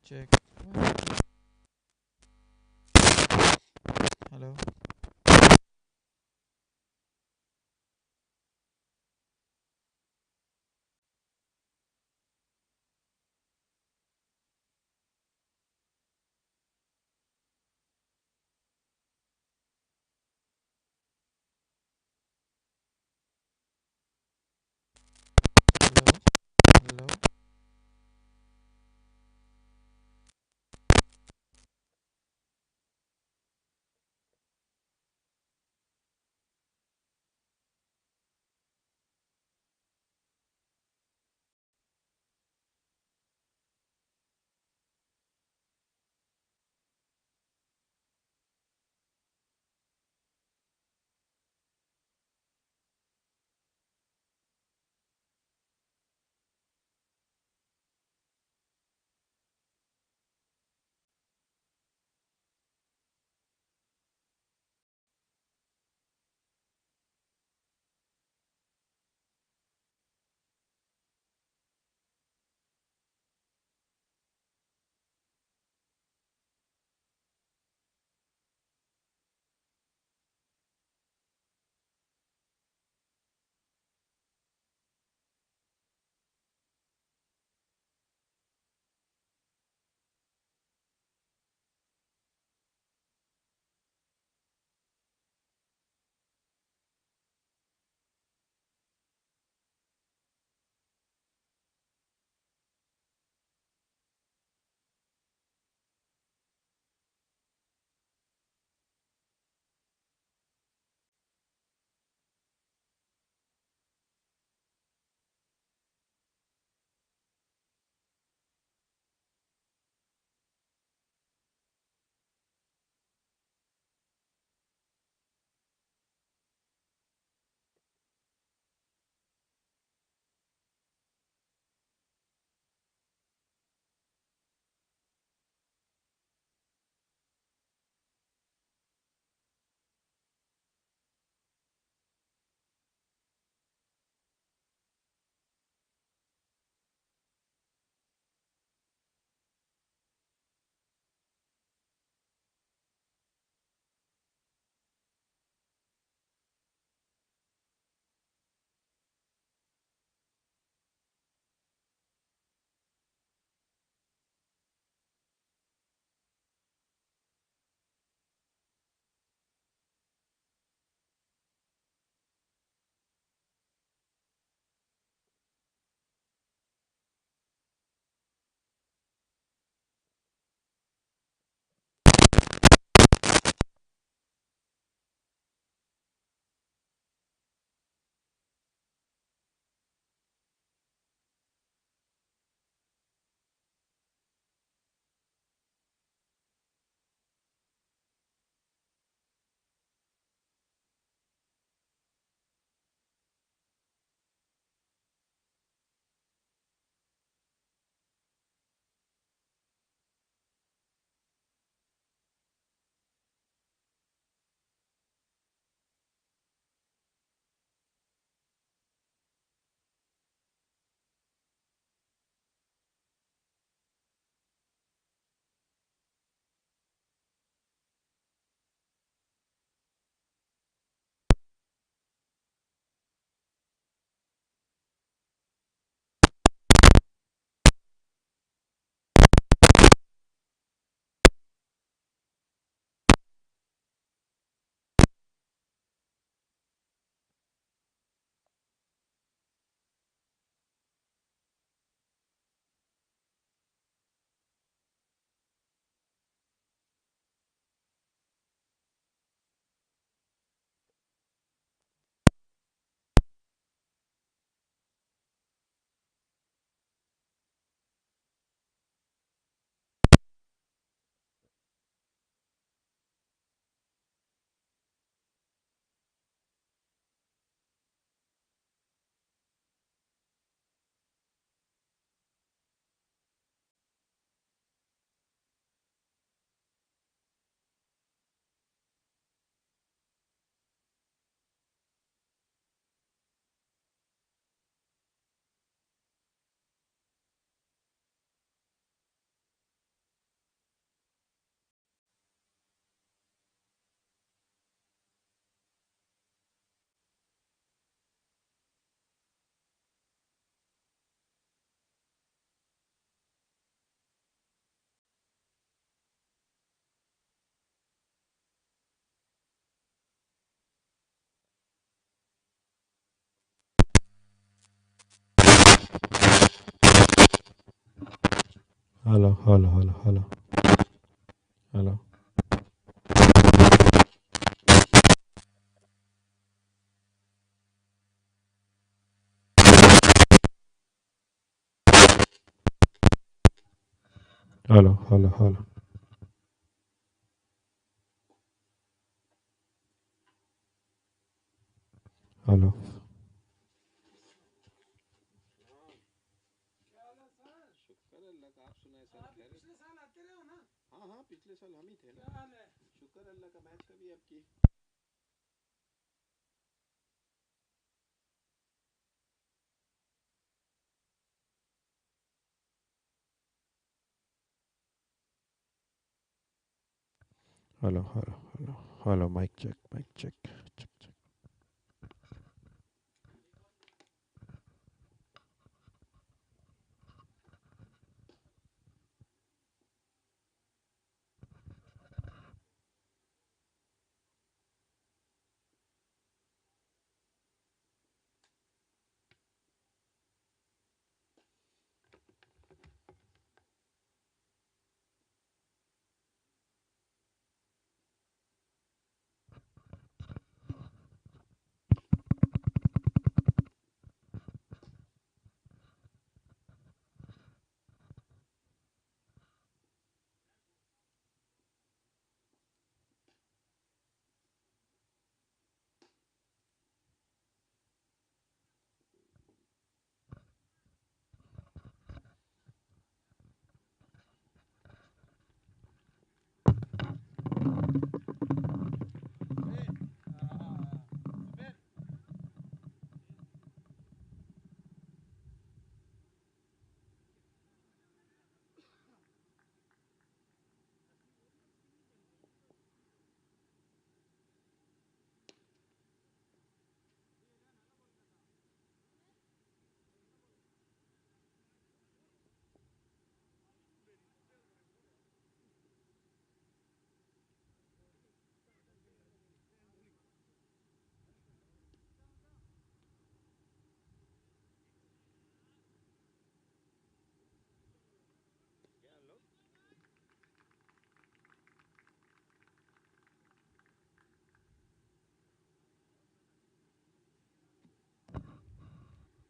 Check. Hello. Hello. Hello. Hello hello hello hello hello. Hello hello hello hello. शुक्र अल्लाह का। आप सुनाए sir? पिछले साल आते रहे हो ना? हाँ हाँ, पिछले साल हम ही थे ना। शुक्र अल्लाह का। मैच कभी आपकी? Hello hello hello hello. Mike check mike check check check.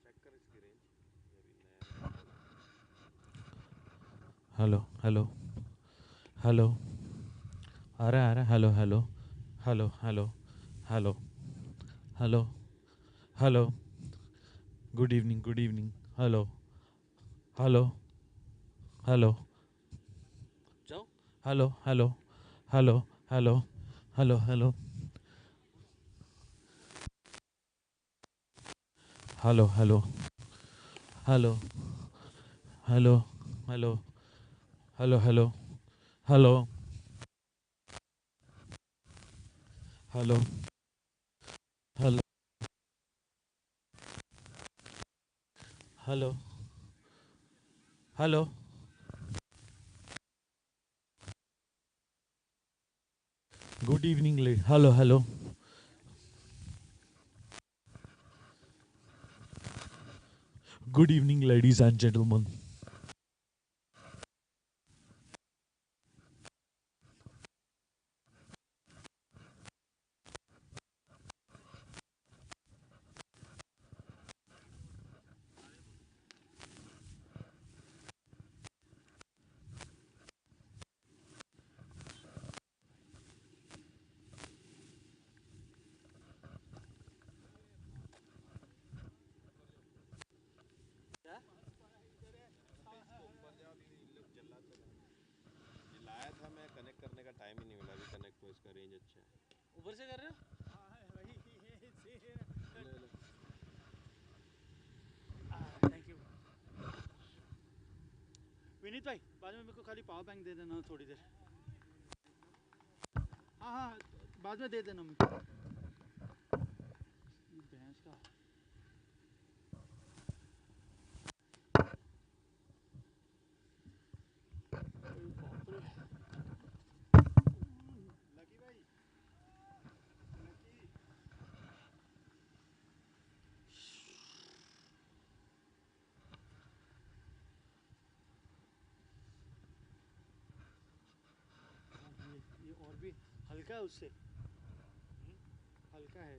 Check कर इसकी रेंज। ये भी नया हेलो हेलो हेलो। आ रहा है। Hello hello hello hello hello hello hello. Good evening good evening. Hello hello hello. जाओ। Hello hello hello hello hello hello hello hello hello hello hello hello hello hello hello hello hello hello. Good evening ले। Hello hello. Good evening ladies and gentleman. ऊपर जाओ, इन लोग जल्लाद लोग। ये लाया था मैं, कनेक्ट करने का टाइम ही नहीं मिला। अभी कनेक्ट हुआ, इसका रेंज अच्छा है। ऊपर से कर रहे हो? हाँ वही ले लो। थैंक यू विनीत भाई। बाद में मेरे को खाली पावर बैंक दे देना थोड़ी देर। हाँ हाँ, बाद में दे देना मेरे को। भैंस का लकी भाई। लकी भी हल्का है उससे, हल्का है।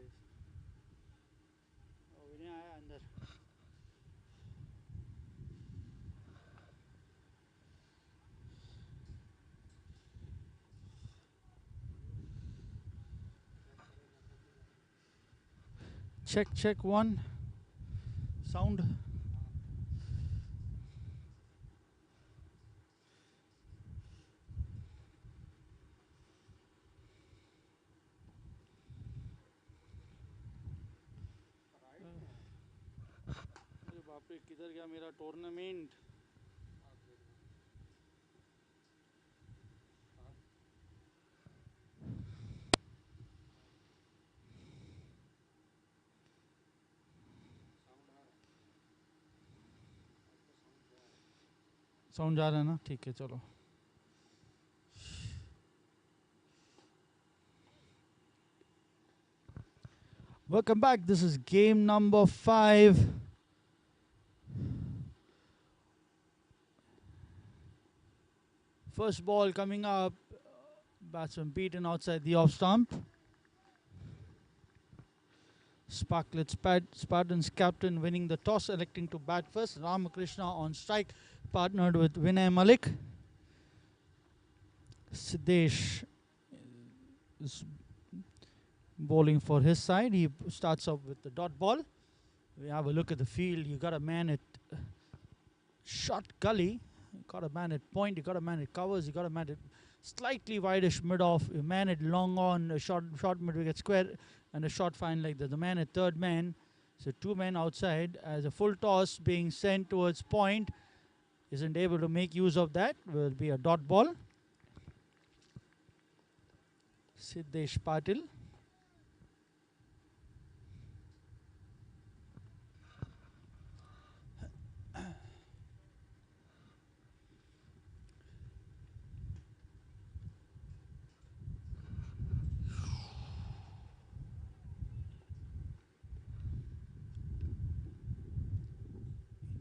विनय आया अंदर। Check, check, one. Sound. अरे बाप रे, किधर गया मेरा टूर्नामेंट? साउंड जा रहा है ना? ठीक है, चलो। Welcome back. This is game number 5. First ball coming up. Batsman beaten outside the off stump. Sparklet Spartans captain winning the toss, electing to bat first. Ramakrishna on strike, partnered with Vinay Malik. Siddesh is bowling for his side. He starts off with the dot ball. We have a look at the field. You got a man at short gully. You got a man at point. You got a man at covers. You got a man at slightly wideish mid off. A man at long on. A short mid wicket square. And a short fine like that. The man at third man. So 2 men outside. As a full toss being sent towards point. Isn't able to make use of that. Will be a dot ball. Siddesh Patil.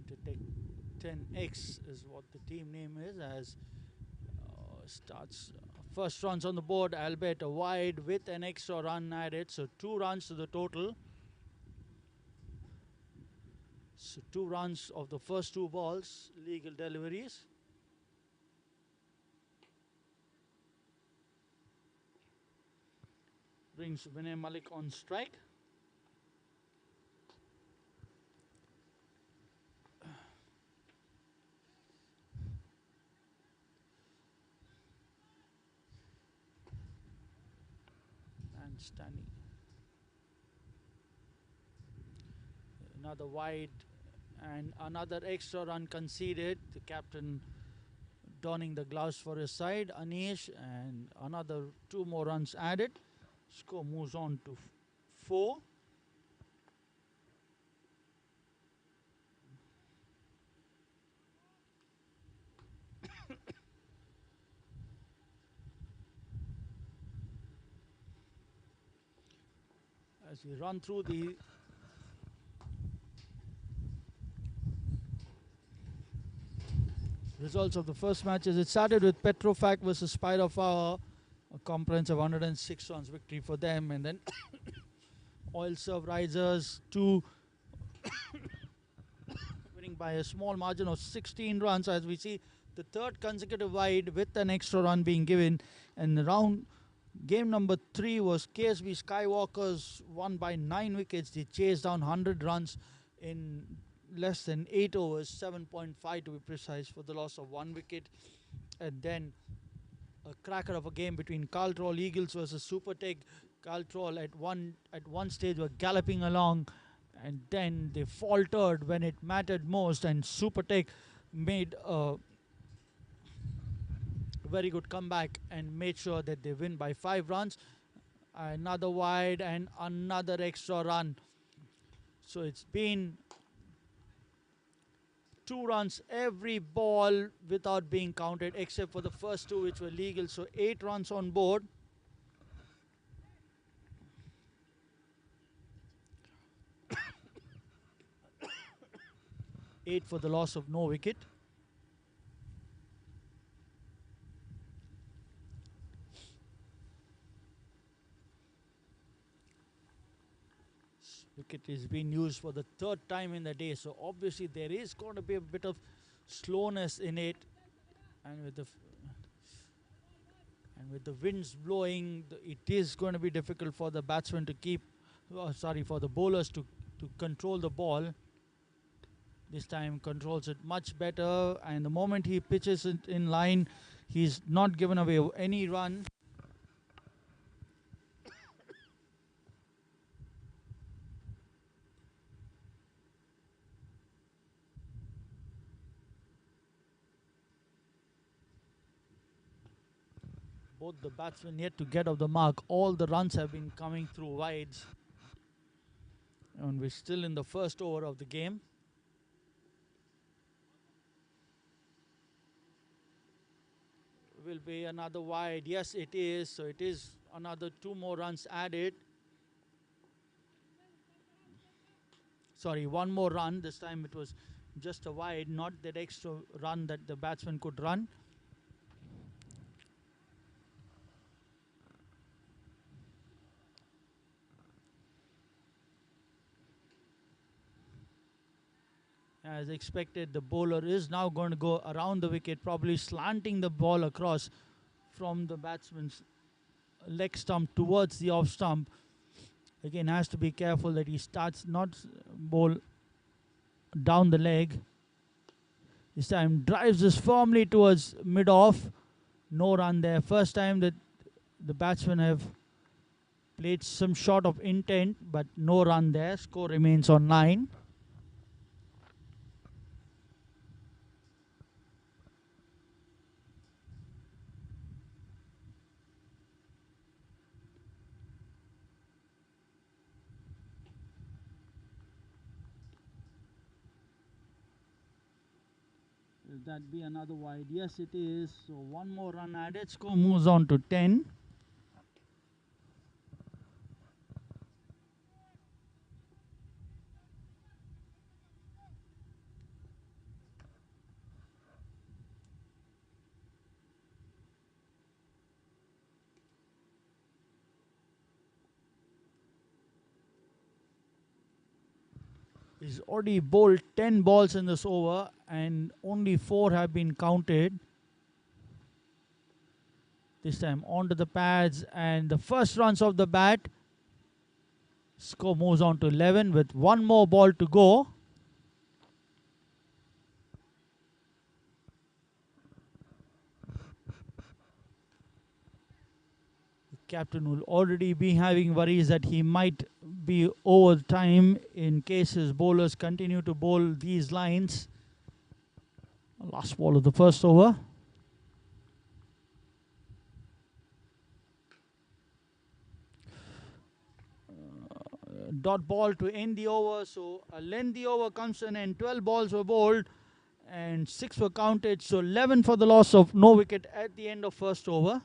Intertek10X is what the team name is, as starts first runs on the board, albeit a wide with an extra run added, so 2 runs to the total. So 2 runs of the first 2 balls, legal deliveries. Brings Vinay Malik on strike. And Stanley. Another wide and another extra run conceded. The captain donning the gloves for his side, Anish, and another 2 more runs added. Score moves on to 4. As we run through the results of the first matches, it started with Petrofac versus Spyropower, a comprehensive 106 runs victory for them, and then Oil Serve Risers 2 winning by a small margin of 16 runs, as we see the third consecutive wide with an extra run being given. And game number 3 was KSB Skywalkers, won by 9 wickets. They chased down 100 runs in less than 8 overs, 7.5 to be precise, for the loss of 1 wicket. And then a cracker of a game between Carltroll Eagles versus Supertech. Carltroll at one stage were galloping along, and then they faltered when it mattered most, and Supertech made a very good comeback and made sure that they win by 5 runs. Another wide and another extra run. So it's been 2 runs every ball without being counted, except for the first 2 which were legal. So 8 runs on board. Eight for the loss of no wicket. Wicket is being used for the third time in the day, so obviously there is going to be a bit of slowness in it, and with the winds blowing, it is going to be difficult for the batsmen to keep, for the bowlers to control the ball. This time controls it much better, and the moment he pitches it in line, he's not given away any run. Both the batsmen yet to get off the mark. All the runs have been coming through wides, and we're still in the first over of the game. Will be another wide. Yes, it is. So it is another 2 more runs added. Sorry, 1 more run. This time it was just a wide, not that extra run that the batsman could run. As expected, the bowler is now going to go around the wicket, probably slanting the ball across from the batsman's leg stump towards the off stump. Again, has to be careful that he starts not bowl down the leg. This time drives this firmly towards mid-off. No run there. First time that the batsmen have played some shot of intent, but no run there. Score remains on 9. Will that be another wide? Yes, it is. So 1 more run added. Score moves on to 10. He's already bowled 10 balls in this over, and only 4 have been counted. This time onto the pads, and the first runs of the bat. Score moves on to 11 with 1 more ball to go. The captain will already be having worries that he might be over time in case his bowlers continue to bowl these lines. Last ball of the first over. Dot ball to end the over, so a lengthy over comes in, and 12 balls were bowled and 6 were counted, so 11 for the loss of no wicket at the end of first over.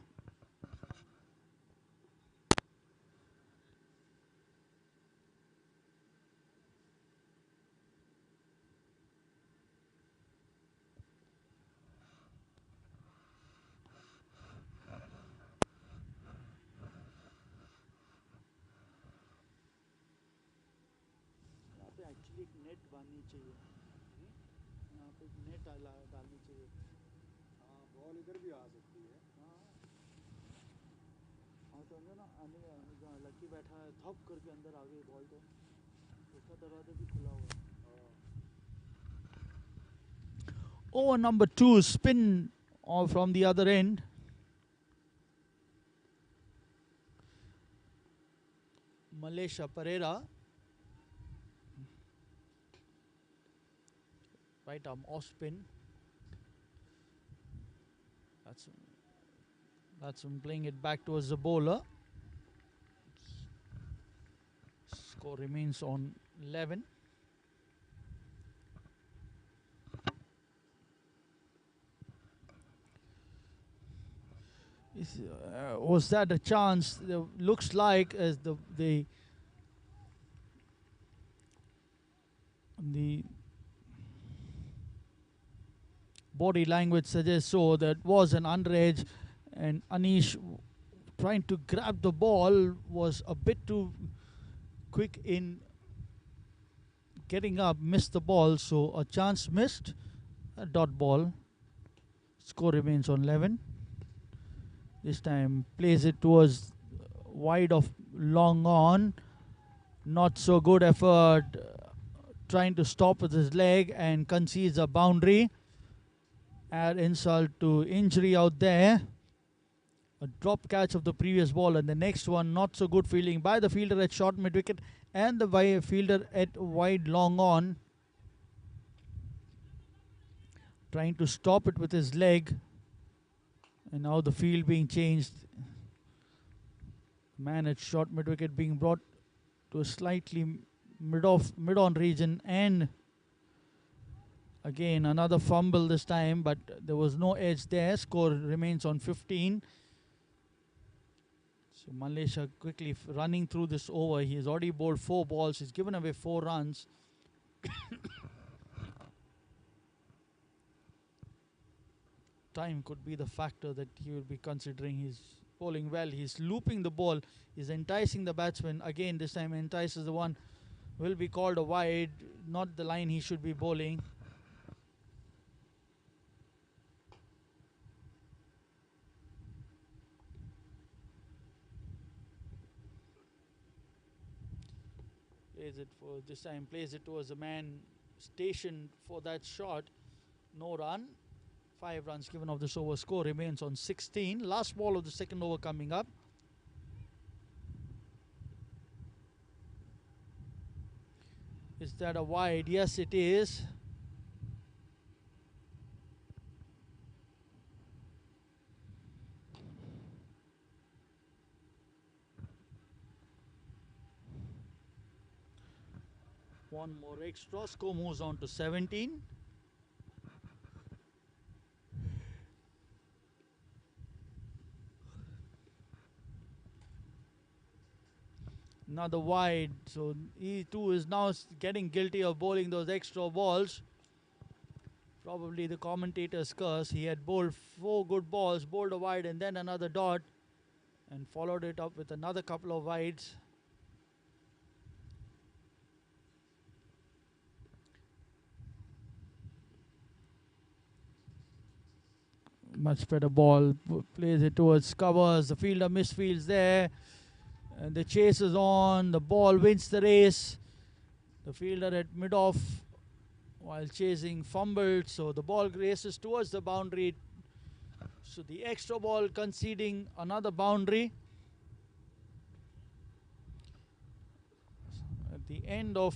Actually net बांधनी चाहिए, यहाँ पे net डालनी चाहिए। हाँ, ball इधर भी आ सकती है। हाँ तो अंदर ना आने जहाँ लकी बैठा है थप करके अंदर आ गई बॉल, तो उसका दरवाजा भी खुला हुआ है। Over number 2, spin from the other end. Malaysia Pereira. Right arm off spin. That's him playing it back towards the bowler. Score remains on 11. Was that a chance? Looks like as the body language suggests so, that was an underage, and Anish trying to grab the ball was a bit too quick in getting up, missed the ball, so a chance missed, a dot ball. Score remains on 11. This time plays it towards wide of long on. Not so good effort, trying to stop with his leg and concedes a boundary. Add insult to injury out there. A drop catch of the previous ball, and the next one not so good fielding by the fielder at short mid wicket and the fielder at wide long on. Trying to stop it with his leg, and now the field being changed. Man at short mid wicket being brought to a slightly mid on region, and again another fumble this time, but there was no edge there. Score remains on 15. So Malaysia quickly running through this over. He has already bowled 4 balls. He's given away 4 runs. Time could be the factor that he will be considering. He's bowling well. He's looping the ball. He's enticing the batsman. Again, this time entices the one. Will be called a wide. Not the line he should be bowling. Plays it for this time. Plays it towards the man stationed for that shot. No run. 5 runs given off this over. Score remains on 16. Last ball of the second over coming up. Is that a wide? Yes, it is. One more extra. Score moves on to 17. Another wide. So he too is now getting guilty of bowling those extra balls. Probably the commentator's curse. He had bowled 4 good balls, bowled a wide and then another dot, and followed it up with another couple of wides. Much better ball. Plays it towards covers. The fielder misfields there. And the chase is on. The ball wins the race. The fielder at mid-off while chasing fumbled. So the ball races towards the boundary. So the extra ball conceding another boundary. At the end of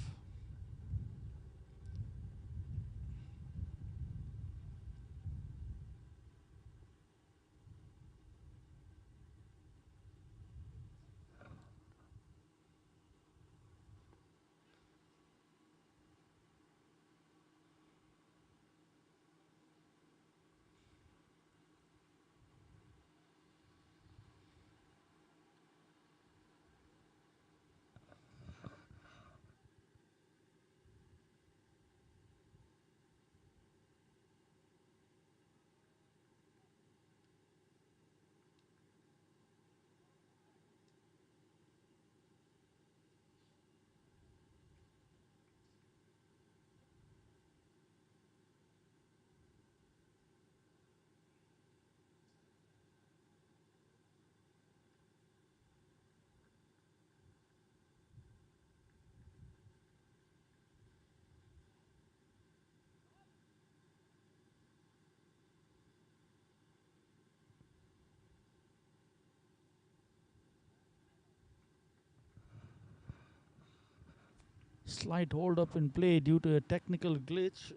slight hold up in play due to a technical glitch.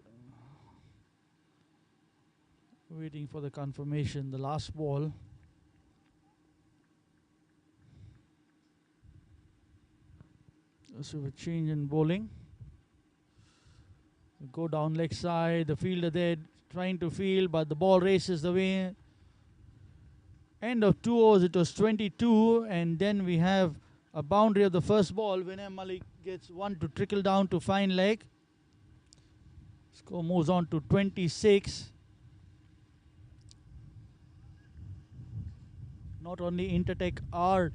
Waiting for the confirmation. The last ball. So a change in bowling. Go down leg side. The fielder there trying to field, but the ball races the way. End of 2 overs, it was 22, and then we have a boundary of the first ball. Vinay Malik gets one to trickle down to fine leg. Score moves on to 26. Not only Intertek are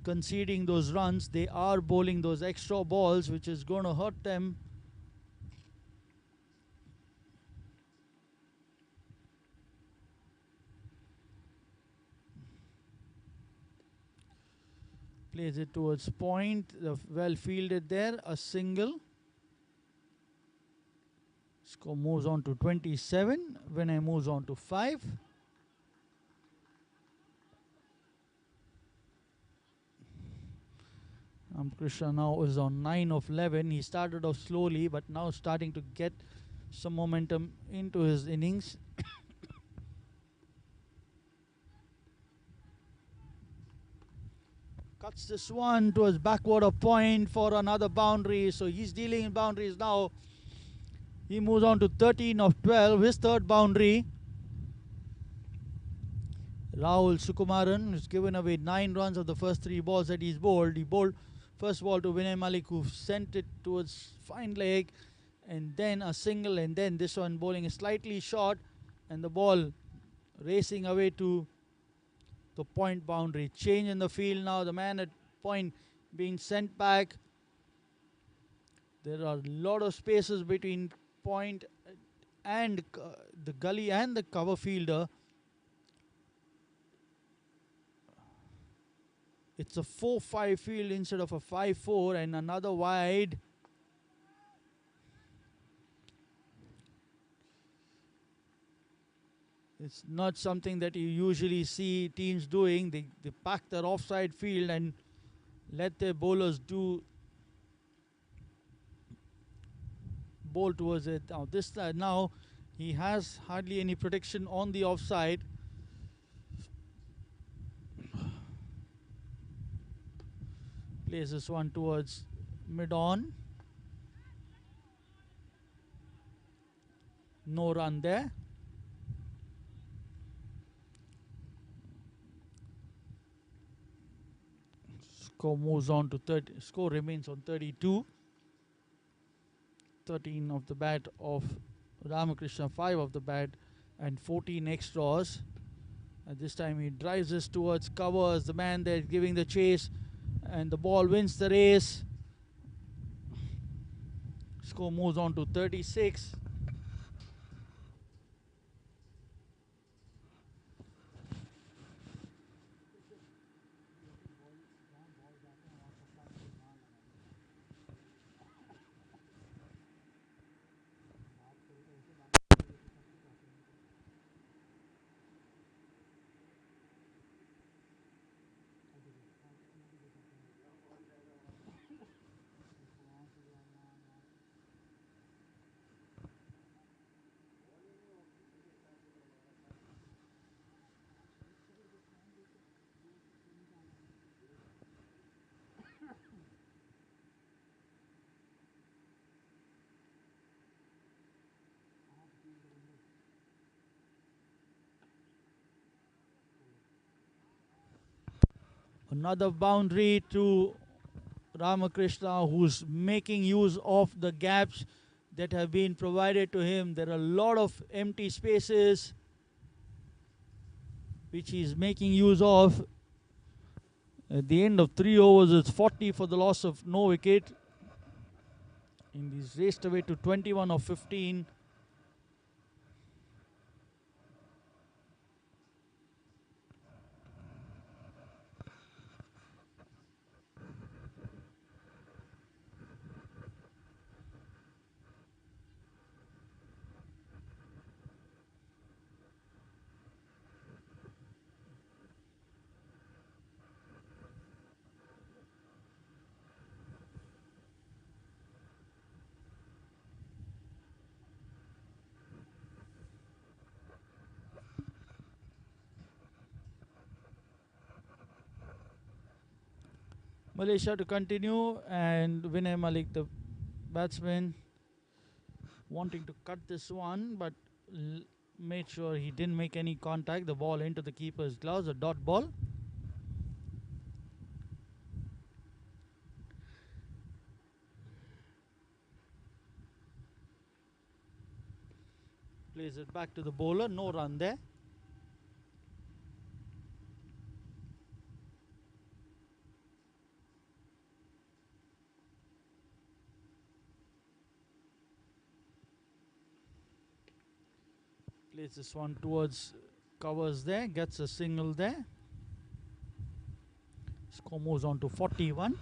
conceding those runs. They are bowling those extra balls, which is going to hurt them. Plays it towards point. Well fielded there. A single. Score moves on to 27. Vinay moves on to 5. Krishna now is on 9 of 11. He started off slowly, but now starting to get some momentum into his innings. Cuts this one towards backward of point for another boundary. So he's dealing in boundaries now. He moves on to 13 of 12, his third boundary. Rahul Sukumaran has given away 9 runs of the first 3 balls that he's bowled. He bowled first ball to Vinay Malik, who sent it towards fine leg, and then a single, and then this one bowling is slightly short, and the ball racing away to the point boundary. Change in the field now. The man at point being sent back. There are a lot of spaces between point and the gully and the cover fielder. It's a 4-5 field instead of a 5-4, and another wide. It's not something that you usually see teams doing. They pack their offside field and let their bowlers bowl towards it. Now he has hardly any protection on the offside. Plays this one towards mid-on. No run there. Score moves on to 30. Score remains on 32. 13 of the bat of Ramakrishna, 5 of the bat, and 14 extras. At this time he drives this towards covers. The man there giving the chase, and the ball wins the race. Score moves on to 36. Another boundary to Ramakrishna, who's making use of the gaps that have been provided to him. There are a lot of empty spaces which he's making use of. At the end of 3 overs, it's 40 for the loss of no wicket. And he's raced away to 21 of 15. Malaysia to continue, and Vinay Malik, the batsman, wanting to cut this one, but made sure he didn't make any contact. The ball into the keeper's gloves, a dot ball. Plays it back to the bowler, no run there. Plays this one towards covers there, gets a single there. Score moves on to 41.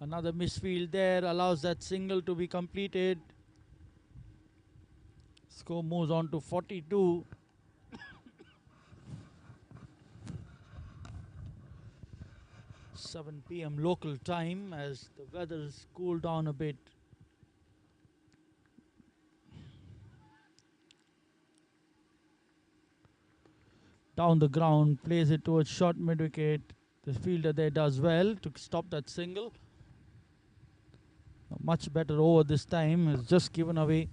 Another misfield there allows that single to be completed. Score moves on to 42. (7 p.m. local time as the weather's cooled down a bit. Down the ground, plays it towards short mid wicket. The fielder there does well to stop that single. A much better over this time. Has just given away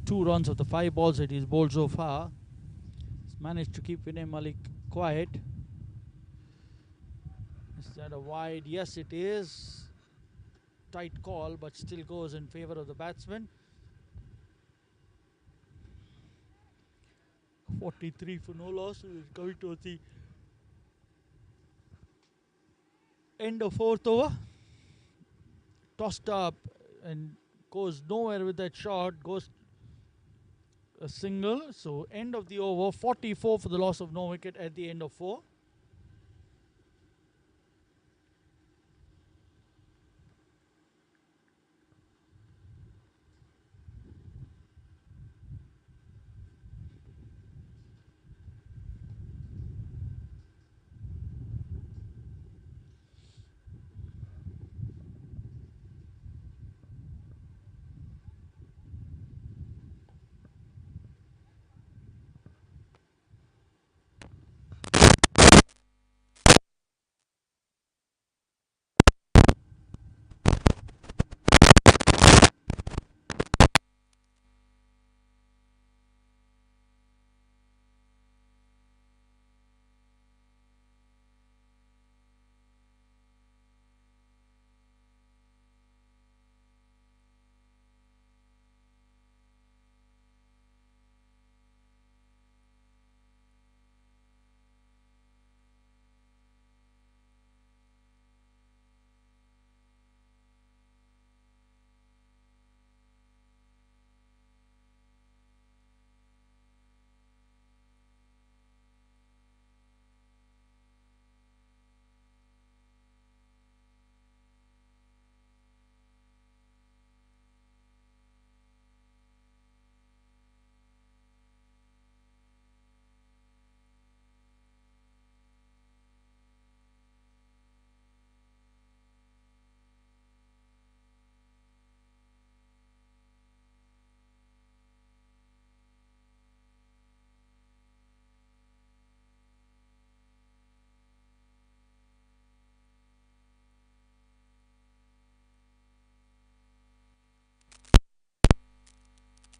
2 runs of the 5 balls that he's bowled so far. He's managed to keep Vinay Malik quiet. Is that a wide? Yes, it is. Tight call, but still goes in favor of the batsman. 43 for no loss. We're going towards the end of 4th over. Tossed up and goes nowhere with that shot. Goes a single. So end of the over. 44 for the loss of no wicket at the end of 4.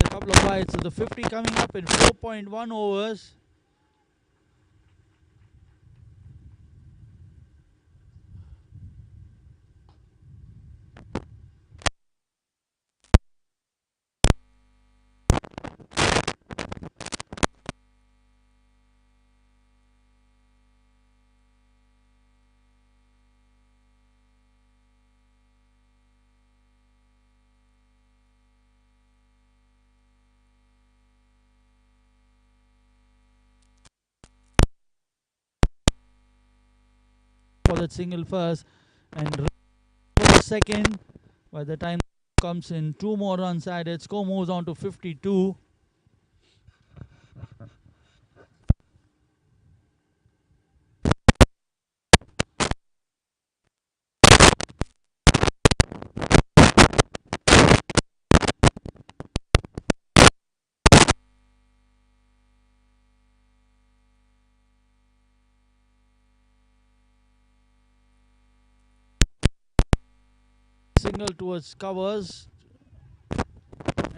A couple of wides. So the 50 coming up in 4.1 overs. For that single first and for the second. By the time comes in, 2 more runs added. Score moves on to 52. Single towards covers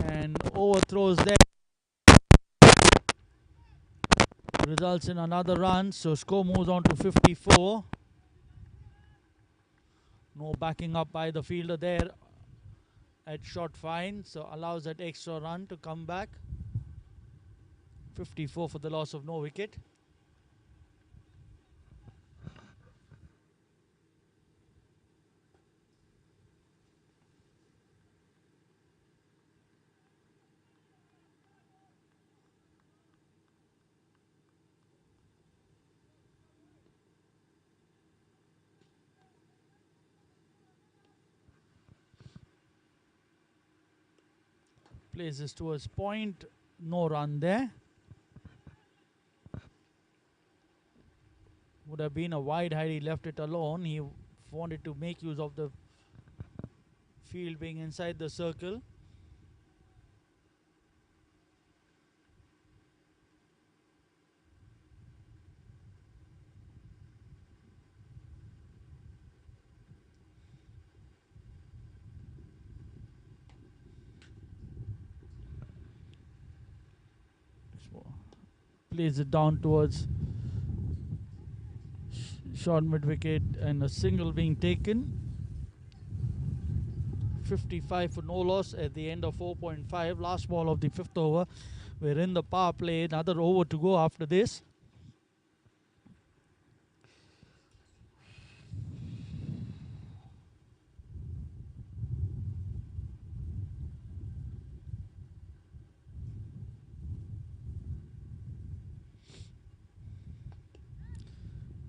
and overthrows there. Results in another run. So score moves on to 54. No backing up by the fielder there at short fine, so allows that extra run to come back. 54 for the loss of no wicket. Plays this towards point, no run there. Would have been a wide had he left it alone. He wanted to make use of the field being inside the circle. Plays it down towards short mid wicket and a single being taken. 55 for no loss at the end of 4.5. Last ball of the 5th over. We're in the power play. Another over to go after this.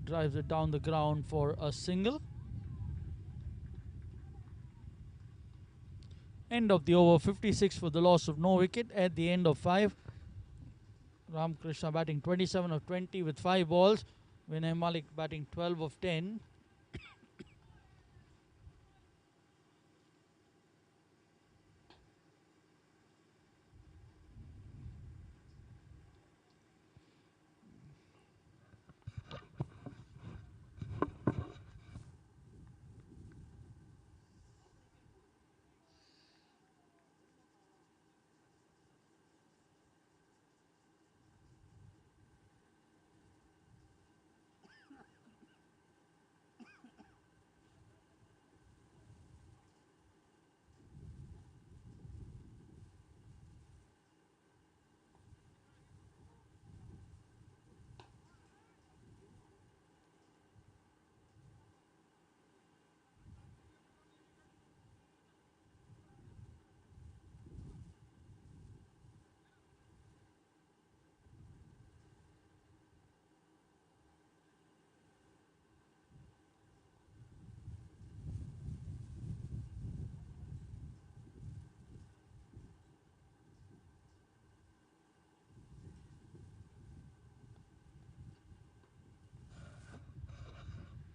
Drives it down the ground for a single. End of the over, 56 for the loss of no wicket at the end of 5. Ramakrishna batting 27 of 20 with 5 balls. Vinay Malik batting 12 of 10.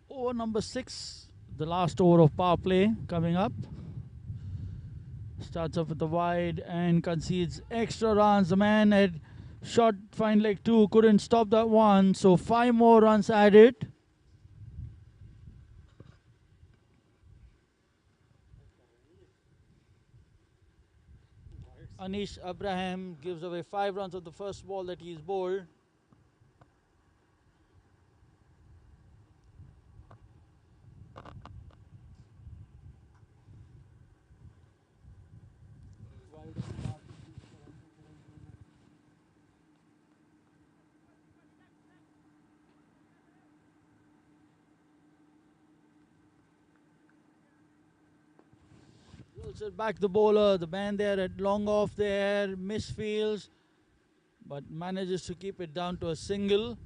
Over number 6, the last over of power play coming up. Starts off with the wide and concedes extra runs. The man had shot fine leg 2, couldn't stop that one, so 5 more runs added. Anish Abraham gives away 5 runs of the first ball that he's bowled. Wilson back the bowler, the man there at long off there, misfields, but manages to keep it down to a single.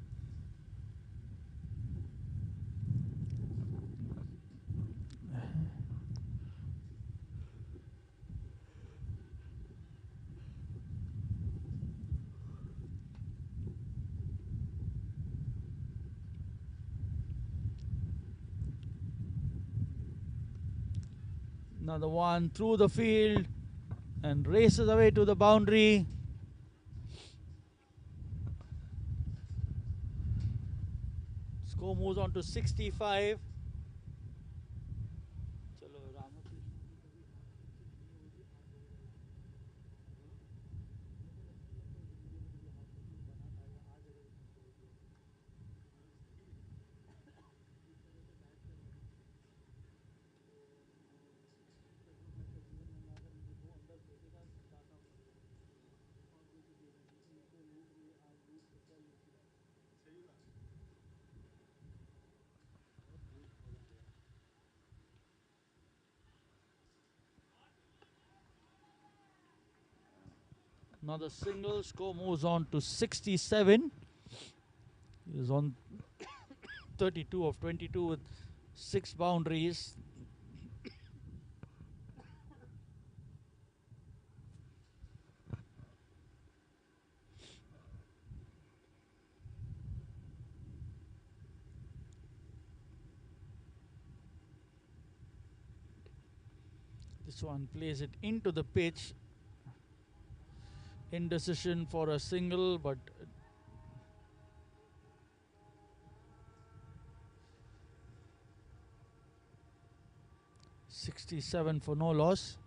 Another one through the field and races away to the boundary. Score moves on to 65. Another single. Score moves on to 67. He is on 32 of 22 with 6 boundaries. This one plays it into the pitch. Indecision for a single, but 67 for no loss.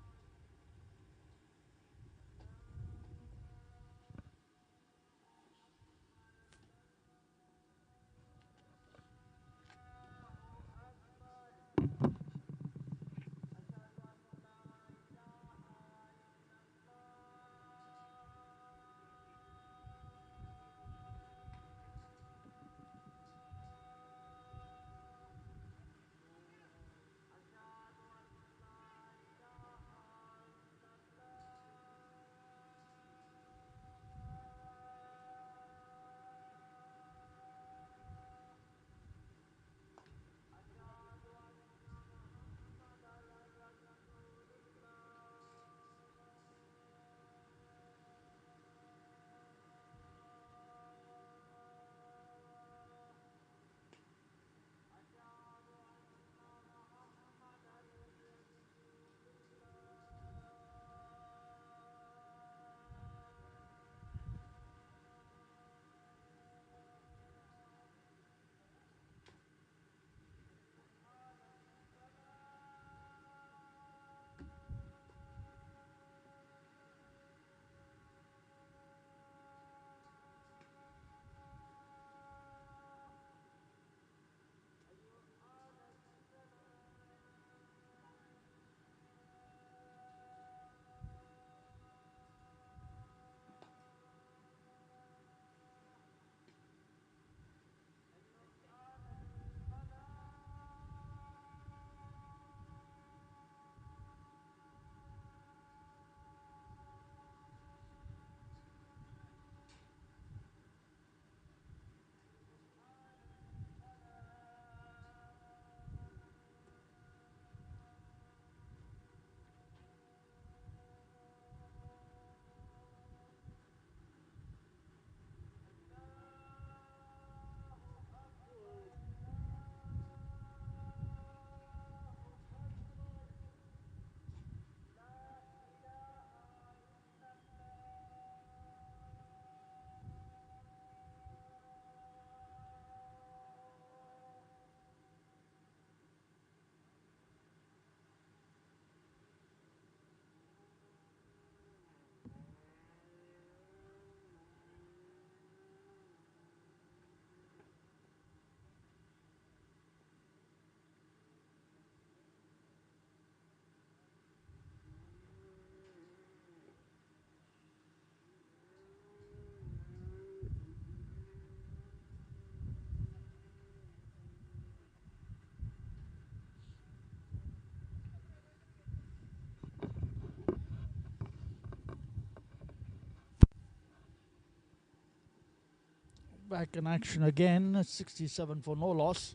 Back in action again. 67 for no loss.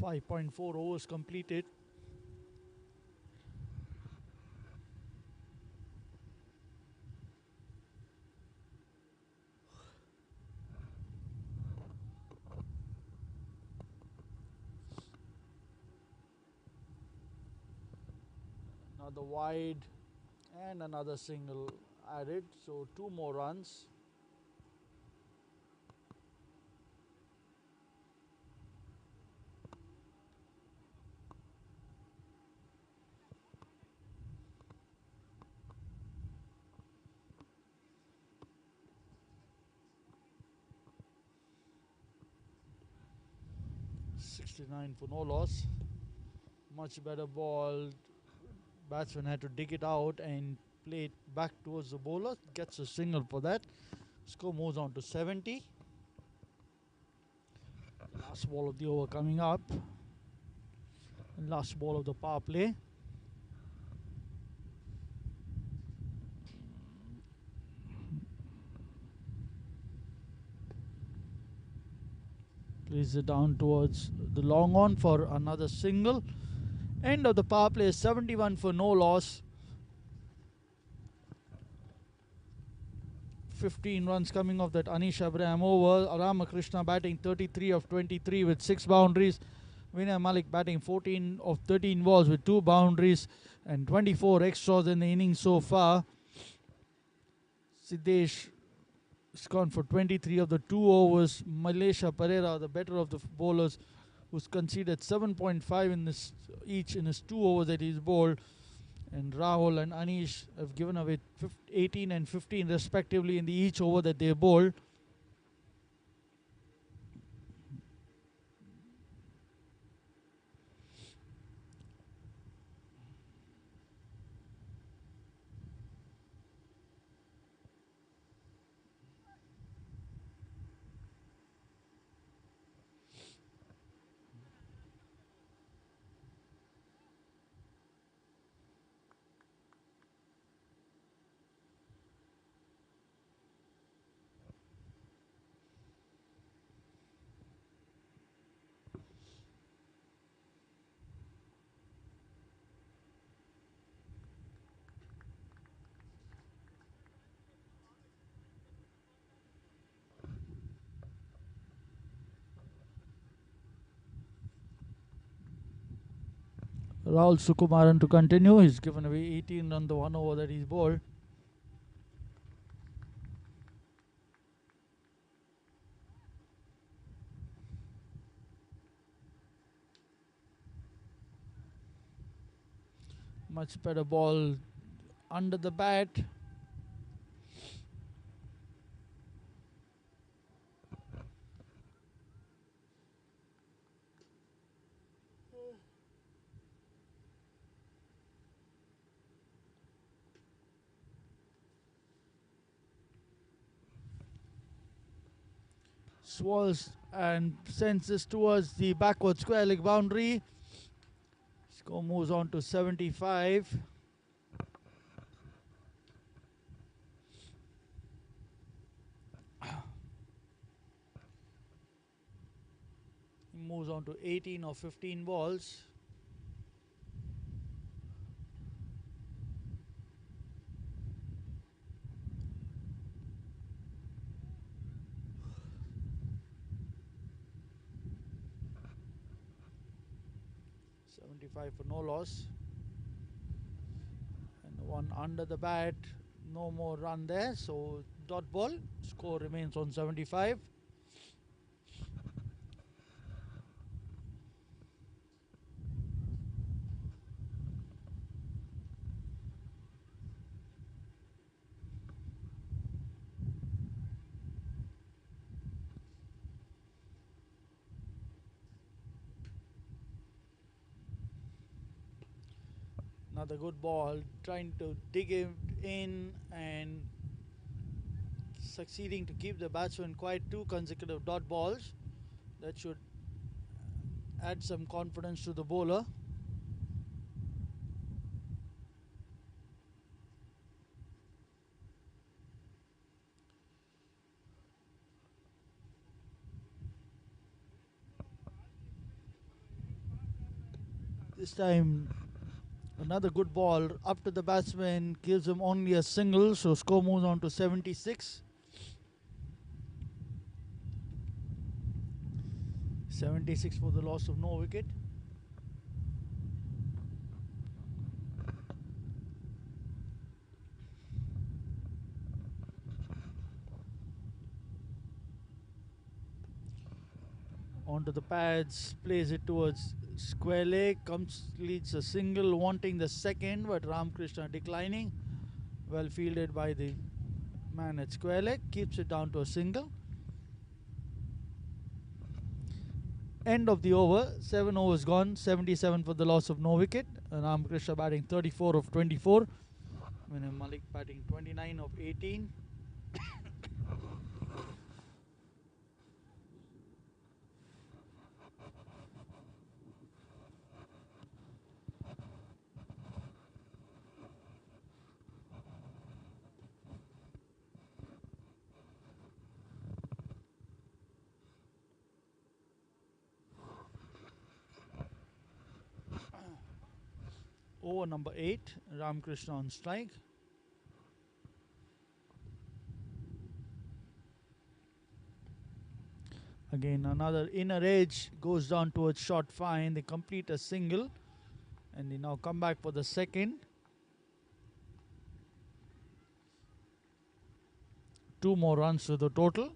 5.4 overs completed. Another wide and another single added, so 2 more runs. .69 for no loss. Much better ball. Batsman had to dig it out and play it back towards the bowler. Gets a single for that. Score moves on to 70. Last ball of the over coming up. And last ball of the power play. Plays it down towards the long on for another single. End of the power play, 71 for no loss. 15 runs coming off that Anish Abraham over. Ramakrishna batting 33 of 23 with 6 boundaries. Vinay Malik batting 14 of 13 balls with 2 boundaries and 24 extras in the innings so far. Siddesh has gone for 23 of the 2 overs. Malaysia Pereira, the better of the bowlers, who's conceded 7.5 in this each in his 2 overs that he's bowled. And Rahul and Anish have given away 18 and 15 respectively in the each over that they bowled. Rahul Sukumaran to continue. He's given away 18 on the 1 over that he's bowled. Much better ball under the bat. Swirls and sends this towards the backward square leg boundary. Score moves on to 75. He moves on to 18 or 15 balls. For no loss, and one under the bat, no more run there, so dot ball. Score remains on 75. Another good ball, trying to dig him in and succeeding to keep the batsman quiet. 2 consecutive dot balls. That should add some confidence to the bowler. This time another good ball up to the batsman, gives him only a single, so score moves on to 76. 76 for the loss of no wicket. Onto the pads, plays it towards square leg, leads a single, wanting the second, but Ramakrishna declining. Well fielded by the man at square leg, keeps it down to a single. End of the over, 7 overs gone, 77 for the loss of no wicket. Ramakrishna batting 34 of 24. Vinay Malik batting 29 of 18. Over number 8, Ramakrishna on strike. Again, another inner edge goes down towards short fine. They complete a single and they now come back for the second. 2 more runs to the total.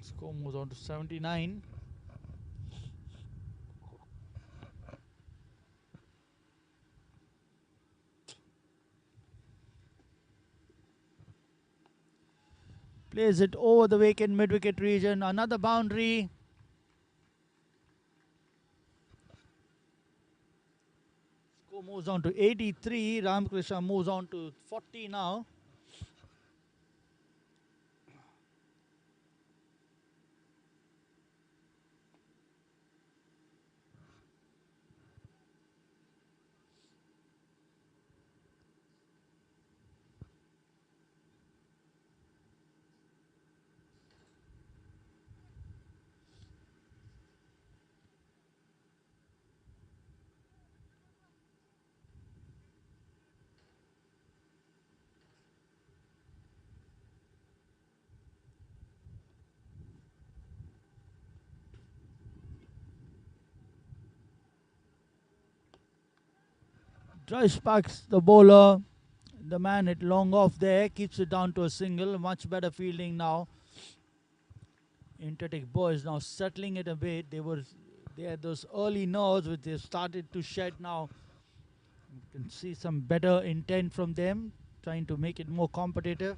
Score moves on to 79. Plays it over the vacant mid-wicket region. Another boundary. Score moves on to 83. Ramakrishna moves on to 40 now. Dry sparks the bowler. The man hit long off there, keeps it down to a single. Much better fielding now. Intertek boys now settling it a bit. They had those early nerves which they started to shed now. You can see some better intent from them, trying to make it more competitive.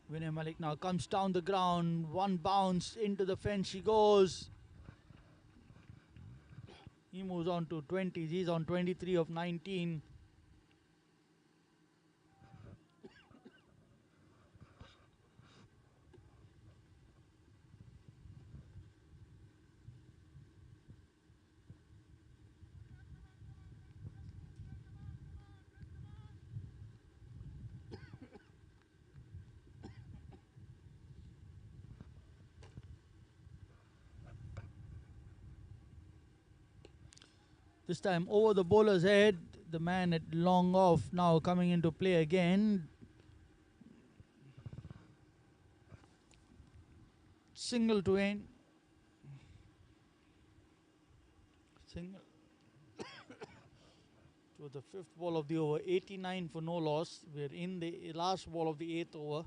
Vinay Malik now comes down the ground. One bounce into the fence she goes. He moves on to 20. He's on 23 of 19. This time over the bowler's head. The man at long off now coming into play again. Single to end. Single. To the 5th ball of the over. 89 for no loss. We're in the last ball of the 8th over.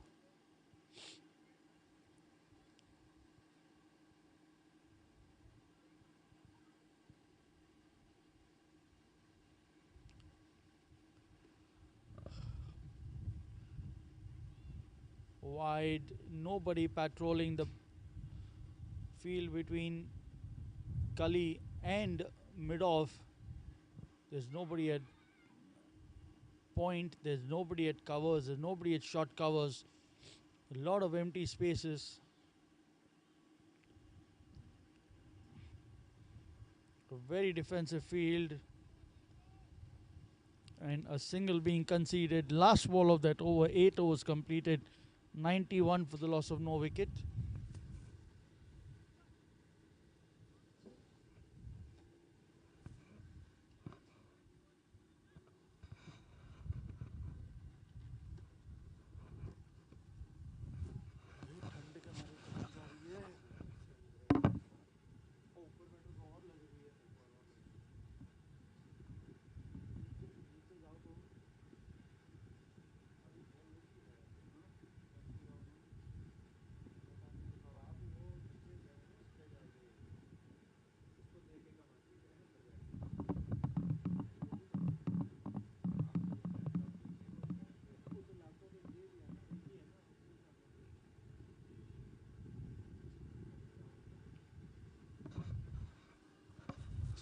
Wide, nobody patrolling the field between gully and mid-off. There's nobody at point, there's nobody at covers, there's nobody at short covers. A lot of empty spaces. A very defensive field. And a single being conceded. Last ball of that over, 8 overs completed. 91 for the loss of no wicket.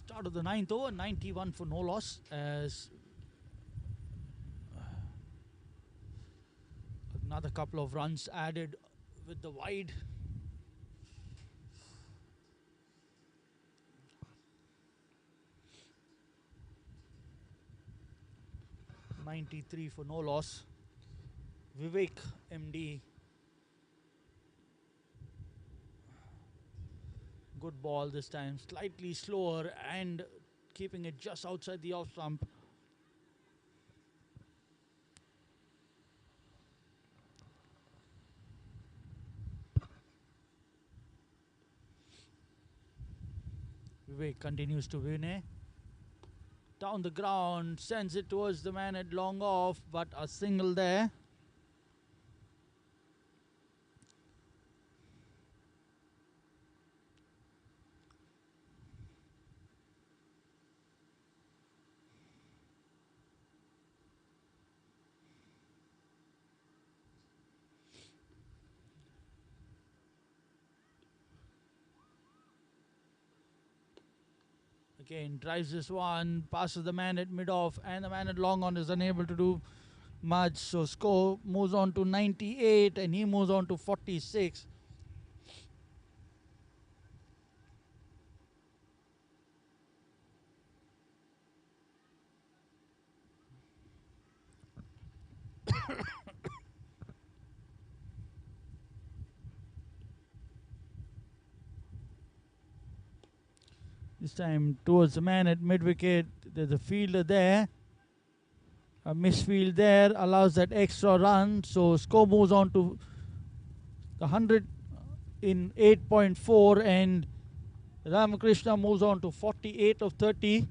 Start of the 9th over, 91 for no loss, as another couple of runs added with the wide. .93 for no loss. Vivek MD Good ball this time, slightly slower and keeping it just outside the off stump. Vivek continues to win. Down the ground, sends it towards the man at long off, but a single there. Again, drives this one, passes the man at mid-off, and the man at long on is unable to do much. So score moves on to 98, and he moves on to 46. This time towards the man at mid-wicket. There's a fielder there. A misfield there allows that extra run. So score moves on to the 100 in 8.4, and Ramakrishna moves on to 48 of 30.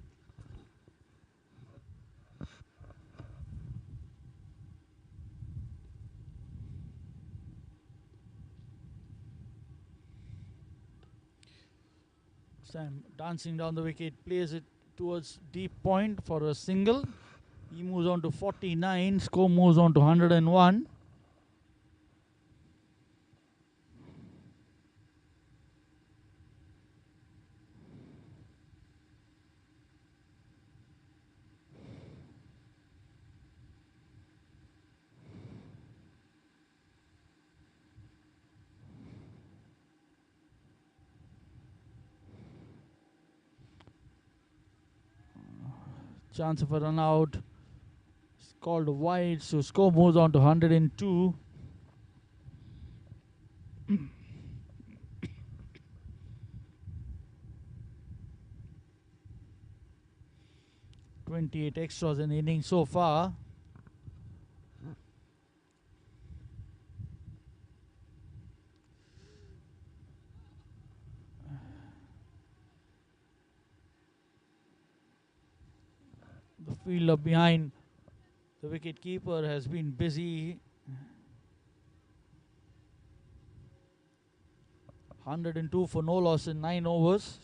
Sam dancing down the wicket, plays it towards deep point for a single. He moves on to 49. Score moves on to 101. Chance of a run out. It's called wide, so score moves on to 102. (28 extras in the inning so far. The fielder behind the wicket keeper has been busy. 102 for no loss in 9 overs.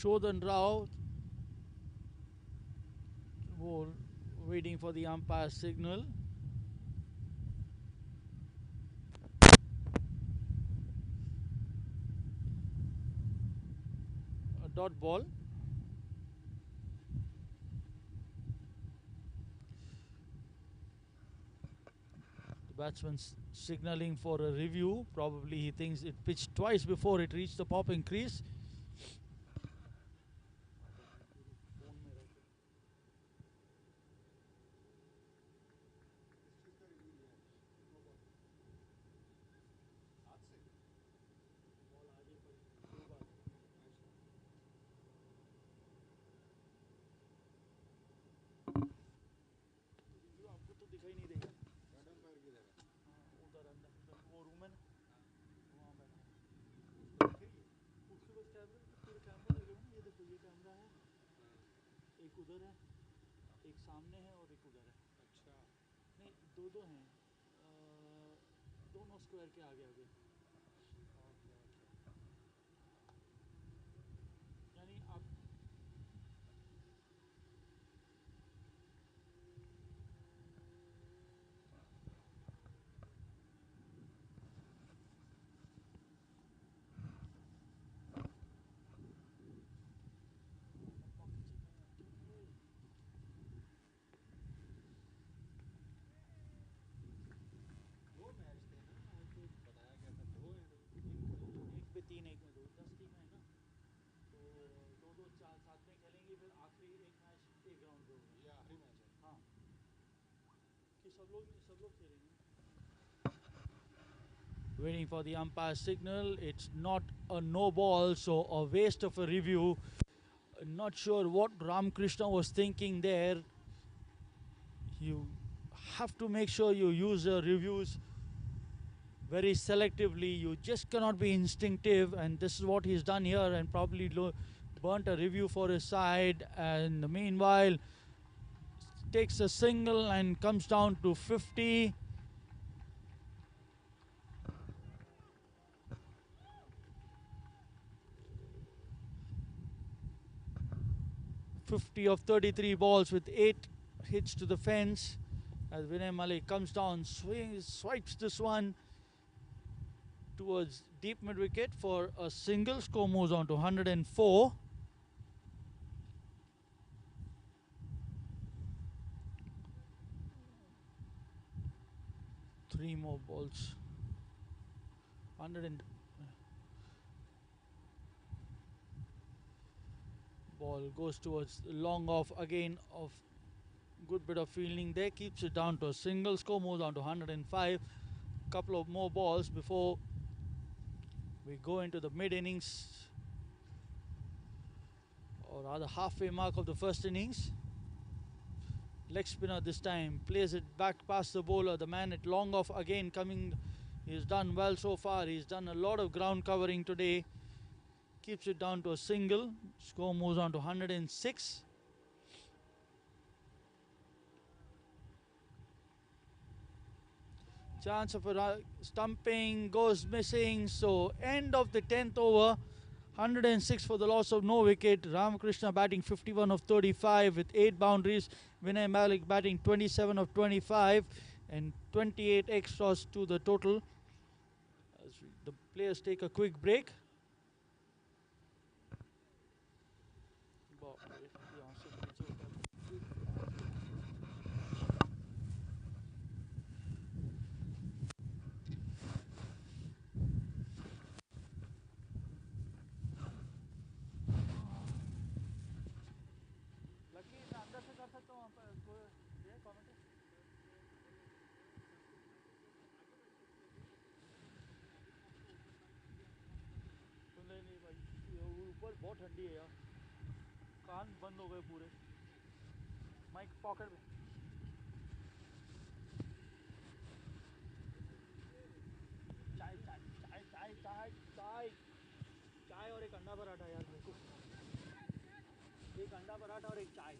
Shodhan Rao waiting for the umpire's signal. A dot ball. The batsman's signaling for a review. Probably he thinks it pitched twice before it reached the popping crease. एक उधर है, एक सामने है और एक उधर है। अच्छा नहीं, दो दो हैं, दोनों स्क्वायर के आगे आगे। ओके ओके यानी आप दो मैच थे ना आज तो बताया गया था दो हैं एक पे तीन एक में दो, 10 टीम है ना, तो दो दो चार साथ में खेलेंगे, फिर आखिरी एक मैच एक ग्राउंड पे होगा। ये आखिरी मैच है हाँ, कि सब लोग खेलेंगे। Waiting for the umpire signal. It's not a no ball, so a waste of a review. Not sure what Ramakrishna was thinking there. You have to make sure you use your reviews very selectively. You just cannot be instinctive, and this is what he's done here, and probably burnt a review for his side. And meanwhile, takes a single and comes down to 50. 50 of 33 balls with 8 hits to the fence. As Vinay Malik comes down, swipes this one towards deep mid wicket for a single. Score moves on to 104. Three more balls. 100 ball goes towards long off again of good bit of fielding there, keeps it down to a single. Score moves on to 105. Couple of more balls before we go into the mid innings, or rather halfway mark of the first innings. Leg spinner this time plays it back past the bowler. The man at long off again coming. He's done well so far. He's done a lot of ground covering today. Keeps it down to a single. Score moves on to 106. Chance of a stumping goes missing. So end of the 10th over. 106 for the loss of no wicket. Ramakrishna batting 51 of 35 with 8 boundaries. Vinay Malik batting 27 of 25 and 28 extras to the total. As the players take a quick break. नहीं भाई, ऊपर बहुत ठंडी है यार, कान बंद हो गए पूरे। माइक पॉकेट में। चाय चाय चाय चाय चाय चाय चाय और एक अंडा पराठा यार मेरे को, एक अंडा पराठा और एक चाय।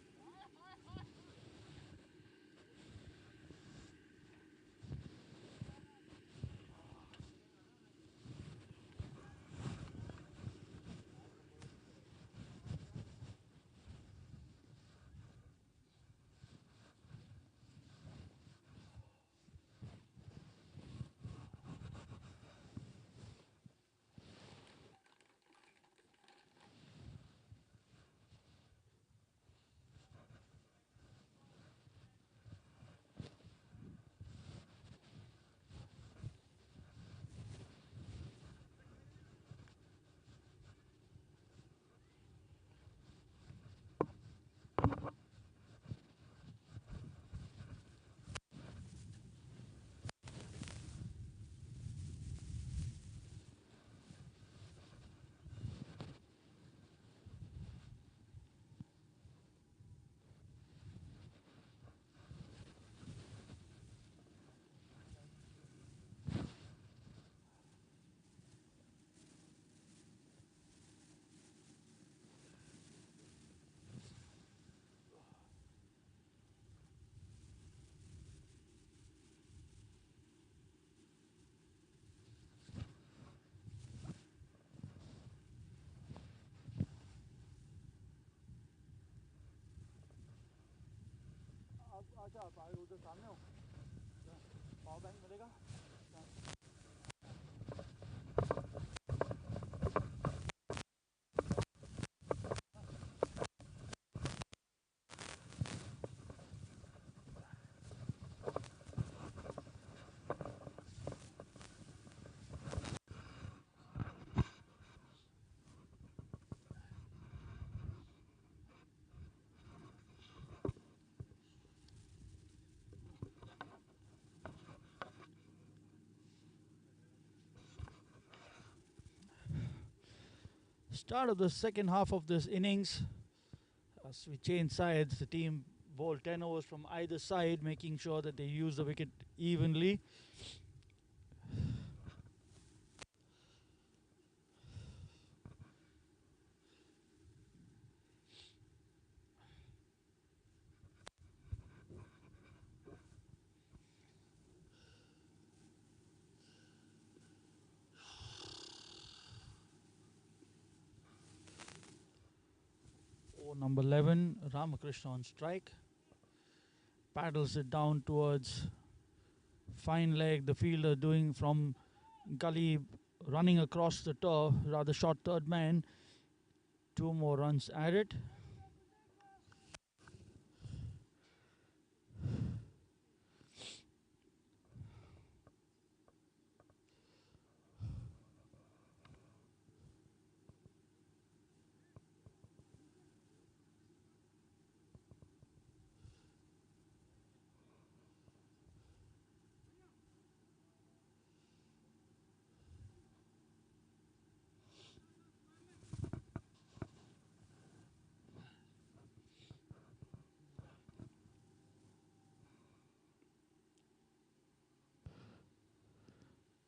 अच्छा उधर सामने हो पावर बैंक मिलेगा Start of the second half of this innings, as we change sides, the team bowled 10 overs from either side, making sure that they use the wicket evenly. Number 11, Ramakrishna on strike. Paddles it down towards fine leg, the fielder doing from gully, running across the turf, rather short third man. 2 more runs added.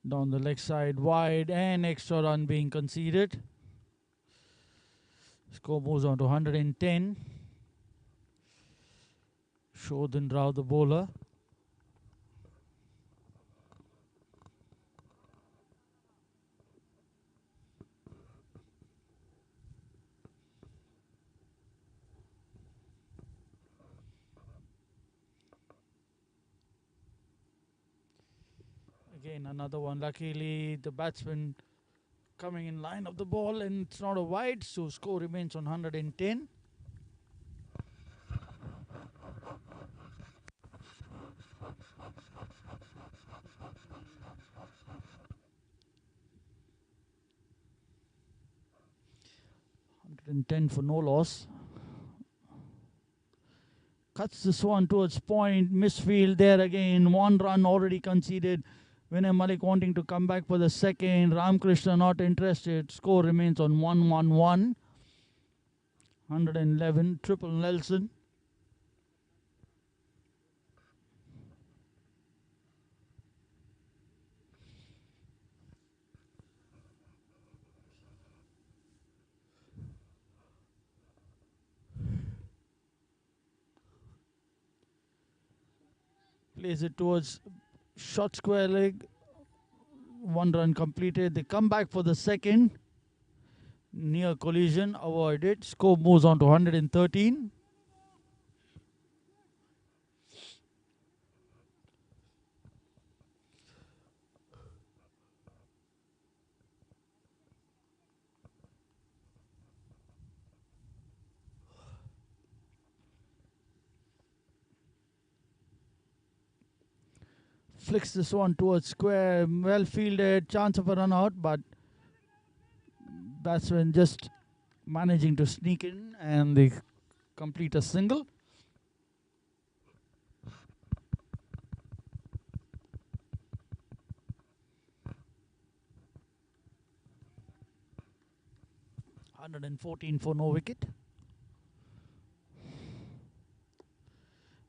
Down the leg side, wide, and extra run being conceded. Score moves on to 110. Shodhan Rao, the bowler. Again, another one. Luckily, the batsman coming in line of the ball, and it's not a wide, so score remains on 110. And 10 for no loss. Cuts this one towards point. Misfield there again. 1 run already conceded. Vinay Malik wanting to come back for the second. Ramakrishna not interested. Score remains on 111. 111. Triple Nelson. Plays it towards short square leg. 1 run completed. They come back for the second. Near collision avoided. Score moves on to 113. Flicks this one towards square. Well fielded. Chance of a run out, but batsman just managing to sneak in, and they complete a single. $114 for no wicket.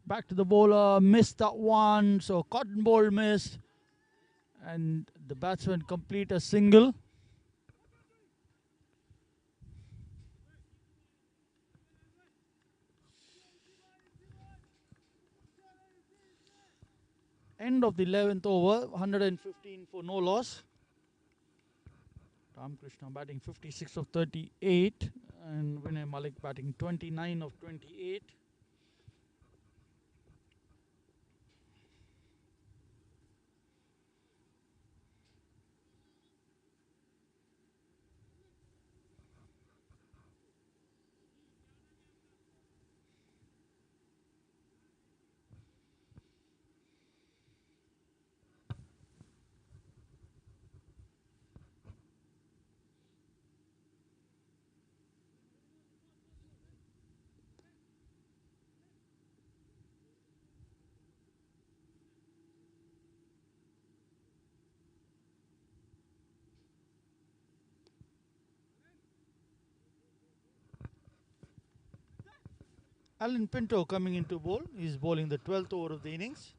Back to the bowler, missed that one, so cotton ball missed, and the batsman complete a single. End of the 11th over, 115 for no loss. Ramakrishna batting 56 of 38, and Vinay Malik batting 29 of 28. Alan Pinto coming into bowl. He's bowling the 12th over of the innings.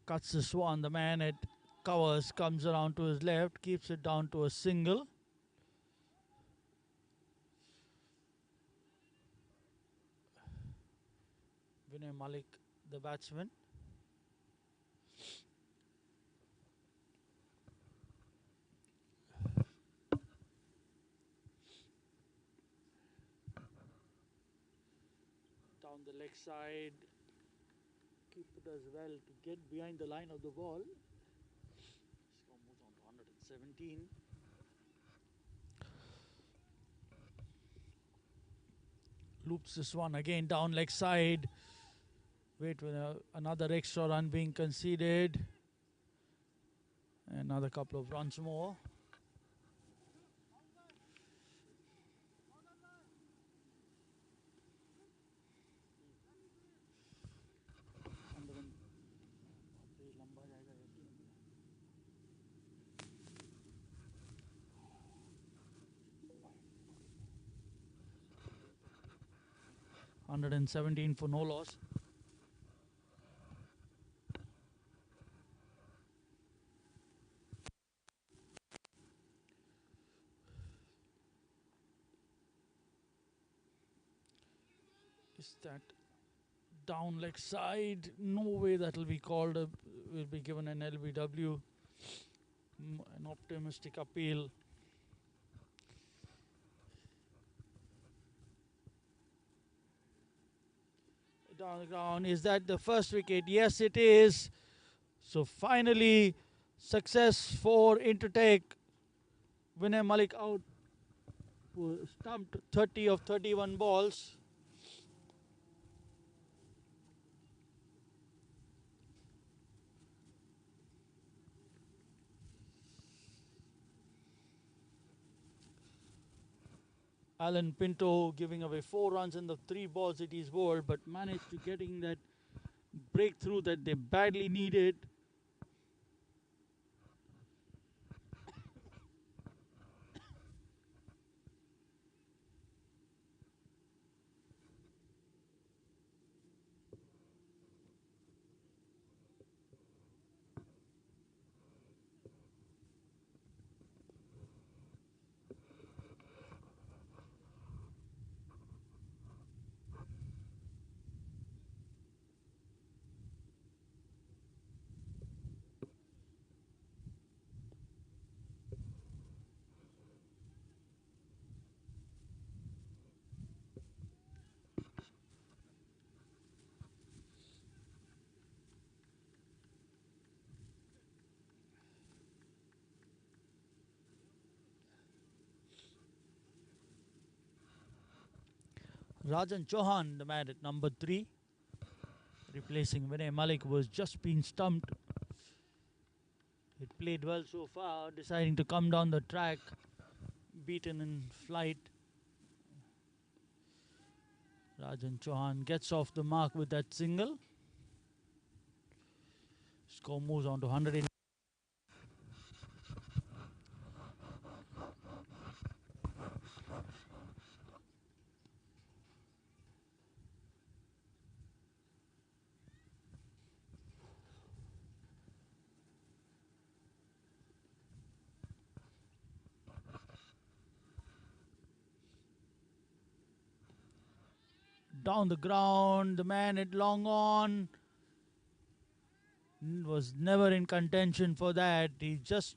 Cuts the swan. The man at covers comes around to his left, keeps it down to a single. Vinay Malik, the batsman. Down the leg side. Keeper does well to get behind the line of the ball. Score moves on to 117. Loops this one again down leg side. Wait with another extra run being conceded. Another couple of runs more. $117 for no loss. Is that down leg side? No way that will be called. Will be given an LBW. An optimistic appeal. Down the ground. Is that the first wicket? Yes, it is. So finally, success for Intertek. Vinay Malik out. Stumped 30 of 31 balls. Alan Pinto giving away 4 runs in the 3 balls that he's bowled, but managed to getting that breakthrough that they badly needed. Rajan Chauhan, the man at number 3, replacing Vinay Malik, was just been stumped. It played well so far, deciding to come down the track, beaten in flight. Rajan Chauhan gets off the mark with that single. Score moves on to 100. Down the ground, the man at long on was never in contention for that. He just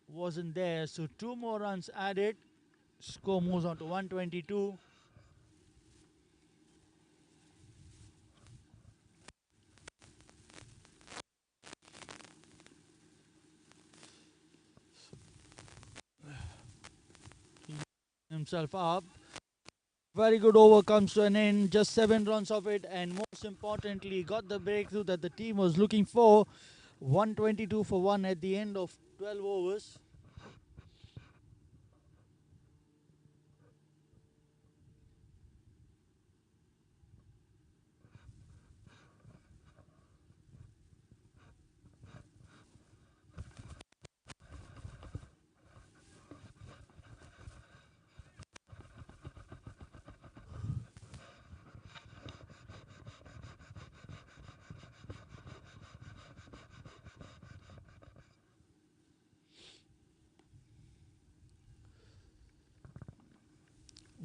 wasn't there. So 2 more runs added. Score moves on to 122. Himself up. Very good over comes to an end. Just 7 runs of it, and most importantly, got the breakthrough that the team was looking for. 122 for 1 at the end of 12 overs.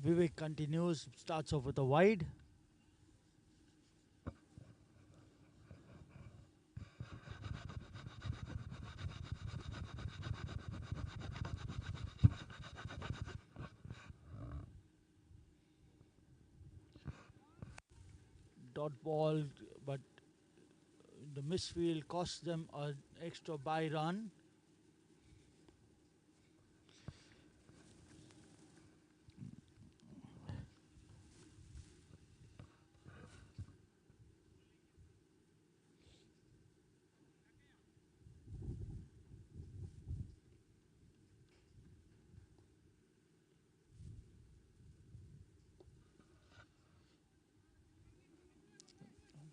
Vivek continues, starts off with a wide. Dot ball, but the misfield cost them an extra by run.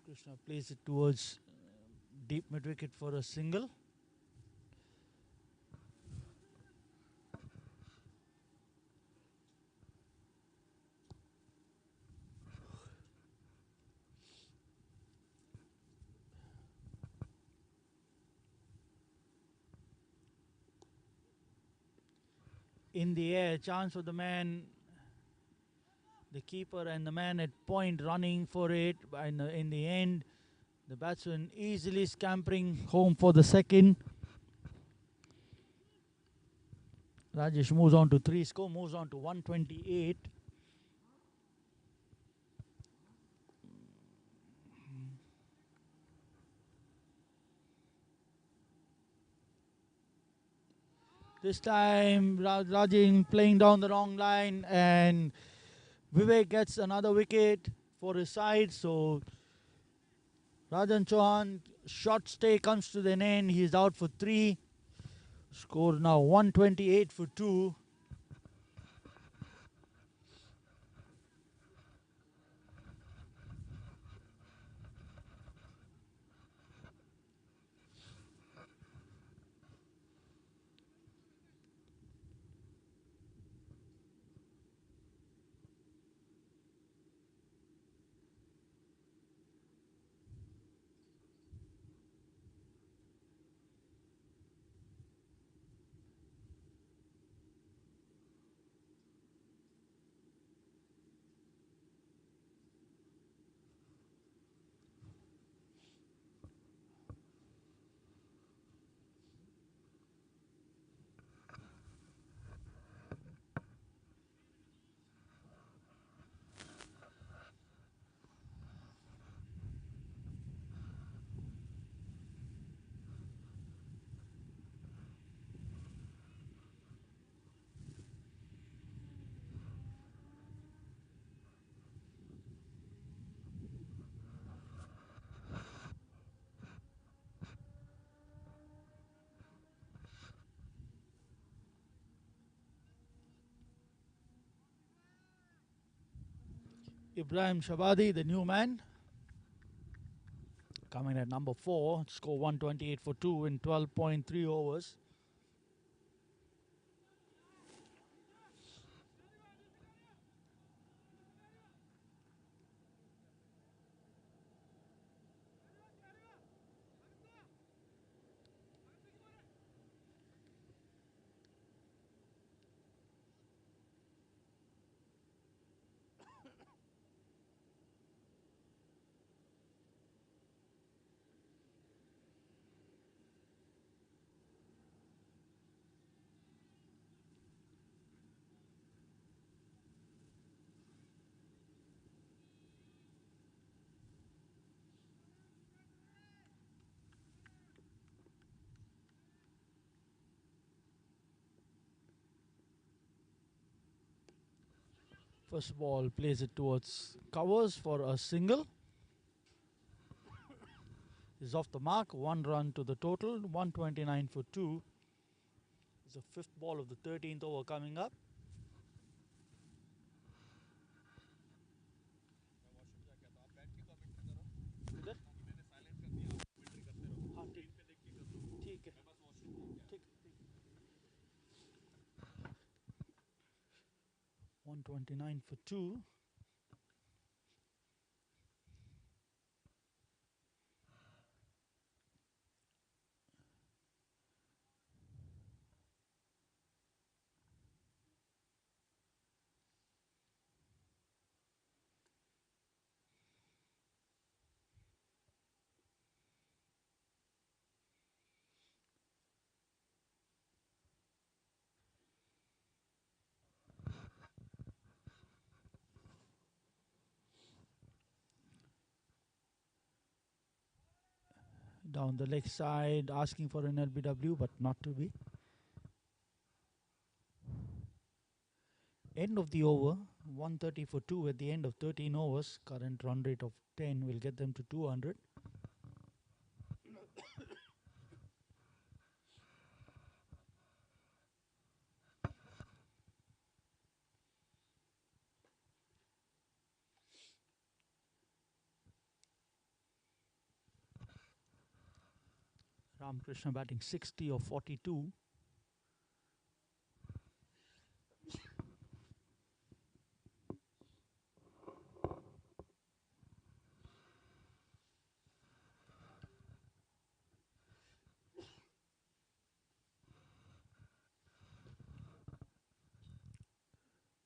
Krishna plays it towards deep mid wicket for a single. In the air, chance for the man, the keeper and the man at point running for it. And in the end, the batsman easily scampering home for the second. Rajesh moves on to 3, score moves on to 128. This time Rajan playing down the wrong line, and Vivek gets another wicket for his side. So Rajan Chauhan short stay comes to an end. He's out for 3. Score now 128 for 2. Ibrahim Shabadi, the new man, coming at number 4. Score 128 for 2 in 12.3 overs. First ball plays it towards covers for a single. Is off the mark. 1 run to the total. 129 for 2. It's the 5th ball of the 13th over coming up. हाँ, ठीक है, ठीक. 129 for 2. Down the leg side, asking for an LBW, but not to be. End of the over, 130 for 2 at the end of 13 overs. Current run rate of 10 will get them to 200. Ramakrishna batting 60 or 42.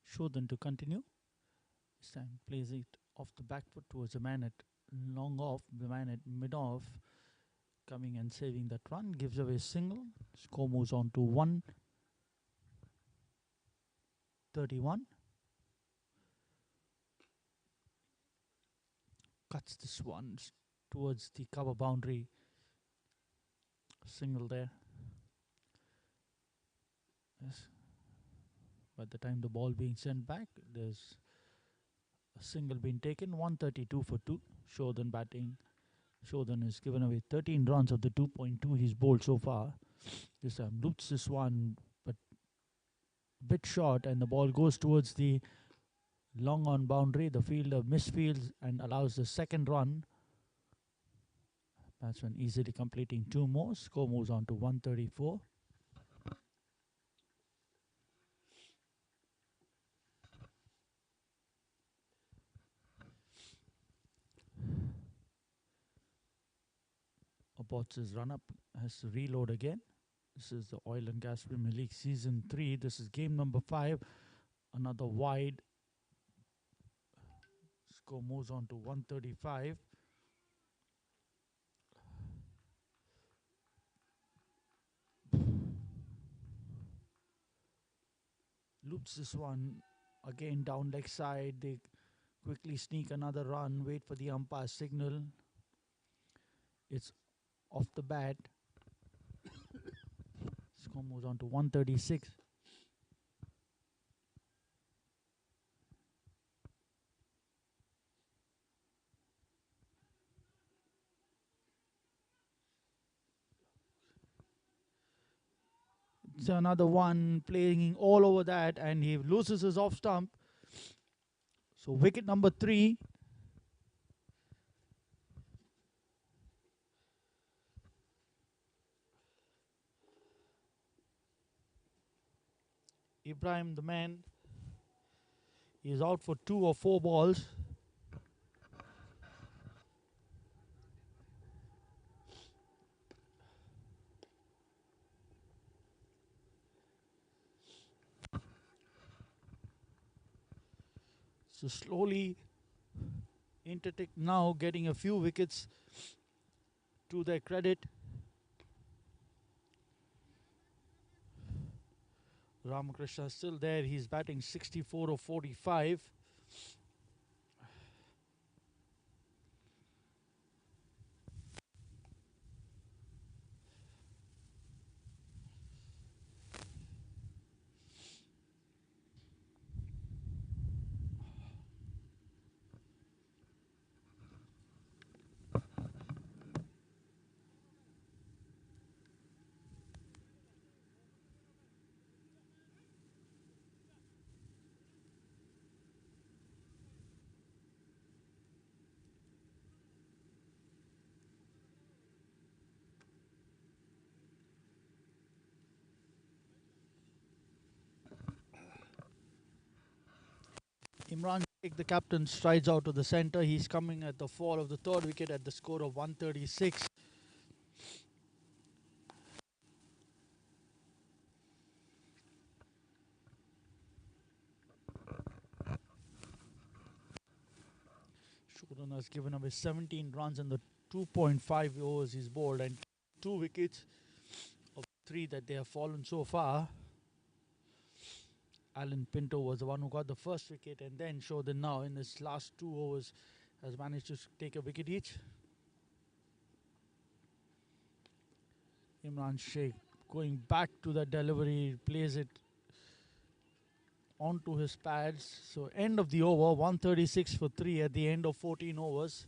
Shodhan to continue. This time plays it off the back foot towards the man at long off, the man at mid off, coming and saving that run, gives away a single. Score moves on to 131. Cuts this one towards the cover boundary. Single there. Yes. By the time the ball being sent back, there's a single being taken. 132 for 2. Shodhan batting. Shodhan has given away 13 runs of the 2.2 he's bowled so far. This time loops this one, but a bit short, and the ball goes towards the long on boundary. The fielder misfields and allows the second run. Batsman easily completing 2 more. Score moves on to 134. Aborts his run up, has to reload again. This is the Oil and Gas Premier League Season 3. This is game number 5. Another wide. Score moves on to 135. Loops this one again down leg side. They quickly sneak another run, wait for the umpire signal. It's off the bat. Score moves on to 136. It's another one playing all over that, and he loses his off stump. So wicket number 3. Ibrahim, the man, is out for 2 or 4 balls. So slowly, Intertek now getting a few wickets to their credit. Ramakrishna still there. He's batting 64 or 45. Imran Sheikh, the captain, strides out to the center. He's coming at the fall of the 3rd wicket at the score of 136. Shodhan has given away 17 runs in the 2.5 overs he's bowled, and 2 wickets of 3 that they have fallen so far. Alan Pinto was the one who got the first wicket, and then Shodhan now in his last 2 overs has managed to take a wicket each. Imran Sheikh going back to the delivery, plays it onto his pads. So end of the over, 136 for 3 at the end of 14 overs.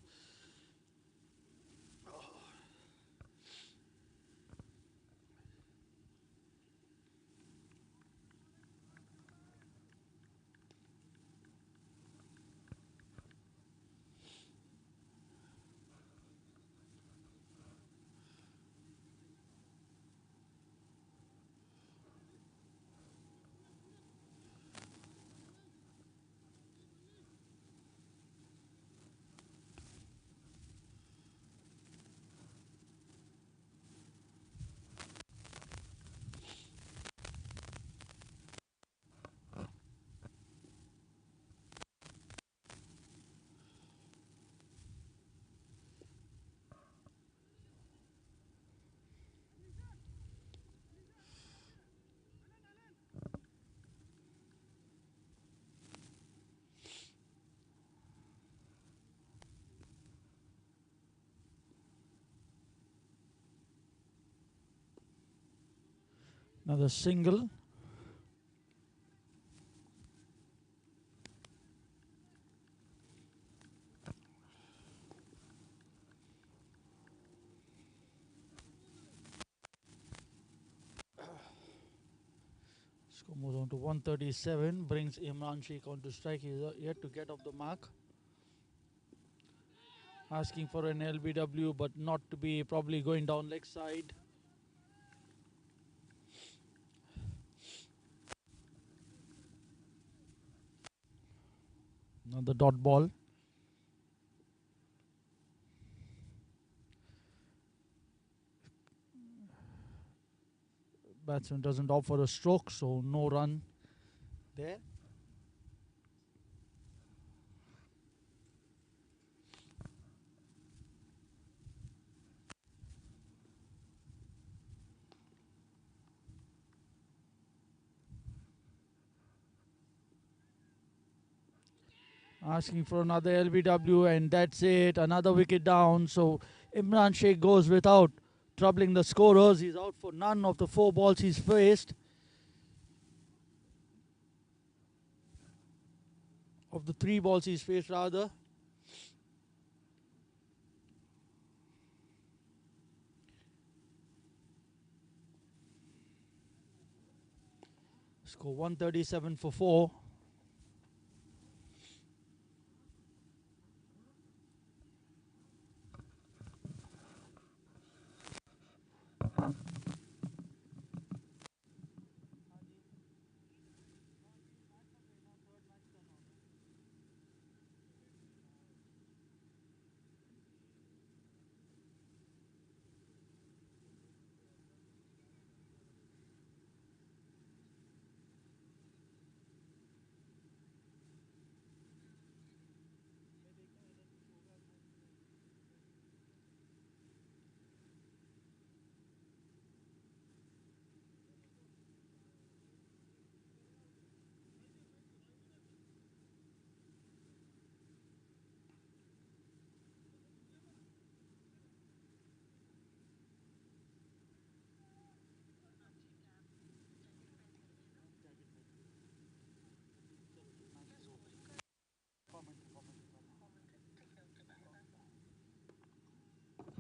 Another single. Score moves on to 137, brings Imran Sheikh on to strike. He's yet to get off the mark. Asking for an LBW, but not to be, probably going down leg side. Another dot ball. Batsman doesn't opt for a stroke, so no run there. Asking for another LBW, and that's it. Another wicket down. So Imran Sheikh goes without troubling the scorers. He's out for none of the 4 balls he's faced. Of the 3 balls he's faced, rather. Score 137 for 4.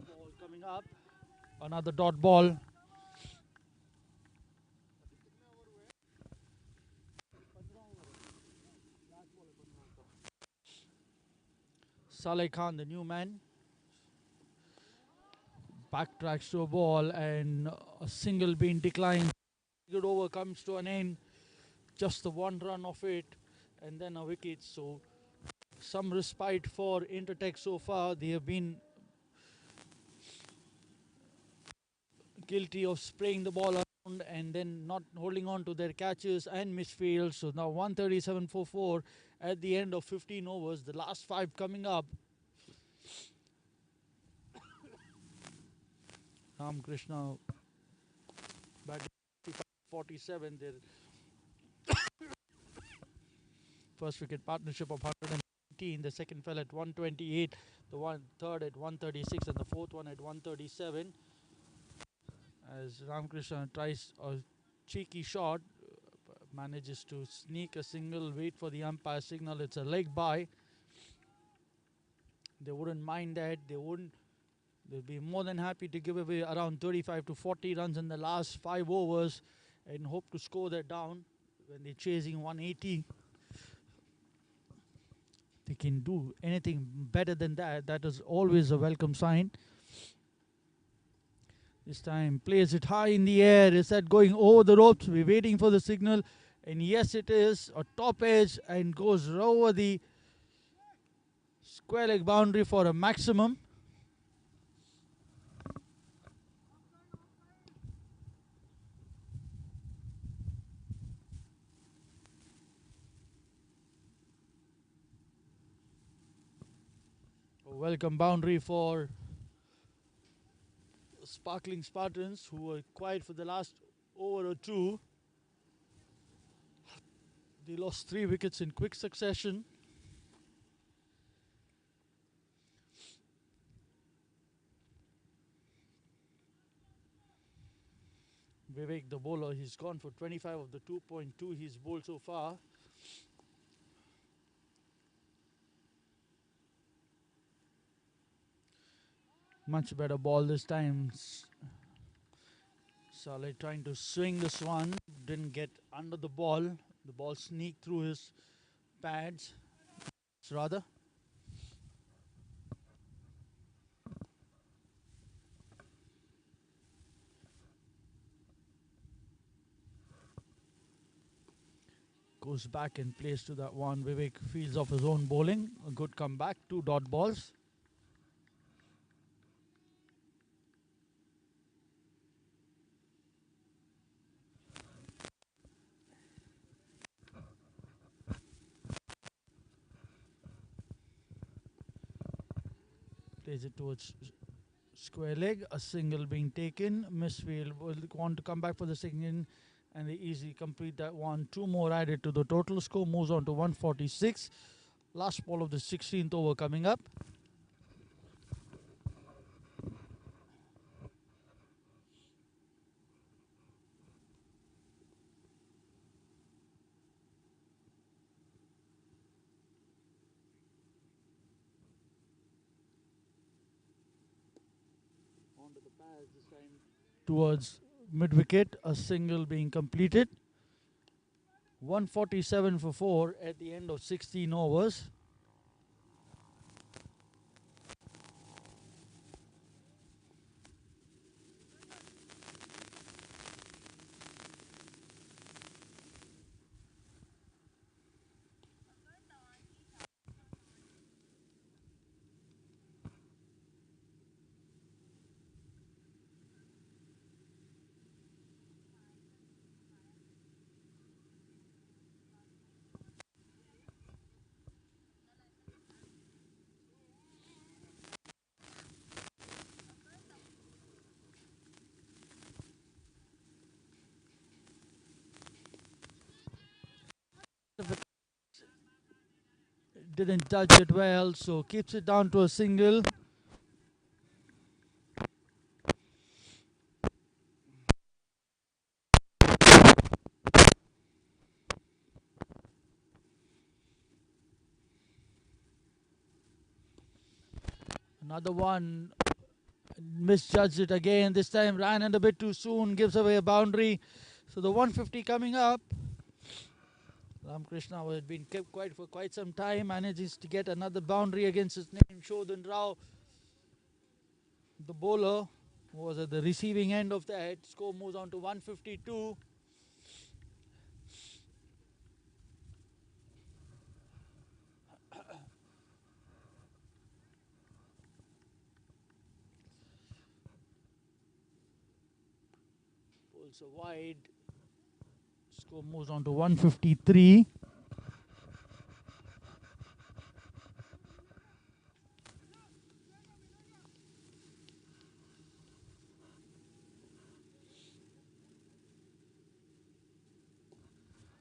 Ball coming up. Another dot ball. Saleh Khan, the new man, backtracks to a ball, and a single being declined. Good over comes to an end. Just the 1 run of it, and then a wicket. So some respite for Intertek so far. They have been guilty of spraying the ball around and then not holding on to their catches and misfields. So now 137 for 4 at the end of 15 overs. The last 5 coming up. Ram Krishna batting 47. Their first wicket partnership of 119. The second fell at 128. The third at 136, and the fourth one at 137. as Ramakrishna tries a cheeky shot, manages to sneak a single, wait for the umpire signal. It's a leg by. They wouldn't mind that. They'll be more than happy to give away around 35 to 40 runs in the last 5 overs and hope to score that down when they're chasing 180. They can do anything better than that. That is always a welcome sign. This time plays it high in the air. Is that going over the ropes? We're waiting for the signal. And yes, it is a top edge and goes over the square leg boundary for a maximum. A welcome boundary for sparkling Spartans, who were quiet for the last over or two. They lost 3 wickets in quick succession. Vivek, the bowler, he's gone for 25 of the 2.2 he's bowled so far. Much better ball this time. Saleh trying to swing this one, didn't get under the ball. The ball sneaked through his pads, rather. Goes back and plays to that one. Vivek fields off his own bowling. A good comeback, 2 dot balls. Plays it towards square leg. A single being taken. Misfield will want to come back for the second, and they easily complete that one. 2 more added to the total score. Moves on to 146. Last ball of the 16th over coming up. Onto the pads this time. Towards mid wicket, a single being completed. 147 for 4 at the end of 16 overs. Didn't touch it well, so keeps it down to a single. Another one, misjudged it again. This time ran in a bit too soon, gives away a boundary. So the 150 coming up. Ramakrishna had been kept quiet for quite some time, manages to get another boundary against his name, Shodhan Rao. The bowler was at the receiving end of that. Score moves on to 152. Pulls a wide. Score moves on to 153.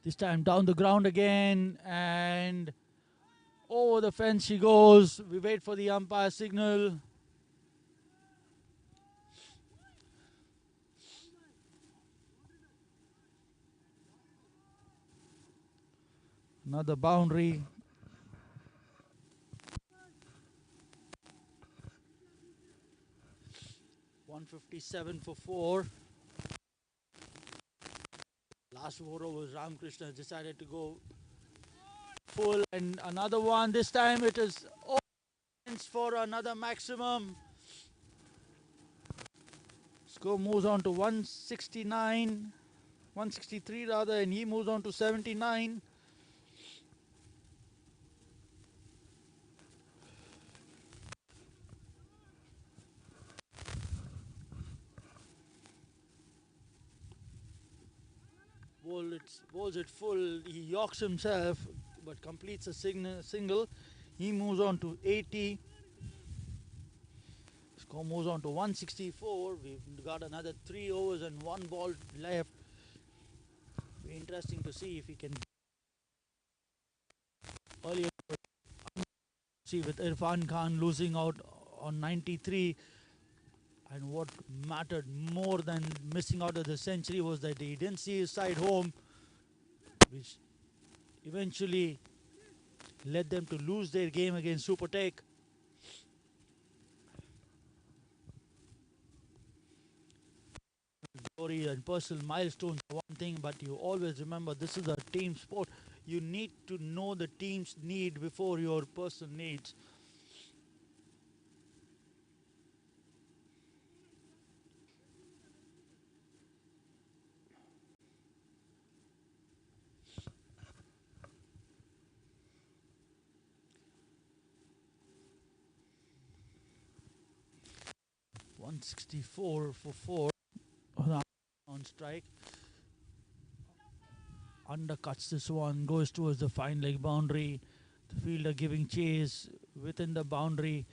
This time down the ground again, and over the fence she goes. We wait for the umpire signal. Another boundary. .157 for 4. Last 4 overs, Ramakrishna decided to go full, and another one. This time it is for another maximum. Score moves on to 169, 163 rather, and he moves on to 79. Bowls it full. He yorks himself, but completes a single. He moves on to 80. Score moves on to 164. We've got another 3 overs and 1 ball left. Be interesting to see if he can. Earlier, see with Irfan Khan losing out on 93. And what mattered more than missing out of the century was that he didn't see his side home, which eventually led them to lose their game against Supertech. Glory and personal milestones are one thing, but you always remember this is a team sport. You need to know the team's need before your personal needs. .164 for 4 on strike. Undercuts this one, goes towards the fine leg boundary. The fielder giving chase within the boundary.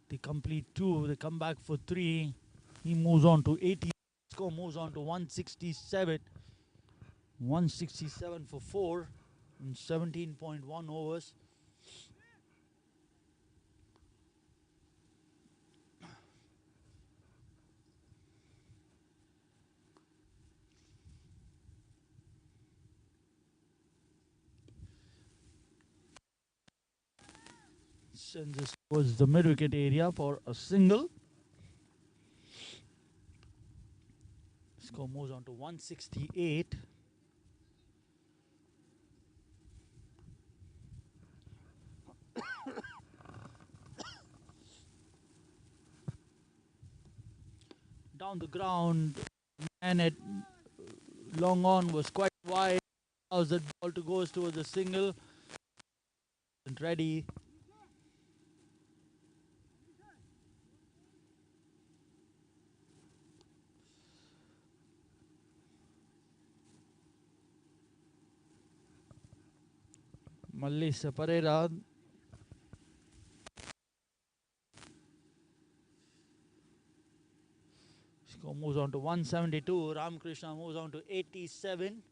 They complete 2, they come back for 3. He moves on to 80. Score moves on to 167. 167 for 4 in 17.1 overs. Sends this towards the mid-wicket area for a single. Score moves on to 168. Down the ground, and at long on was quite wide. How's that ball to goes towards the single? And ready. Mallisa Pereira. Score moves on to 172. Ramakrishna moves on to 87.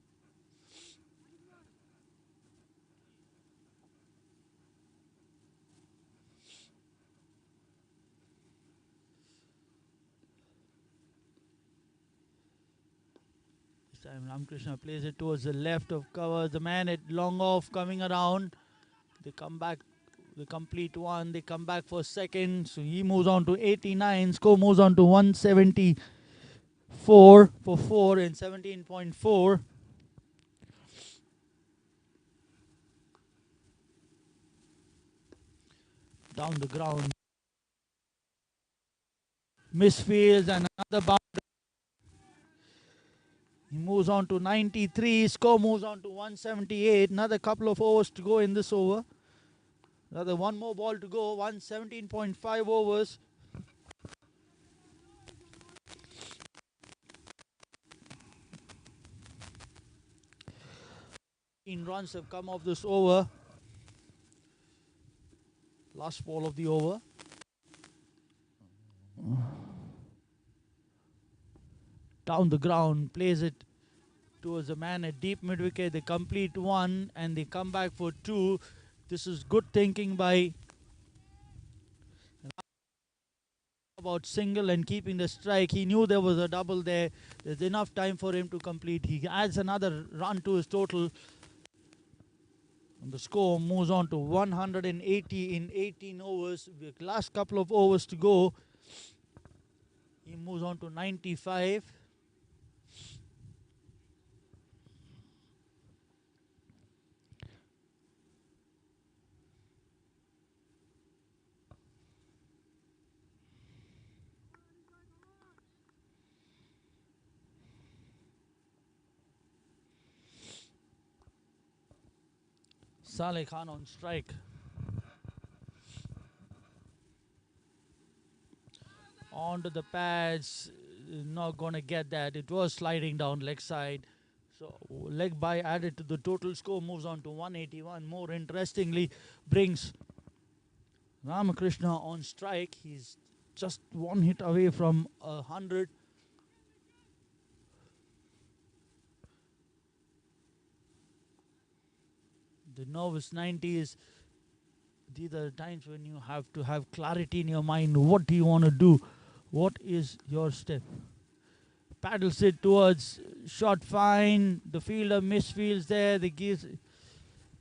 This time Ramakrishna plays it towards the left of cover. The man at long off coming around. They come back. They complete 1. They come back for second. So he moves on to 89. Score moves on to 174 for 4 in 17.4. Down the ground. Misfields and another boundary. He moves on to 93. Score moves on to 178. Another couple of overs to go in this over. Another 1 more ball to go. 117.5 overs. Runs have come off this over. Last ball of the over. Down the ground, plays it towards the man at deep mid wicket. They complete 1 and they come back for 2. This is good thinking by about single and keeping the strike. He knew there was a double there. There's enough time for him to complete. He adds another run to his total. And the score moves on to 180 in 18 overs. With last couple of overs to go, he moves on to 95. Saleh Khan on strike. Onto the pads, not going to get that. It was sliding down leg side. So leg by added to the total score, moves on to 181. More interestingly, brings Ramakrishna on strike. He's just one hit away from 100. The nervous 90s, these are the times when you have to have clarity in your mind. What do you want to do? What is your step? Paddles it towards shot fine. The fielder misfields there. They gives,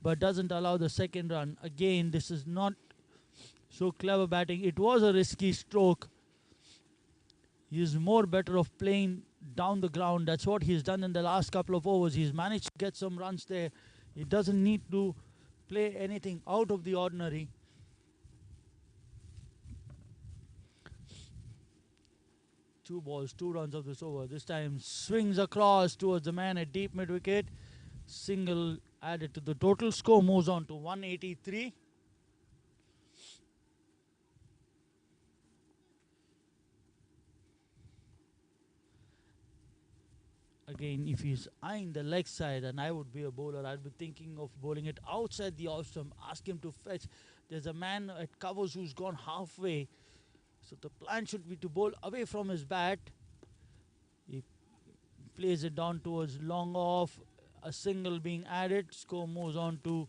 but doesn't allow the second run. Again, this is not so clever batting. It was a risky stroke. He's more better off playing down the ground. That's what he's done in the last couple of overs. He's managed to get some runs there. He doesn't need to play anything out of the ordinary. Two balls, 2 runs of this over. This time swings across towards the man at deep mid wicket. Single added to the total score, moves on to 183. Again, if he's eyeing the leg side and I would be a bowler, I'd be thinking of bowling it outside the off stump, ask him to fetch. There's a man at covers who's gone halfway. So the plan should be to bowl away from his bat. He plays it down towards long off. A single being added. Score moves on to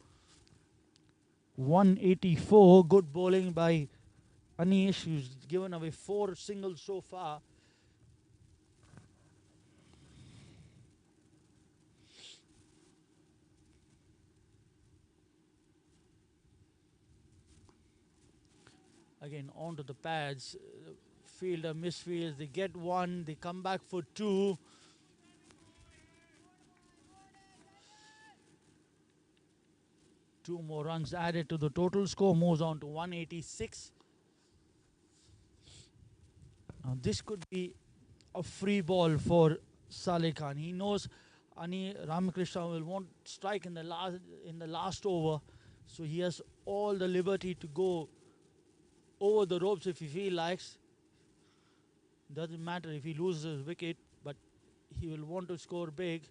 184. Good bowling by Anish, who's given away 4 singles so far. Again, onto the pads. Fielder misfields. They get 1. They come back for 2. Two more runs added to the total score. Moves on to 186. Now this could be a free ball for Saleh Khan. He knows Ramakrishna will want strike in the last over, so he has all the liberty to go over the ropes if he feels likes. Doesn't matter if he loses his wicket, but he will want to score big.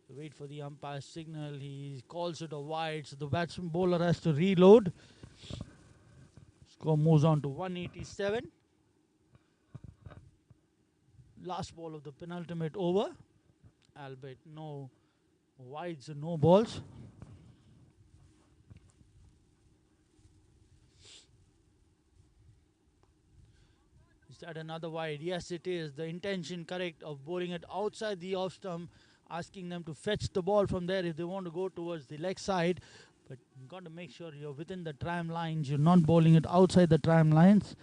Wait for the umpire's signal. He calls it a wide, so the batsman bowler has to reload. Score moves on to 187. Last ball of the penultimate over, albeit no wides and no balls. Is that another wide? Yes, it is. The intention correct of bowling it outside the off stump, asking them to fetch the ball from there if they want to go towards the leg side. But you've got to make sure you're within the tram lines. You're not bowling it outside the tram lines.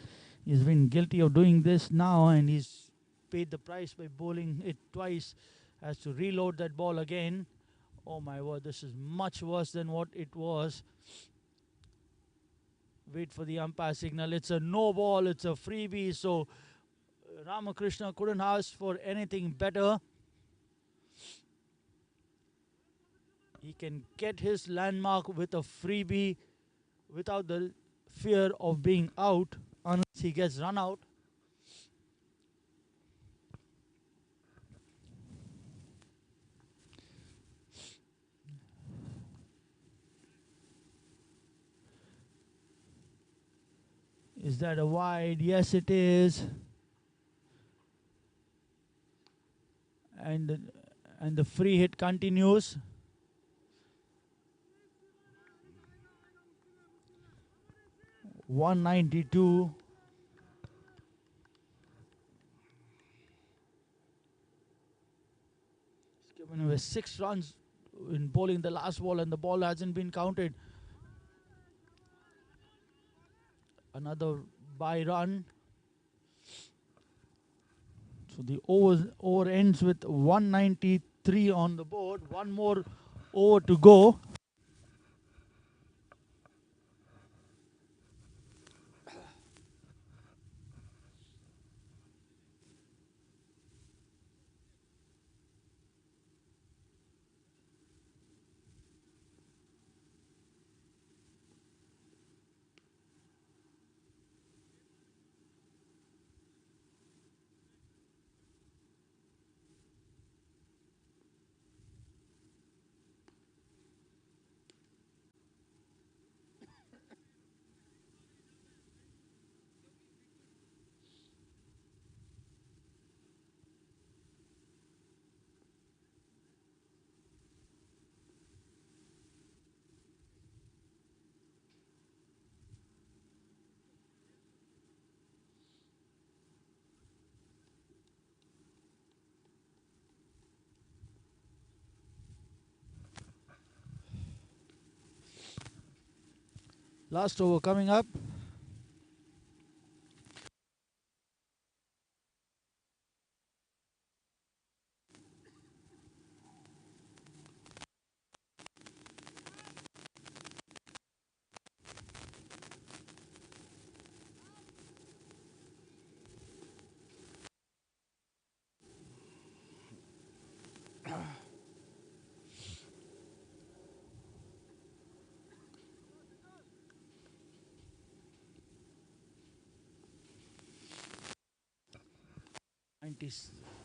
He's been guilty of doing this now, and he's paid the price by bowling it twice. Has to reload that ball again. Oh my word, this is much worse than what it was. Wait for the umpire signal. It's a no ball. It's a freebie. So Ramakrishna couldn't ask for anything better. He can get his landmark with a freebie without the fear of being out unless he gets run out. Is that a wide? Yes, it is. And the free hit continues. .192. He's given away 6 runs in bowling the last ball, and the ball hasn't been counted. Another by run. So the over ends with 193 on the board. One more over to go. Last over coming up.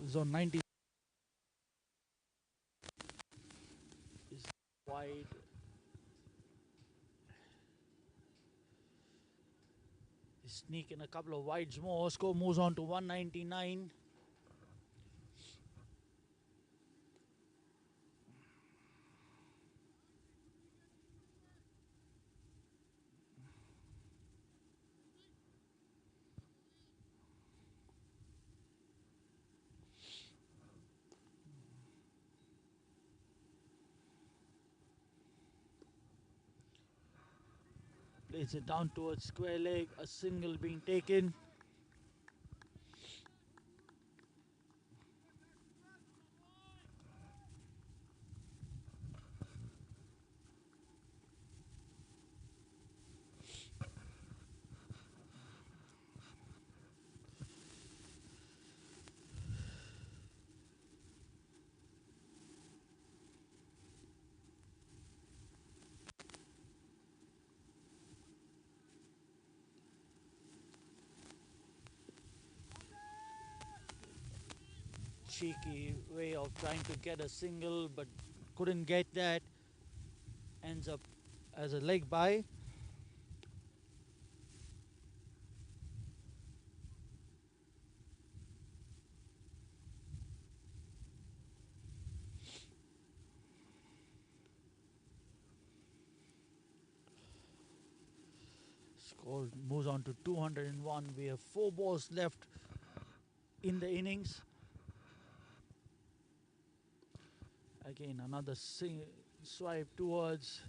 Zone 90 is wide. Sneak in a couple of wides more. Score moves on to 199. Plays it down towards square leg. A single being taken. Cheeky way of trying to get a single, but couldn't get that. Ends up as a leg by. Score moves on to 201. We have 4 balls left in the innings. Again, another swipe towards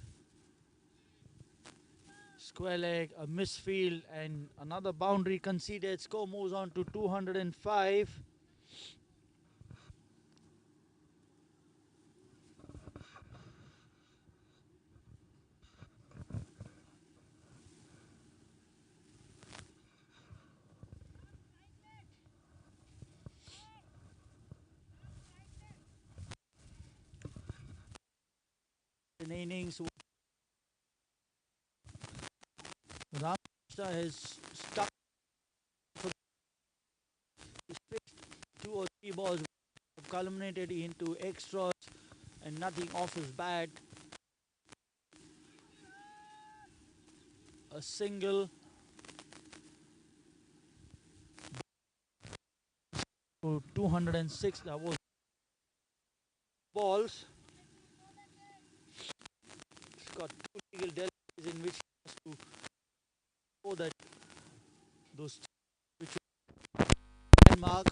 square leg, a misfield, and another boundary conceded. Score moves on to 205. In the innings, Ramkrishna has stuck for his fifth 2 or 3 balls culminated into extras and nothing off his bat. A single to 206. That was balls. He's got 2 legal deliveries in which he has to show that those which can mark.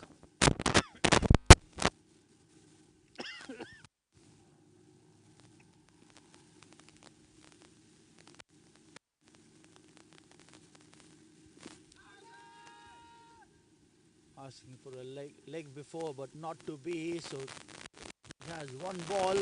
asking for a leg before, but not to be. So he has one ball.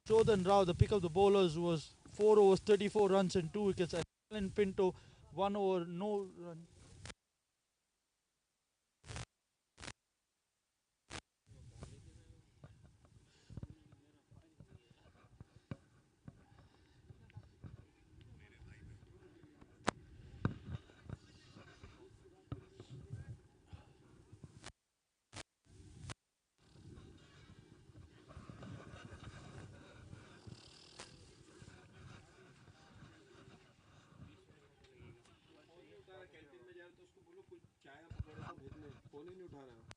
Chodhan Rao, the pick of the bowlers, was 4 overs, 34 runs and 2 wickets. And Alan Pinto, 1 over, no run. Canteen में जा रहे तो उसको बोलो कुछ चाय या पकौड़े तो भेजने, फोन ही नहीं उठा रहा।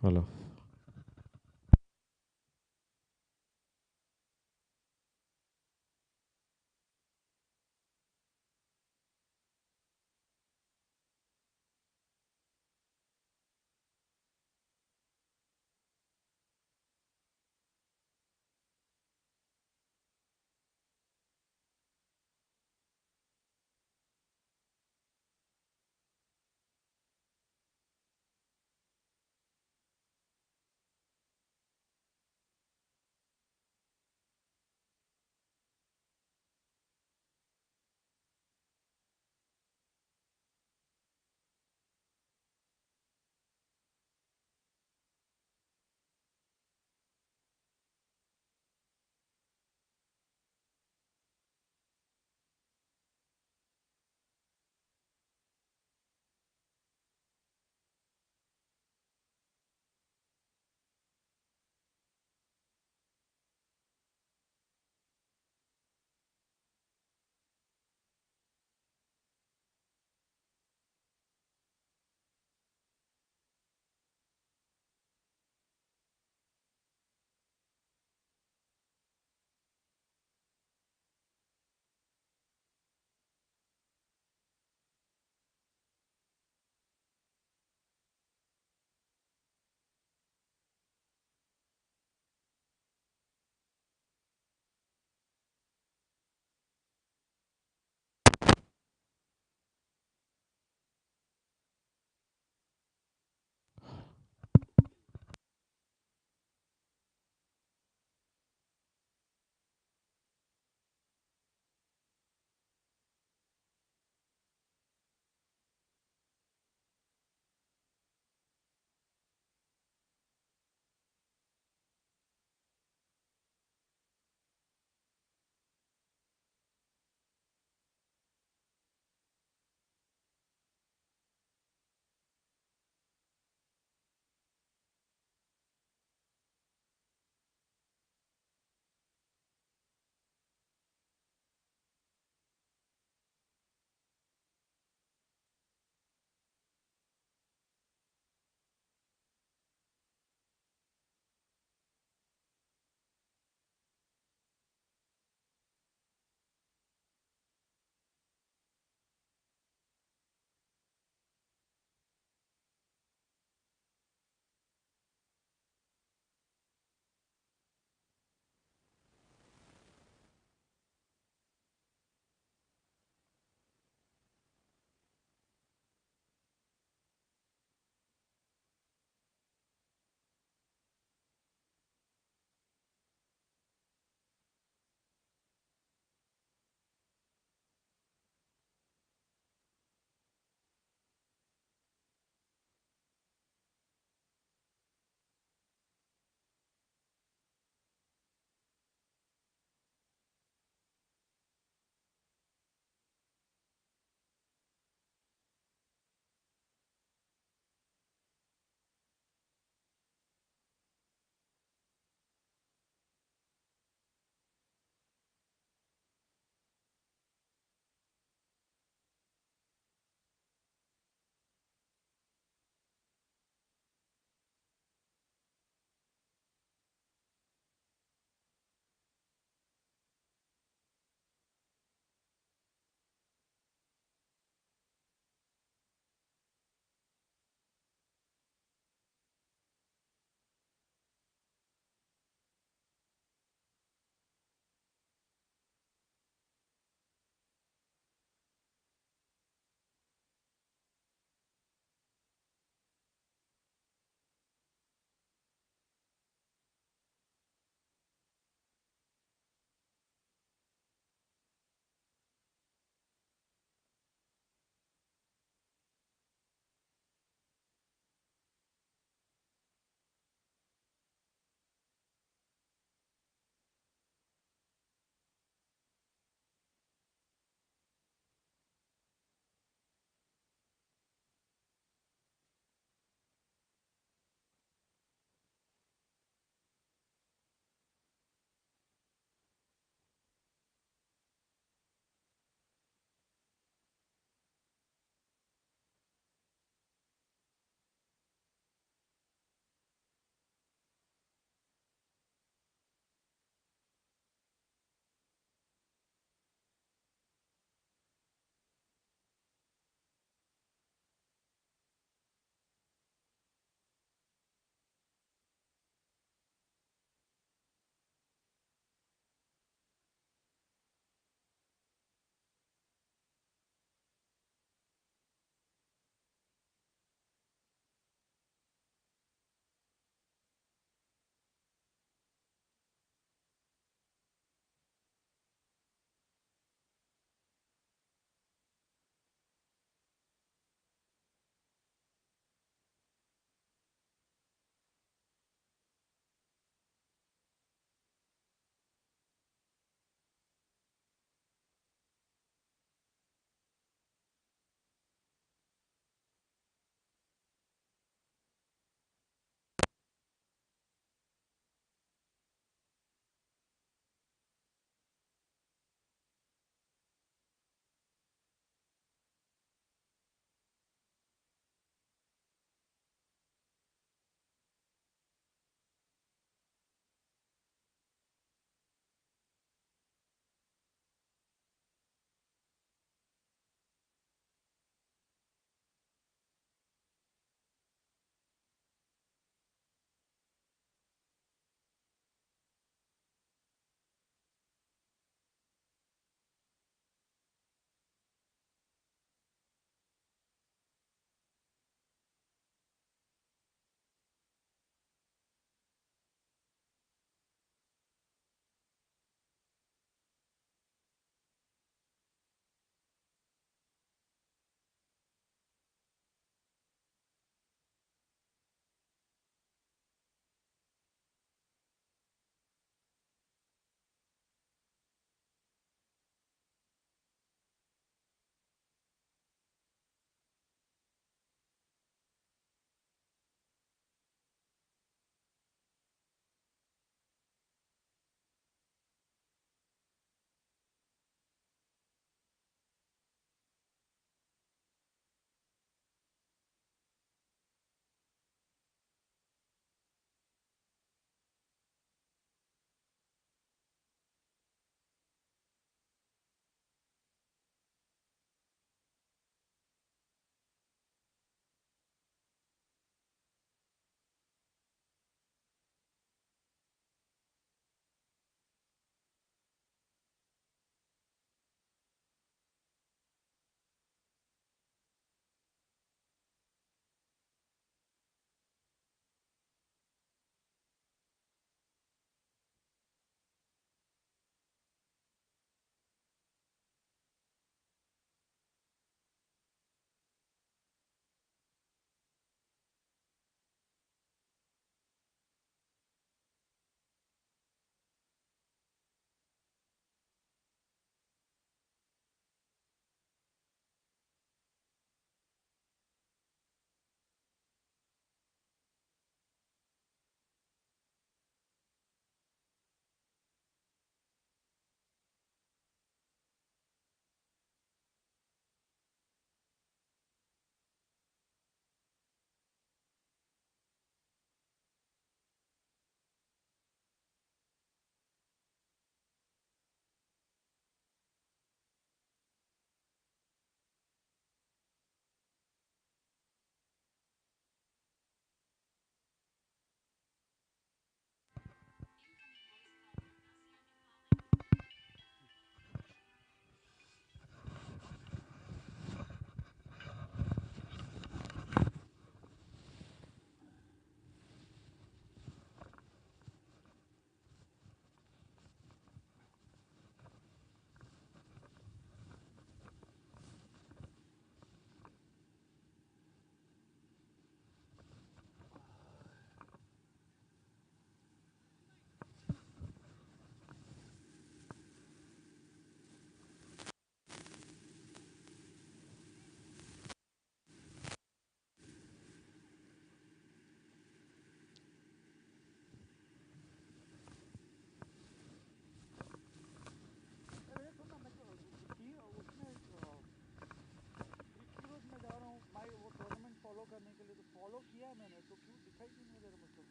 Hello.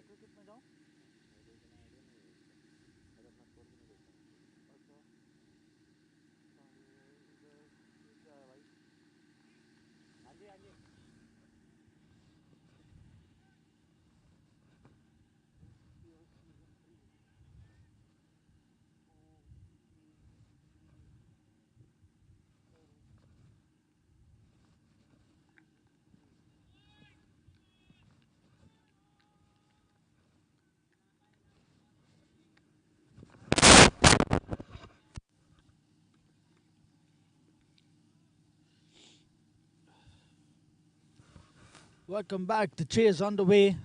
क्रिकेट में जाऊँ? Welcome back. The chase underway.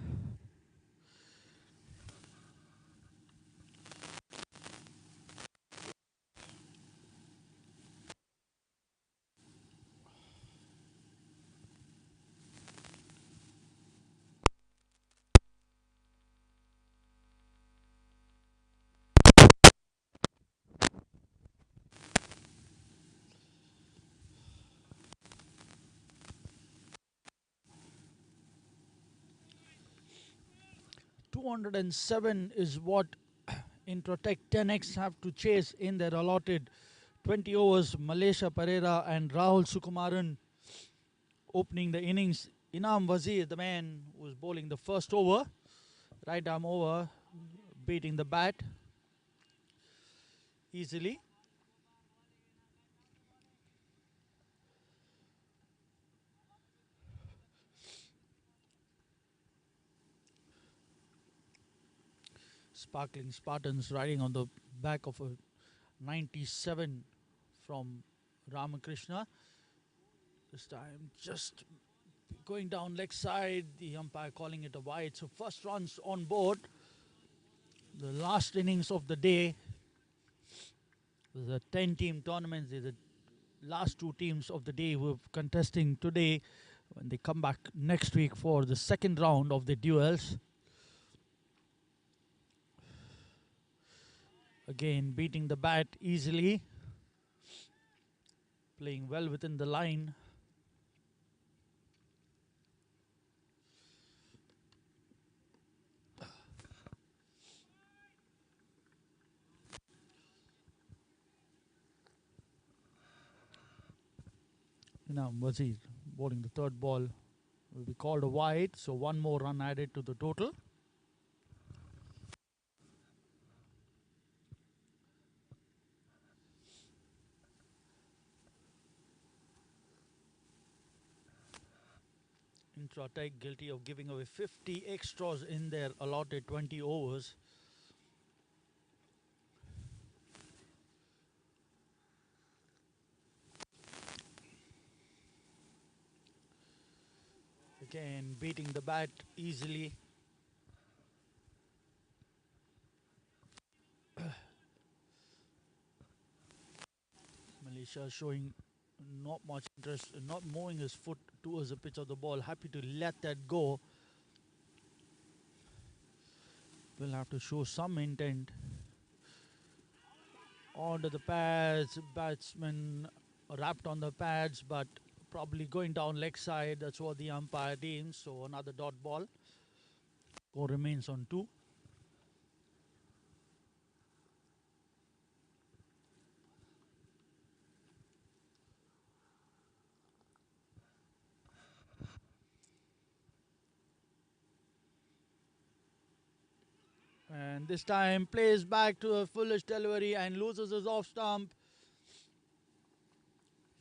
$207 is what Intertek 10X have to chase in their allotted 20 overs. Malaysia Pereira and Rahul Sukumaran opening the innings. Inam Wazir, the man who was bowling the first over, right arm over, beating the bat easily. Sparkling Spartans riding on the back of a 97 from Ramakrishna. This time just going down leg side, the umpire calling it a wide. So first runs on board. The last innings of the day. There's a 10-team tournament. There's the last two teams of the day who are contesting today when they come back next week for the second round of the duels. Again, beating the bat easily. Playing well within the line. Now Wazir bowling the third ball will be called a wide, so one more run added to the total. Intertek guilty of giving away 50 extras in their allotted 20 overs. Again, beating the bat easily. Malaysia showing not much interest, not moving his foot towards the pitch of the ball. Happy to let that go. Will have to show some intent. Onto the pads, batsman wrapped on the pads, but probably going down leg side. That's what the umpire deems. So another dot ball. Score remains on 2. And this time plays back to a foolish delivery and loses his off stump.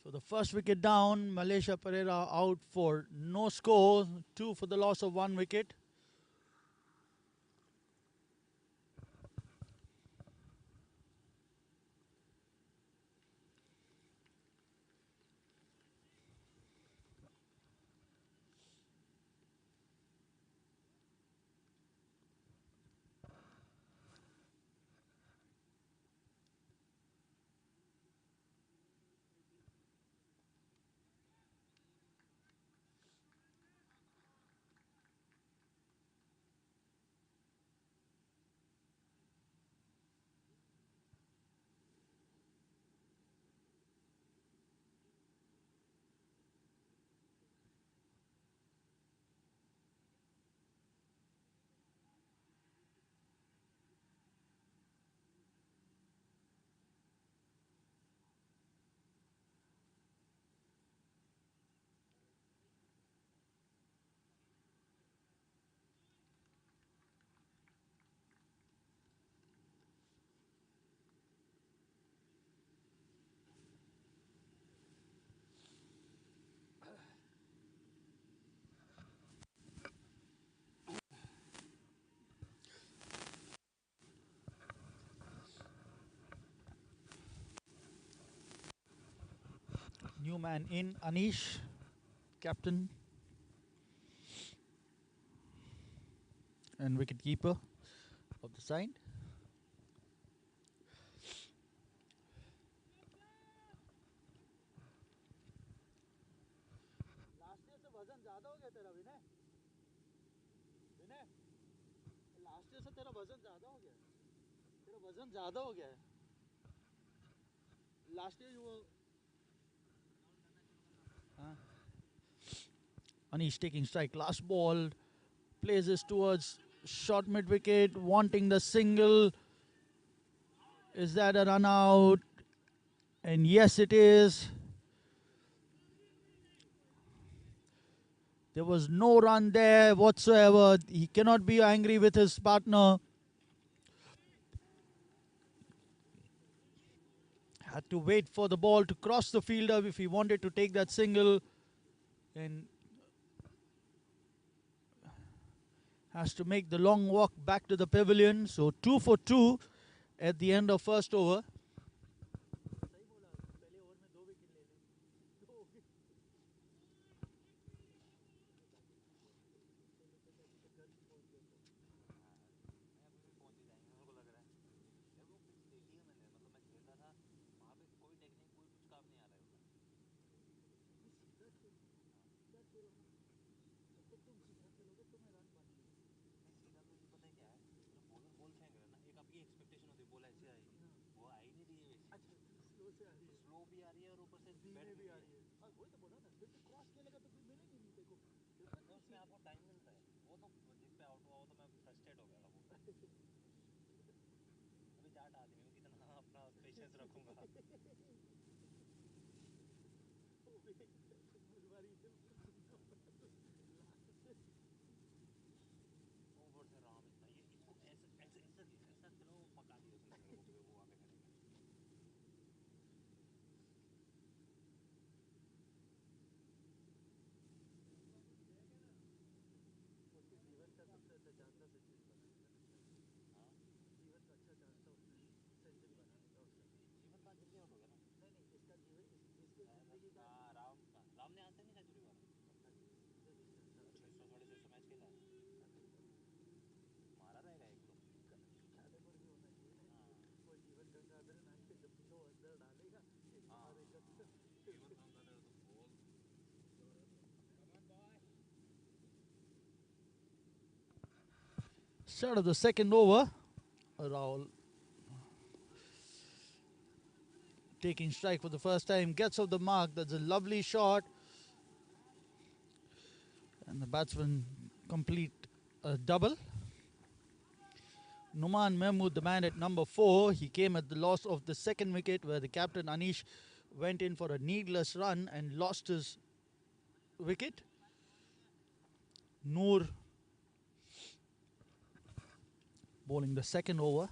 So the first wicket down, Malaysia Pereira out for no score, 2 for the loss of 1 wicket. New man in, Anish, captain and wicket keeper of the side. Last year से वजन ज़्यादा हो गया तेरा विनय. विनय, last year से तेरा वजन ज़्यादा हो गया. तेरा वजन ज़्यादा हो गया है. Last year you were. Anish taking strike. Last ball. Plays this towards short mid wicket. Wanting the single. Is that a run out? And yes, it is. There was no run there whatsoever. He cannot be angry with his partner. Had to wait for the ball to cross the fielder if he wanted to take that single. And has to make the long walk back to the pavilion. So 2 for 2 at the end of first over. Start of the second over. Rahul taking strike for the first time. Gets off the mark. That's a lovely shot. And the batsman complete a double. Numan Mahmood, the man at number 4, he came at the loss of the second wicket where the captain Anish went in for a needless run and lost his wicket. Noor bowling the second over.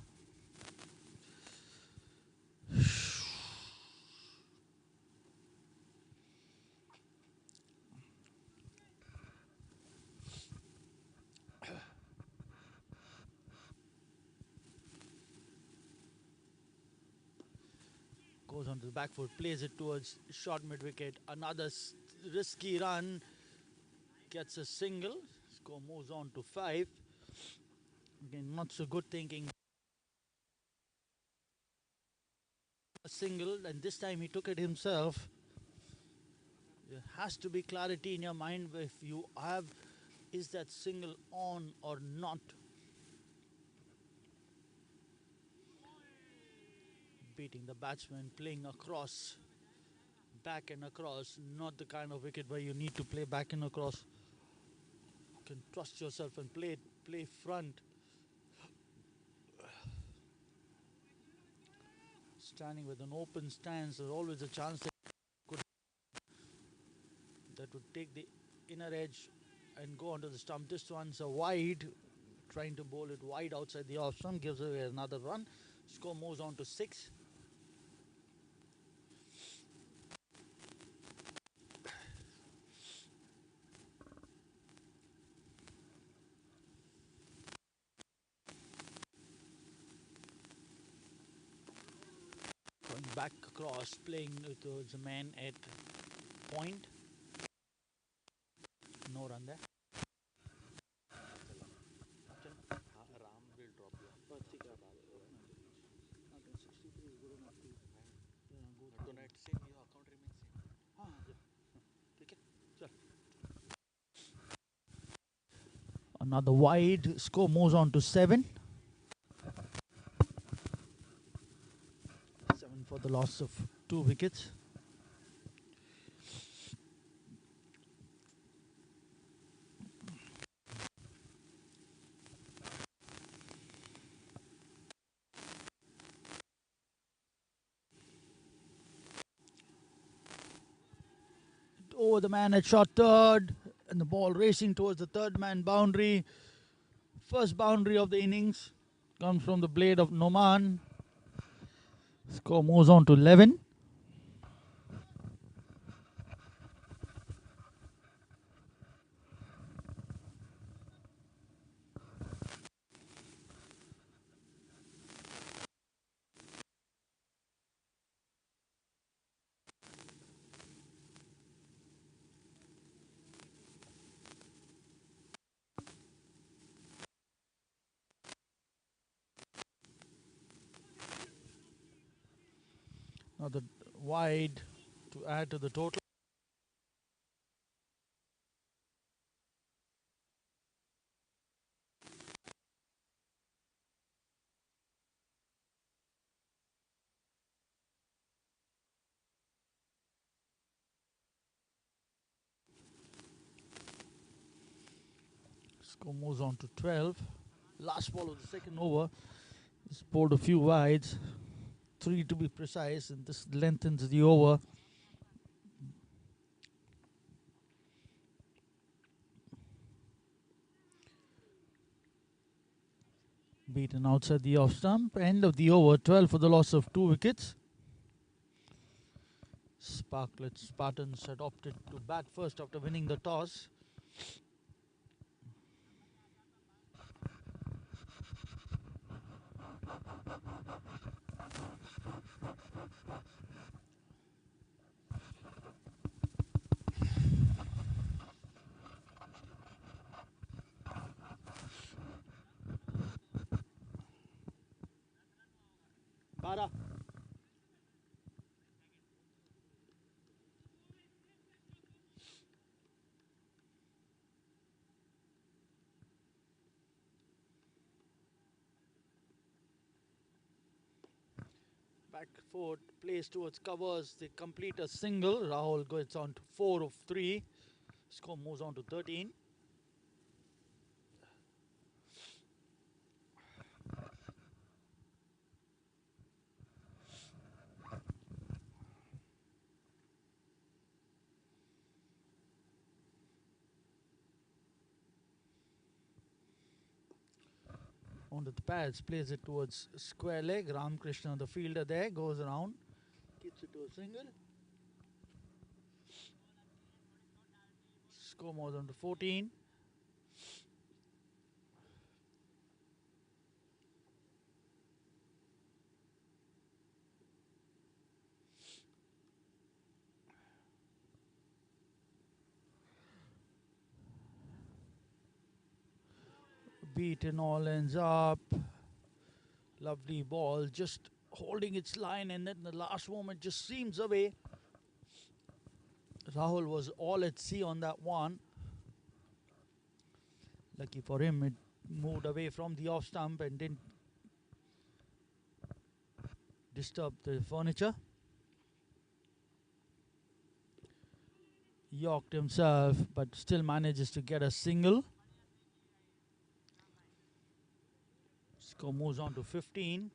Goes onto the back foot, plays it towards short mid wicket. Another risky run. Gets a single. Score moves on to 5. Again, not so good thinking. A single, and this time he took it himself. There has to be clarity in your mind if you have, is that single on or not. Beating the batsman, playing across, back and across. Not the kind of wicket where you need to play back and across. You can trust yourself and play front. Standing with an open stance, there's always a chance that would take the inner edge and go onto the stump. This one's a wide, trying to bowl it wide outside the off stump, gives away another run. Score moves on to 6. Going back across, playing towards the man at point. No run there. Ram will drop you. Donate same, your account remains same. Another wide. Score moves on to 7. 7 for the loss of 2 wickets. Over the man at shot third, and the ball racing towards the third man boundary. First boundary of the innings comes from the blade of Noman. Score moves on to 11. Another wide to add to the total. Score moves on to 12. Last ball of the second over. He's bowled a few wides, 3 to be precise, and this lengthens the over. Beaten outside the off stump. End of the over, 12 for the loss of 2 wickets. Sparklet Spartans had opted to bat first after winning the toss. Bada. Back foot, plays towards covers. They complete a single. Rahul goes on to 4 of 3. Score moves on to 13. Onto the pads, plays it towards square leg. Ramakrishna, the fielder there, goes around, gets it to a single. Score moves on to 14. Beaten all ends up. Lovely ball, just holding its line, and then the last moment just seems away. Rahul was all at sea on that one. Lucky for him, it moved away from the off stump and didn't disturb the furniture. Yorked himself, but still manages to get a single. Score moves on to 15.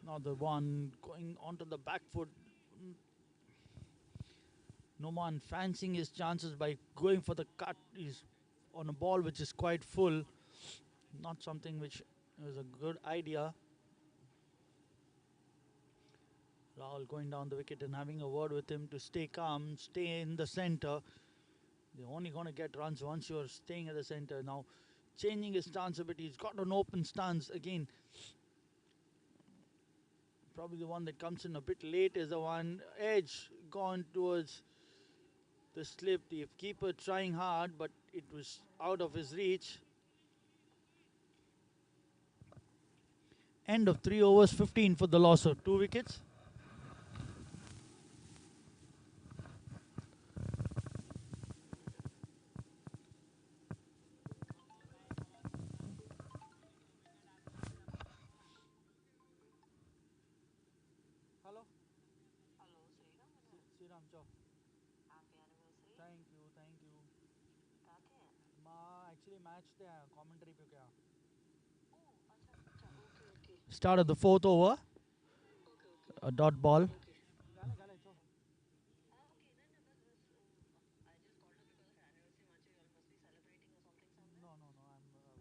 Another one going onto the back foot. Noman fancying his chances by going for the cut. He's on a ball which is quite full. Not something which It was a good idea. Rahul going down the wicket and having a word with him to stay calm, stay in the center. They're only going to get runs once you're staying at the center. Now, changing his stance a bit. He's got an open stance again. Probably the one that comes in a bit late is the one edge gone towards the slip. The keeper trying hard, but it was out of his reach. End of 3 overs, 15 for the loss of 2 wickets. Hello? Sriram Chau. Thank you. Actually match the commentary पे क्या? Start of the 4th over. A dot ball. No, I'm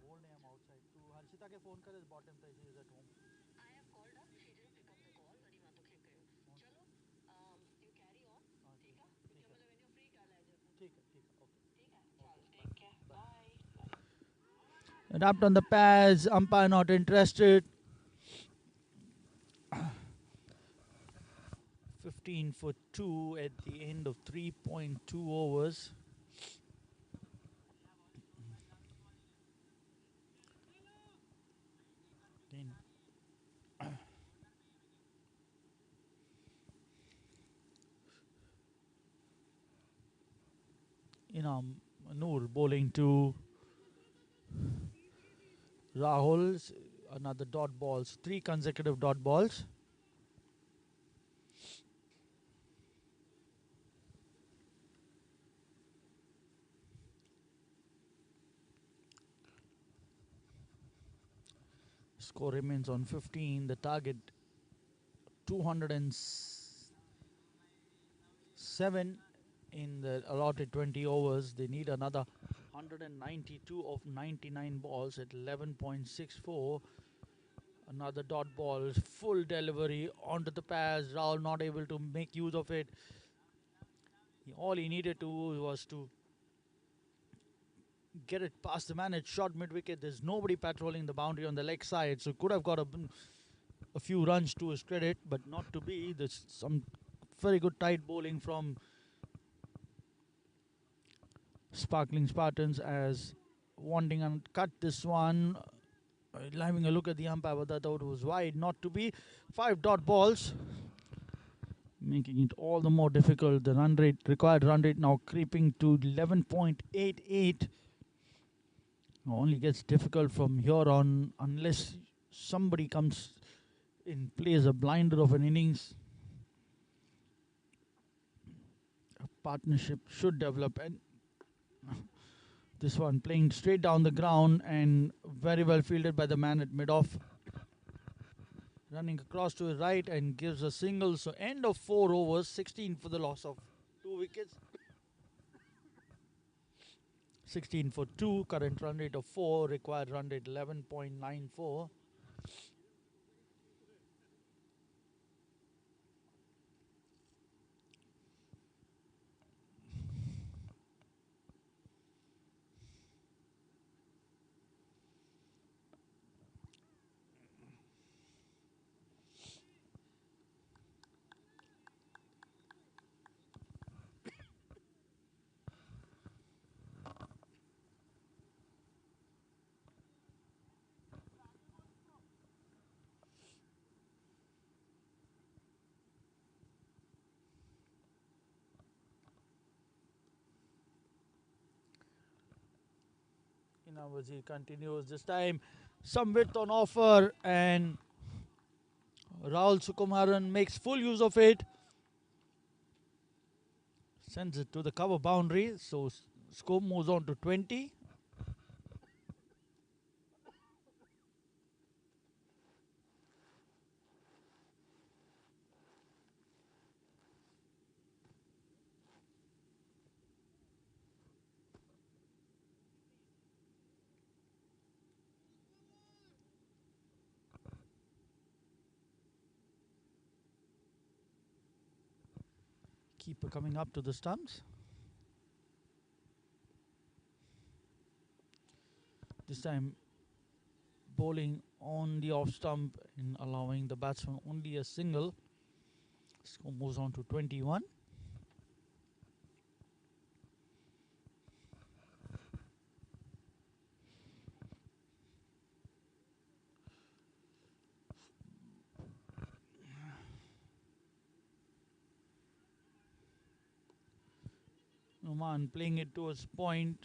whole day I'm outside. To Harshita के phone करे bottom पे she is at home. Wrapped on the pads, umpire not interested. 15 for 2 at the end of 3.2 overs. Again. Noor bowling to Rahul. Another dot balls. 3 consecutive dot balls. Score remains on 15. The target 207 in the allotted 20 overs. They need another 192 of 99 balls at 11.64. Another dot ball, full delivery onto the pass. Rahul not able to make use of it. All he needed to was to get it past the man at short mid wicket. There's nobody patrolling the boundary on the leg side, so could have got a few runs to his credit, but not to be. There's some very good tight bowling from Sparkling Spartans as wanting and cut this one. Having a look at the umpire, but that out was wide, not to be. 5 dot balls, making it all the more difficult. The required run rate now creeping to 11.88. Only gets difficult from here on unless somebody comes in, plays a blinder of an innings. A partnership should develop, and this one playing straight down the ground and very well fielded by the man at mid-off. Running across to his right and gives a single. So end of 4 overs, 16 for the loss of 2 wickets. 16 for 2, current run rate of 4, required run rate 11.94. He continues this time. Some width on offer, and Rahul Sukumaran makes full use of it. Sends it to the cover boundary. So score moves on to 20. Keeper coming up to the stumps. This time bowling on the off stump and allowing the batsman only a single. Score moves on to 21. Oman playing it towards point.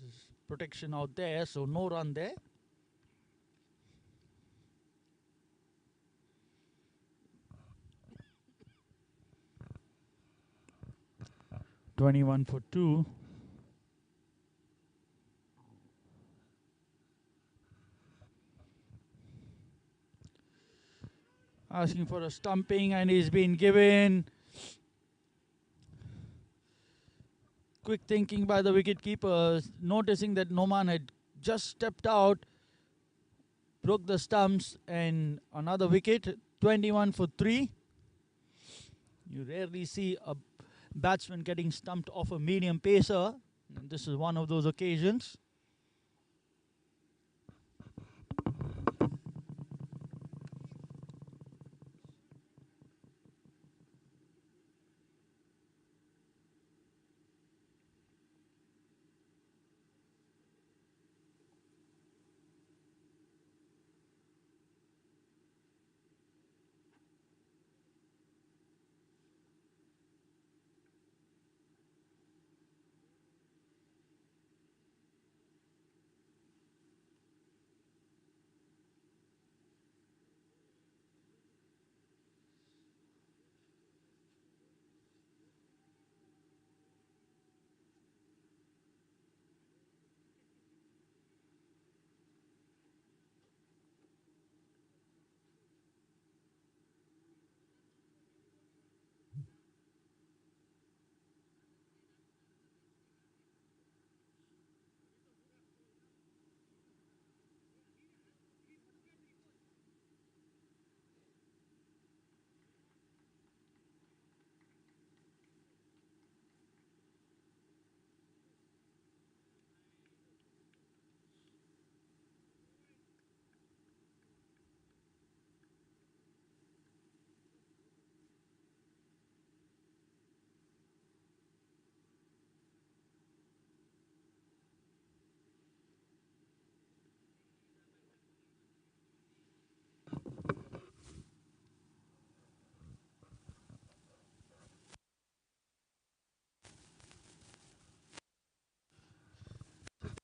There's protection out there, so no run there. 21 for 2. Asking for a stumping and he's been given. Quick thinking by the wicketkeeper, noticing that Noman had just stepped out, broke the stumps, and another wicket. 21 for 3. You rarely see a batsman getting stumped off a medium pacer, and this is one of those occasions.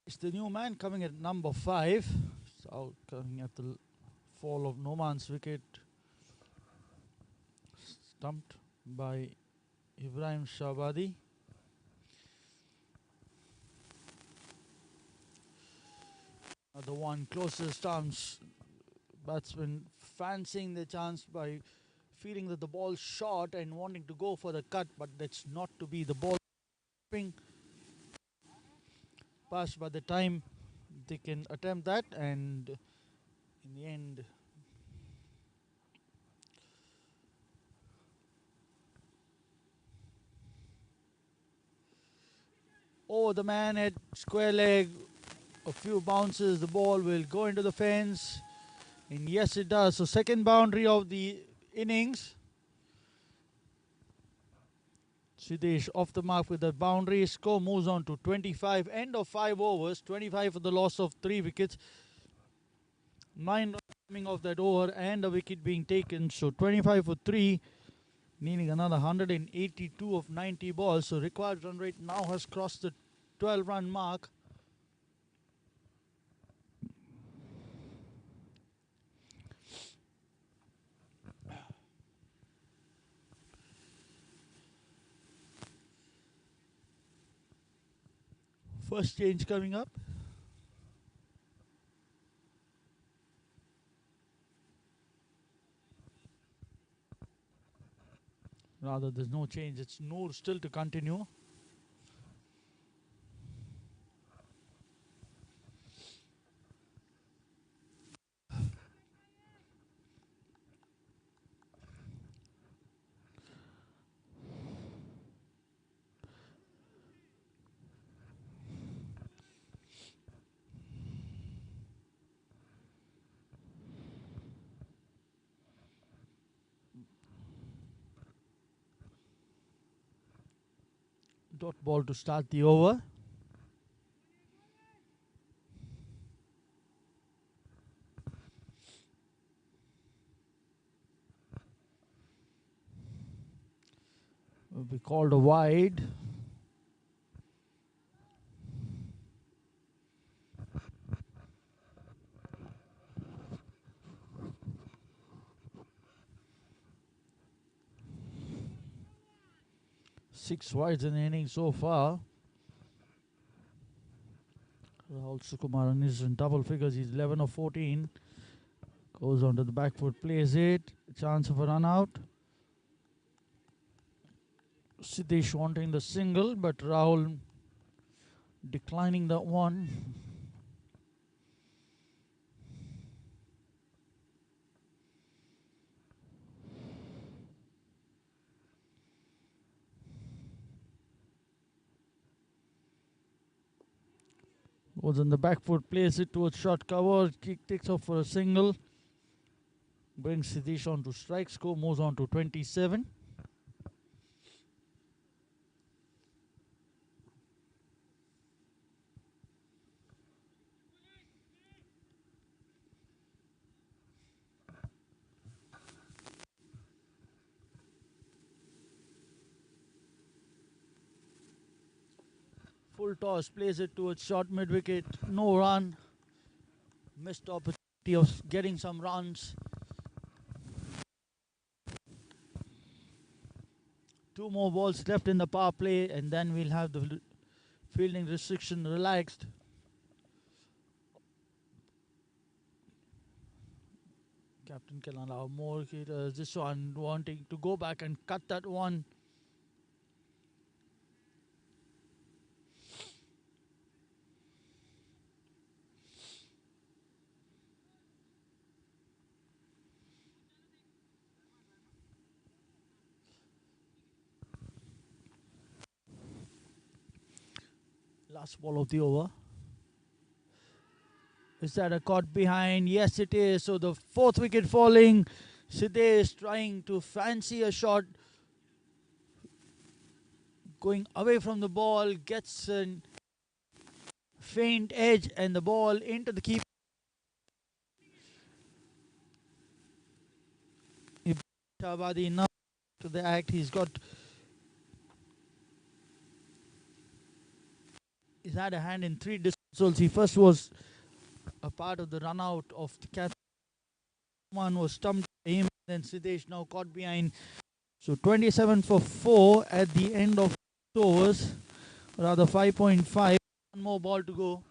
It's the new man coming at number 5. So coming at the fall of Noman's wicket. Stumped by Ibrahim Shabadi. The one closest stumps. Batsman fancying the chance by feeling that the ball's short and wanting to go for the cut, but that's not to be. The ball passed by the time they can attempt that, and in the end over the man at square leg, a few bounces, the ball will go into the fence, and yes it does. So second boundary of the innings. Siddesh off the mark with the boundary. Score moves on to 25. End of 5 overs. 25 for the loss of 3 wickets. 9 runs coming off that over and a wicket being taken. So 25 for 3. Needing another 182 of 90 balls. So required run rate now has crossed the 12-run mark. First change coming up. Rather, there's no change. It's Noor still to continue. Dot ball to start the over. Will be called a wide. Six wides in the inning so far. Rahul Sukumaran is in double figures. He's 11 of 14. Goes onto the back foot, plays it. Chance of a run out. Siddesh wanting the single, but Rahul declining that one. Goes on the back foot, plays it towards short cover. Kick takes off for a single. Brings Siddesh on to strike. Score moves on to 27. Full toss, plays it towards short mid wicket. No run. Missed opportunity of getting some runs. Two more balls left in the power play, and then we'll have the fielding restriction relaxed. Captain can allow more hitters. This one wanting to go back and cut that one. Last ball of the over. Is that a caught behind? Yes, it is. So the fourth wicket falling. Siddesh trying to fancy a shot. Going away from the ball. Gets a faint edge and the ball into the keeper. Shabadi now to the act. He's had a hand in three dismissals. He first was a part of the run out of the catch. One was stumped by him, then Siddesh now caught behind. So 27 for 4 at the end of 6 overs, rather 5.5. One more ball to go.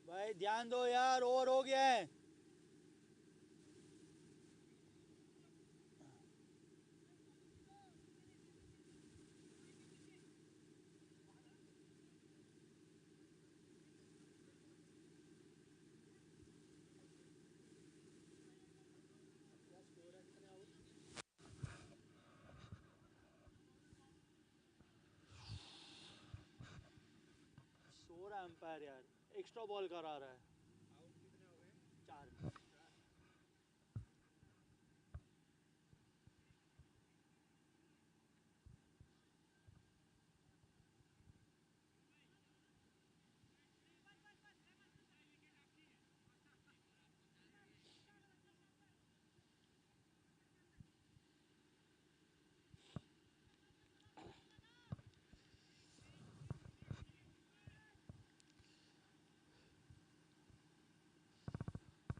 भाई ध्यान दो यार, over हो गया है. सो रहा umpire यार, extra ball करा रहा है. 4.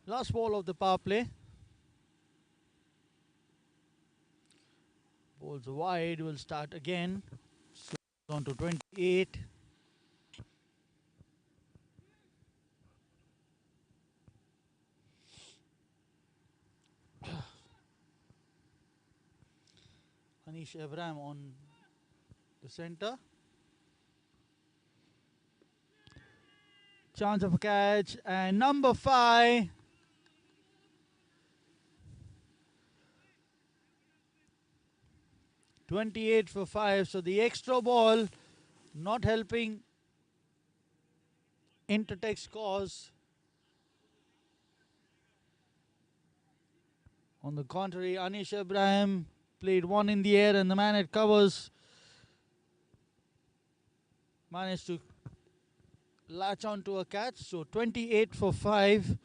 Last ball of the power play. Balls wide, will start again. So on to 28. Anish Abraham on the center. Chance of a catch, and number 5. "28 for 5. So the extra ball not helping Intertek's cause. On the contrary, Anish Abraham played one in the air, and the man at covers managed to latch on to a catch. So 28 for 5.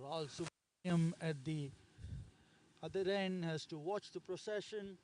Rahul Subramaniam at the other end has to watch the procession.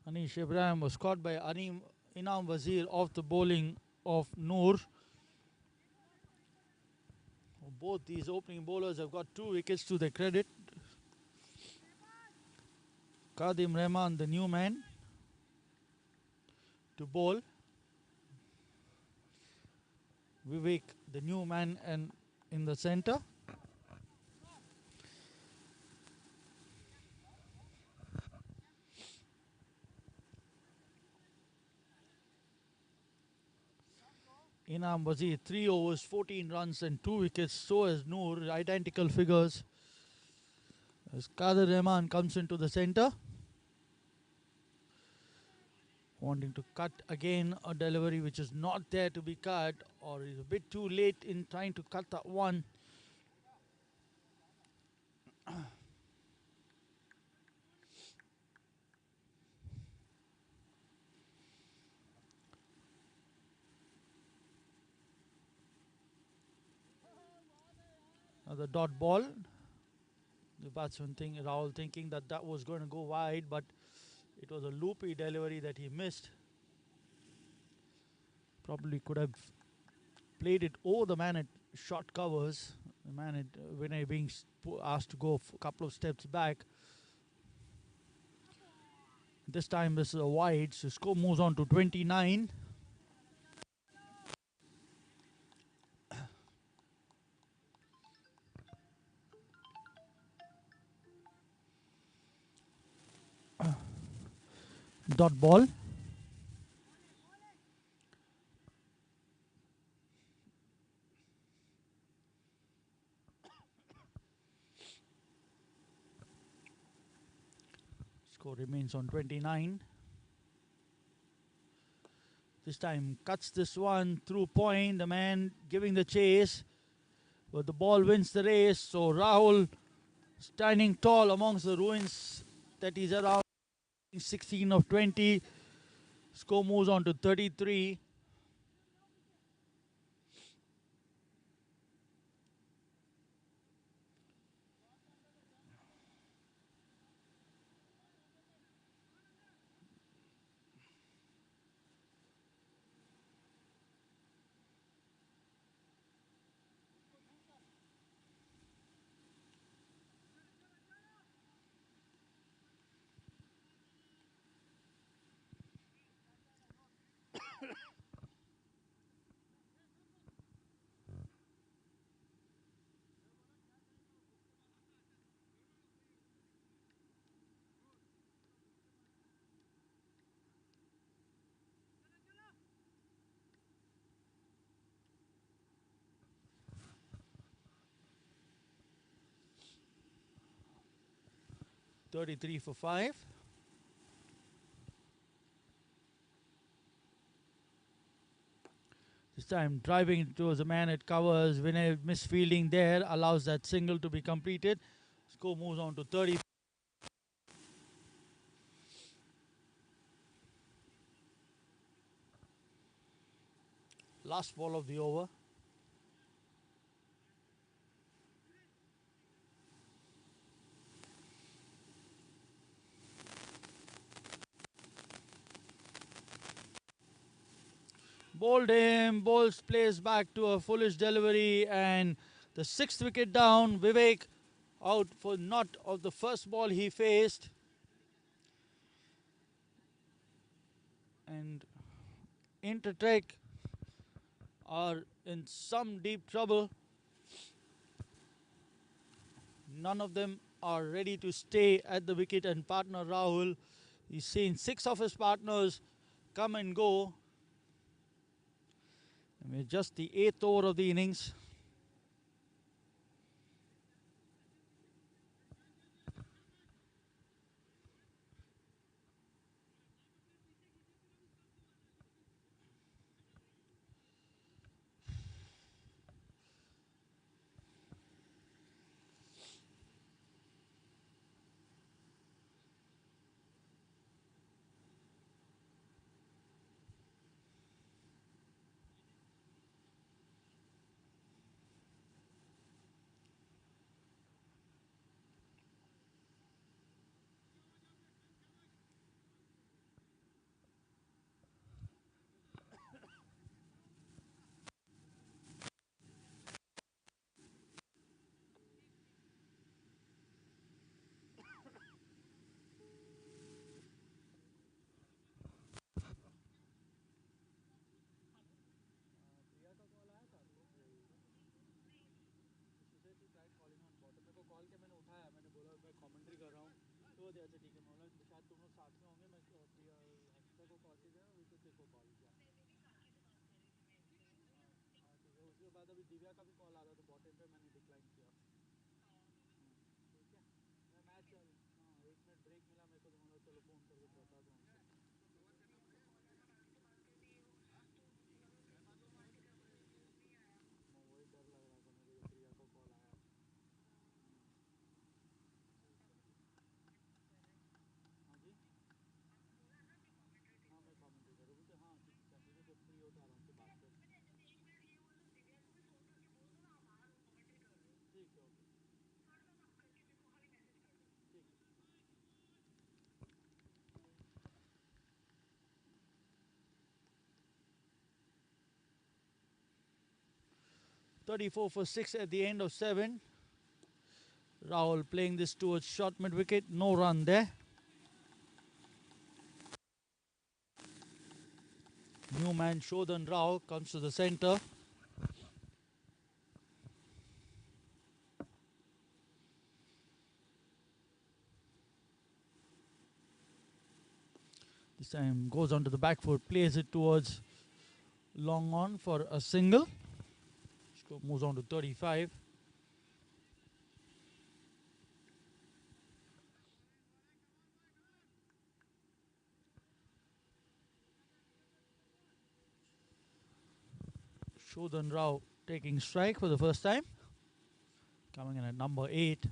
Anish Abraham was caught by Inam Wazir off the bowling of Noor. Both these opening bowlers have got 2 wickets to their credit. Kadim Rahman, the new man, to bowl. Vivek, the new man, and in the center. Inam Wazir, 3 overs, 14 runs and 2 wickets. So has Noor, identical figures. As Kadir Rahman comes into the center, wanting to cut again a delivery which is not there to be cut, or is a bit too late in trying to cut that one. The dot ball. The batsman Rahul thinking that that was going to go wide, but it was a loopy delivery that he missed. Probably could have played it over the man at short covers. The man at Vinay being asked to go a couple of steps back. This time this is a wide, so score moves on to 29. Dot ball. Score remains on 29. This time cuts this one through point. The man giving the chase, but the ball wins the race. So Rahul standing tall amongst the ruins that is around 16 of 20. Score moves on to 33. .33 for 5. This time driving towards the man at covers. Vinay misfielding there allows that single to be completed. Score moves on to 30. Last ball of the over. Bowled him, bowls plays back to a foolish delivery, and the 6th wicket down. Vivek out for not of the first ball he faced. And Intertek are in some deep trouble. None of them are ready to stay at the wicket, and partner Rahul, he's seen 6 of his partners come and go. And we're just the 8th over of the innings. (34 for 6 at the end of 7). Rahul playing this towards short mid wicket, no run there. New man Shodhan Rao comes to the centre. This time goes onto the back foot, plays it towards long on for a single. Score moves on to 35. Shodhan Rao taking strike for the first time. Coming in at number 8.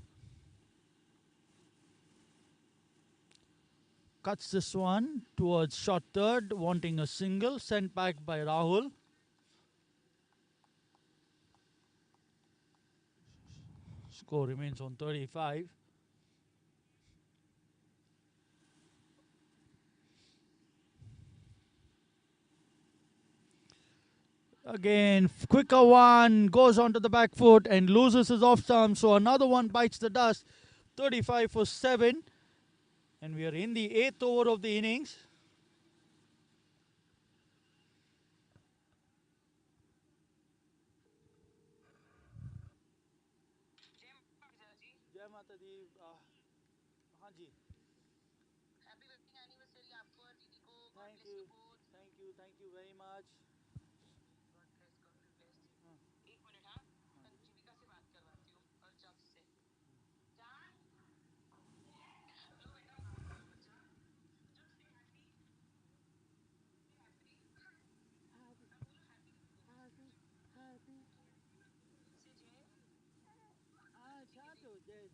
Cuts this one towards short third, wanting a single, sent back by Rahul. Score remains on 35. Again, quicker one, goes onto the back foot and loses his off stump. So another one bites the dust. 35 for 7. And we are in the 8th over of the innings. Jai Mata Di. हाँ जी. Thank you very much.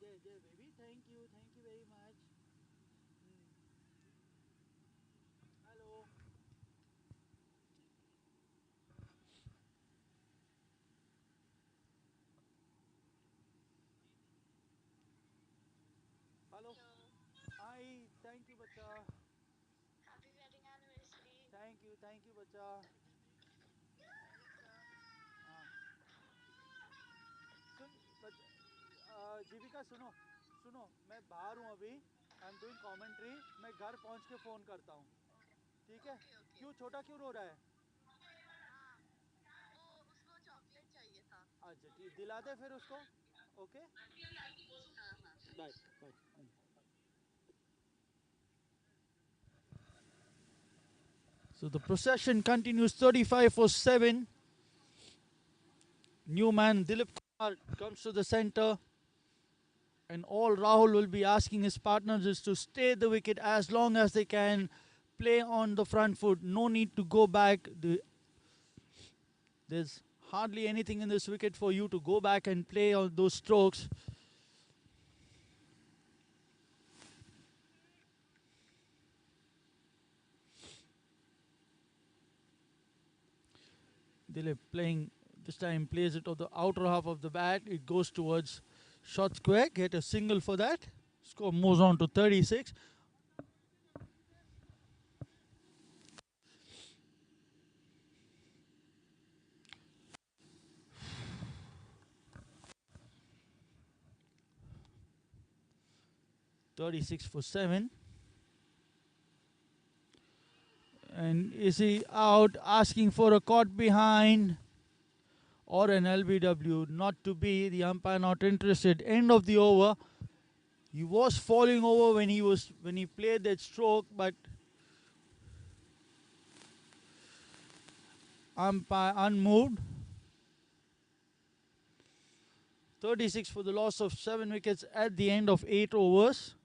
baby. Thank you very much. Hello. Hello. Hi, thank you, bacha. Thank you, bacha. सुन जीविका सुनो सुनो मैं बाहर हूँ अभी I am doing commentary मैं घर पहुँच के फ़ोन करता हूँ ठीक है क्यों छोटा क्यों रो रहा है अच्छा ठीक दिला दे फिर उसको okay bye bye So the procession continues 35 for 7. New man Dilip Kumar comes to the center. And all Rahul will be asking his partners is to stay the wicket as long as they can, play on the front foot, no need to go back. There's hardly anything in this wicket for you to go back and play on those strokes. Dilip playing this time plays it on the outer half of the bat. It goes towards short square. Get a single for that. Score moves on to 36. .36 for 7. And is he out asking for a caught behind or an LBW? Not to be. The umpire not interested. End of the over. He was falling over when he played that stroke, but umpire unmoved. 36 for the loss of 7 wickets at the end of 8 overs.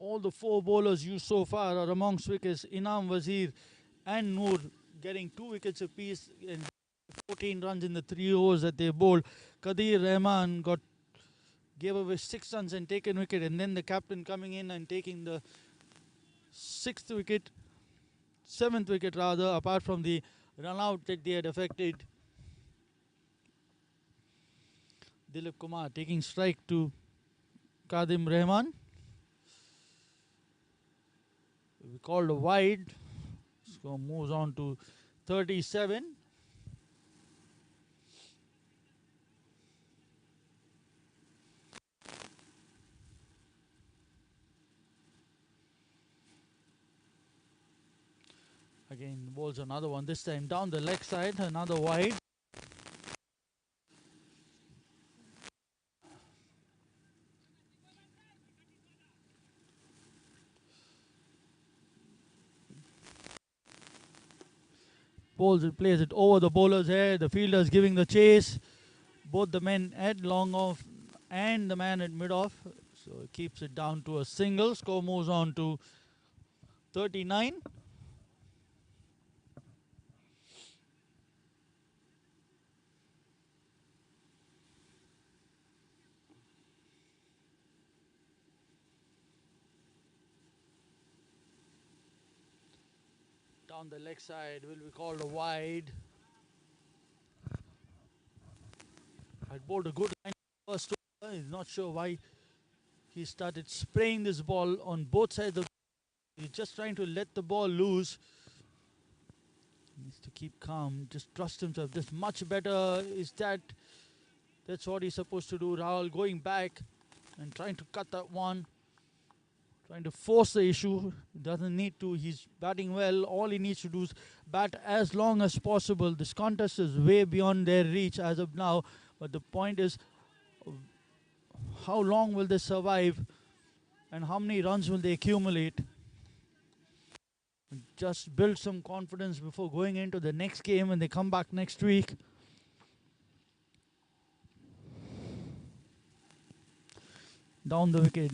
All the 4 bowlers used so far are amongst wickets. Inam Wazir and Noor getting 2 wickets apiece and 14 runs in the 3 overs that they bowled. Qadir Rahman gave away 6 runs and taken wicket, and then the captain coming in and taking the 7th wicket rather, apart from the run out that they had affected. Dilip Kumar taking strike to Qadim Rahman. We called a wide. So moves on to 37. Again bowls another one, this time down the leg side, another wide. Bowls it, plays it over the bowler's head, the fielder's giving the chase. Both the men at long off and the man at mid off. So it keeps it down to a single. Score moves on to 39. Down the leg side will be called a wide. I bowled a good line first over. He's not sure why he started spraying this ball on both sides of. He's just trying to let the ball loose. He needs to keep calm, just trust himself. Just much better is that. That's what he's supposed to do. Rahul going back and trying to cut that one. Trying to force the issue. Doesn't need to. He's batting well. All he needs to do is bat as long as possible. This contest is way beyond their reach as of now. But the point is, how long will they survive and how many runs will they accumulate? Just build some confidence before going into the next game when they come back next week. Down the wicket.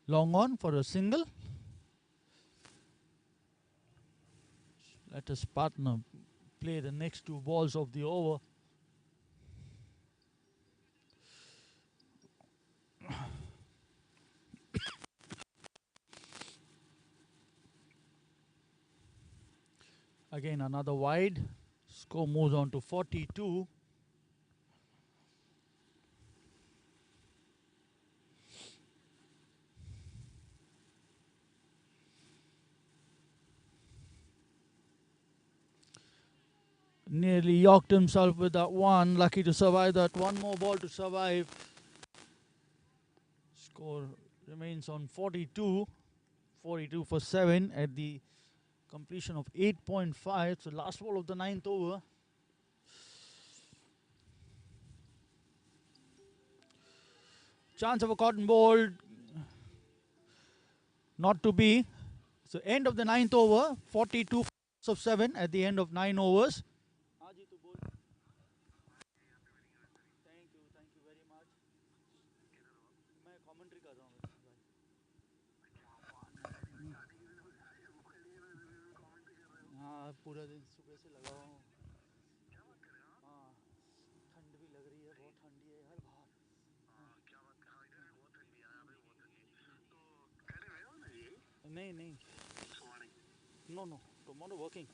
Long on for a single. Let his partner play the next 2 balls of the over. Again another wide. Score moves on to 42. Nearly yorked himself with that one. Lucky to survive that. One more ball to survive. Score remains on 42. 42 for 7 at the completion of 8.5. So last ball of the 9th over. Chance of a cotton ball. Not to be. So end of the 9th over. 42 of 7 at the end of 9 overs. Thank you very much. मैं commentary कर रहा हूँ. हाँ पूरा दिन सुबह से लगा हुआ हूँ. हाँ ठंड भी लग रही है. बहुत ठंडी है यार बाहर. नहीं नहीं. No no. Tomorrow working.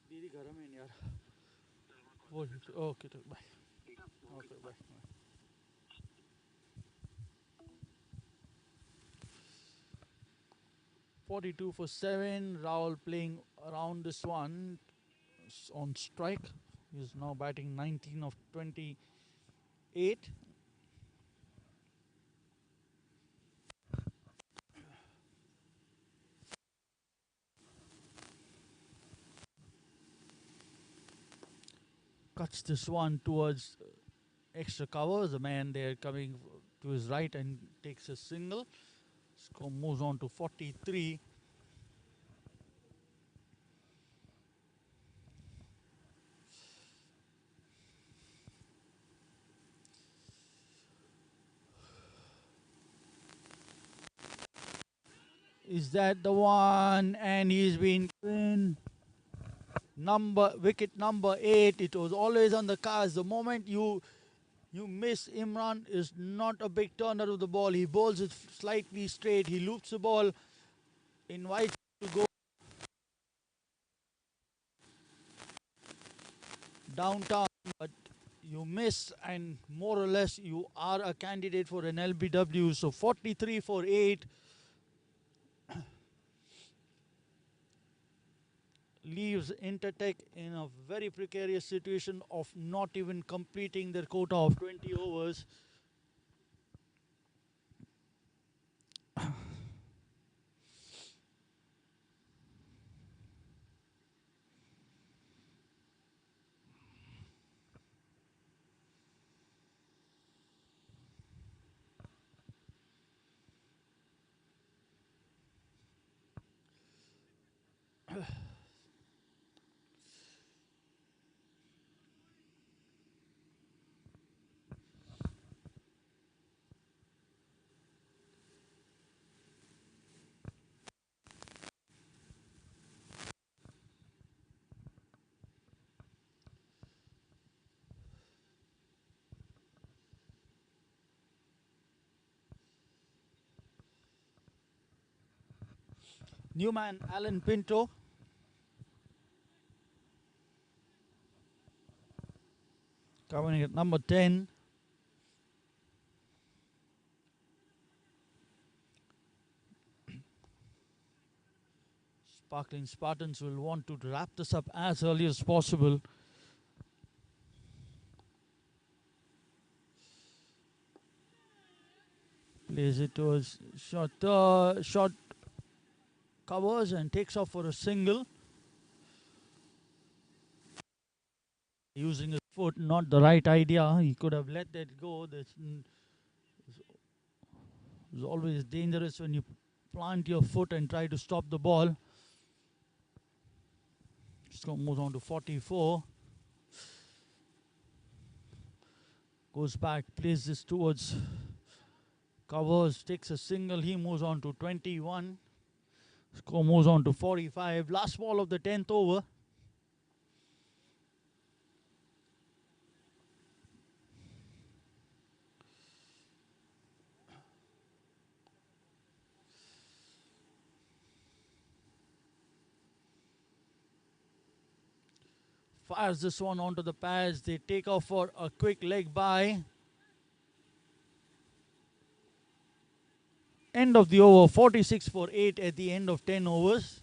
दीदी घर में यार. वो ओके तो bye. Okay bye. 42 for 7. Rahul playing around this one on strike. He's now batting 19 of 28. Cuts this one towards extra cover. The man there coming to his right and takes a single. Score moves on to 43. Is that the one? And he's been given wicket number 8. It was always on the cards. The moment you miss, Imran is not a big turner of the ball. He bowls it slightly straight. He loops the ball, invites to go downtown, but you miss, and more or less you are a candidate for an LBW. So 43 for 8. Leaves Intertek in a very precarious situation of not even completing their quota of 20 overs. New man Alan Pinto. Coming at number 10. Sparkling Spartans will want to wrap this up as early as possible. Plays it towards short covers and takes off for a single. Using his foot, not the right idea. He could have let that go. It's always dangerous when you plant your foot and try to stop the ball. Just going to move on to 44. Goes back, plays this towards covers, takes a single. He moves on to 21. Score moves on to 45. Last ball of the 10th over. Fires this one onto the pads. They take off for a quick leg by. End of the over, 46 for 8 at the end of 10 overs.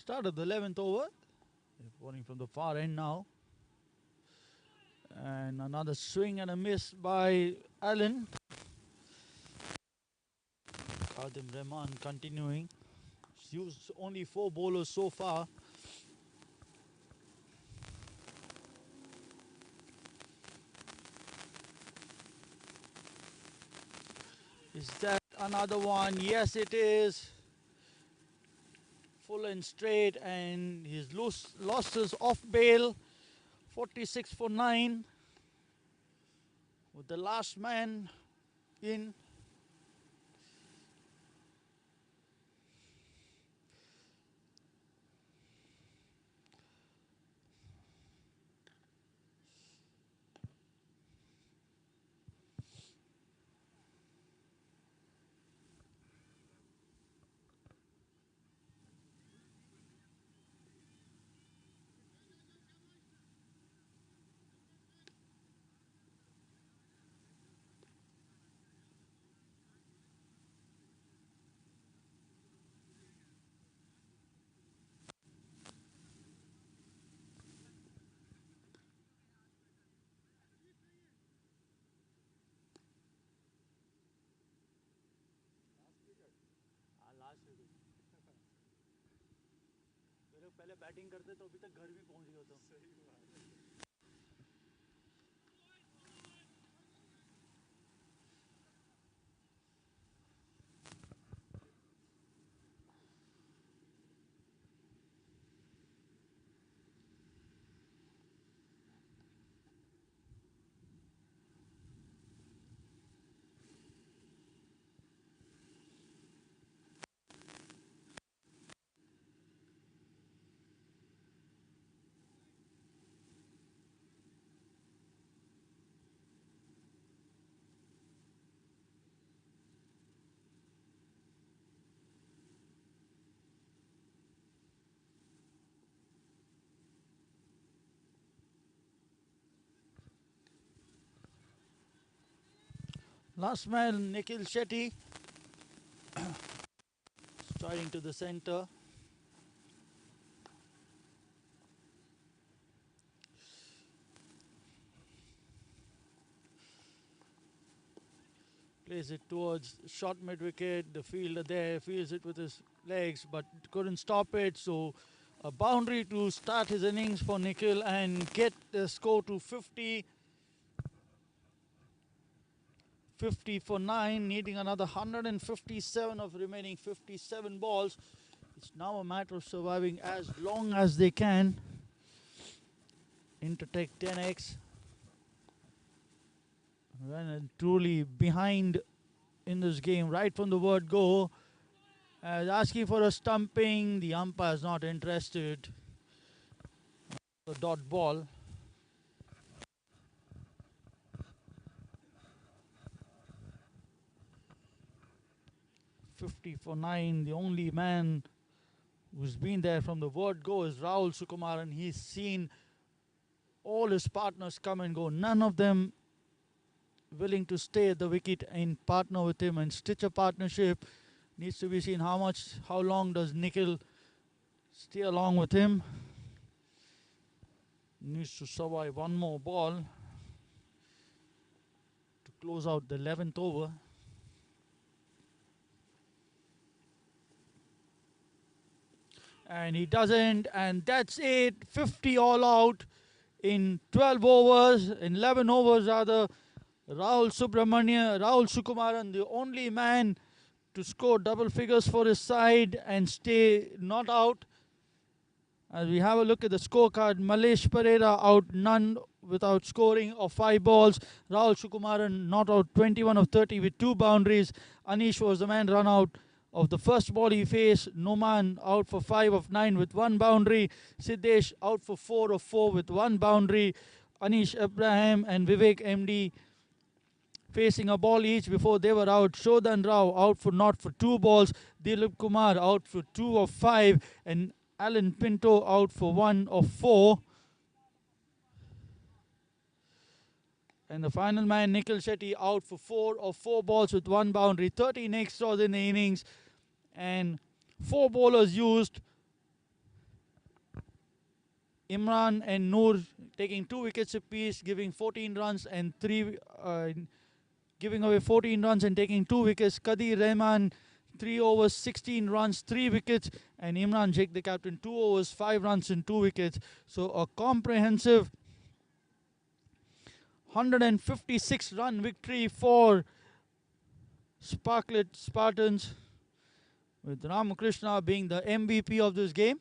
Start of the 11th over. They're bowling from the far end now. And another swing and a miss by Allen. Khadim Rahman continuing. He's used only 4 bowlers so far. Is that another one? Yes, it is. Full and straight, and he's lost his off bail. 46 for 9. With the last man in. पहले batting करते तो अभी तक घर भी पहुंच गए तो Last man, Nikhil Shetty, striding to the center. Plays it towards short mid-wicket. The fielder there fields it with his legs, but couldn't stop it. So a boundary to start his innings for Nikhil and get the score to 50. 50 for 9, needing another 157 of remaining 57 balls. It's now a matter of surviving as long as they can. Intertek 10X. And truly behind in this game right from the word go. Asking for a stumping. The umpire is not interested. The dot ball. $50 for 9. The only man who's been there from the word go is Rahul Sukumaran. He's seen all his partners come and go. None of them willing to stay at the wicket and partner with him and stitch a partnership. Needs to be seen how long does Nikhil stay along with him. Needs to survive one more ball to close out the 11th over. And he doesn't, and that's it. 50 all out in 12 overs, in 11 overs rather. Rahul Sukumaran, the only man to score double figures for his side and stay not out. As we have a look at the scorecard, Malesh Pereira out none without scoring of 5 balls. Rahul Sukumaran not out 21 of 30 with 2 boundaries. Anish was the man run out of the first ball he faced. Noman out for 5 of 9 with 1 boundary. Siddesh out for 4 of 4 with 1 boundary. Anish Abraham and Vivek MD facing a ball each before they were out. Shodhan Rao out for 2 balls. Dilip Kumar out for 2 of 5. And Alan Pinto out for 1 of 4. And the final man, Nikhil Shetty, out for 4 of 4 balls with 1 boundary. 13 extras in the innings. And 4 bowlers used. Imran and Noor taking 2 wickets apiece, giving 14 runs and giving away 14 runs and taking 2 wickets. Qadir Rahman, 3 overs, 16 runs, 3 wickets. And Imran Sheikh, the captain, 2 overs, 5 runs and 2 wickets. So a comprehensive 156 run victory for Sparklet Spartans, with Ramakrishna being the MVP of this game.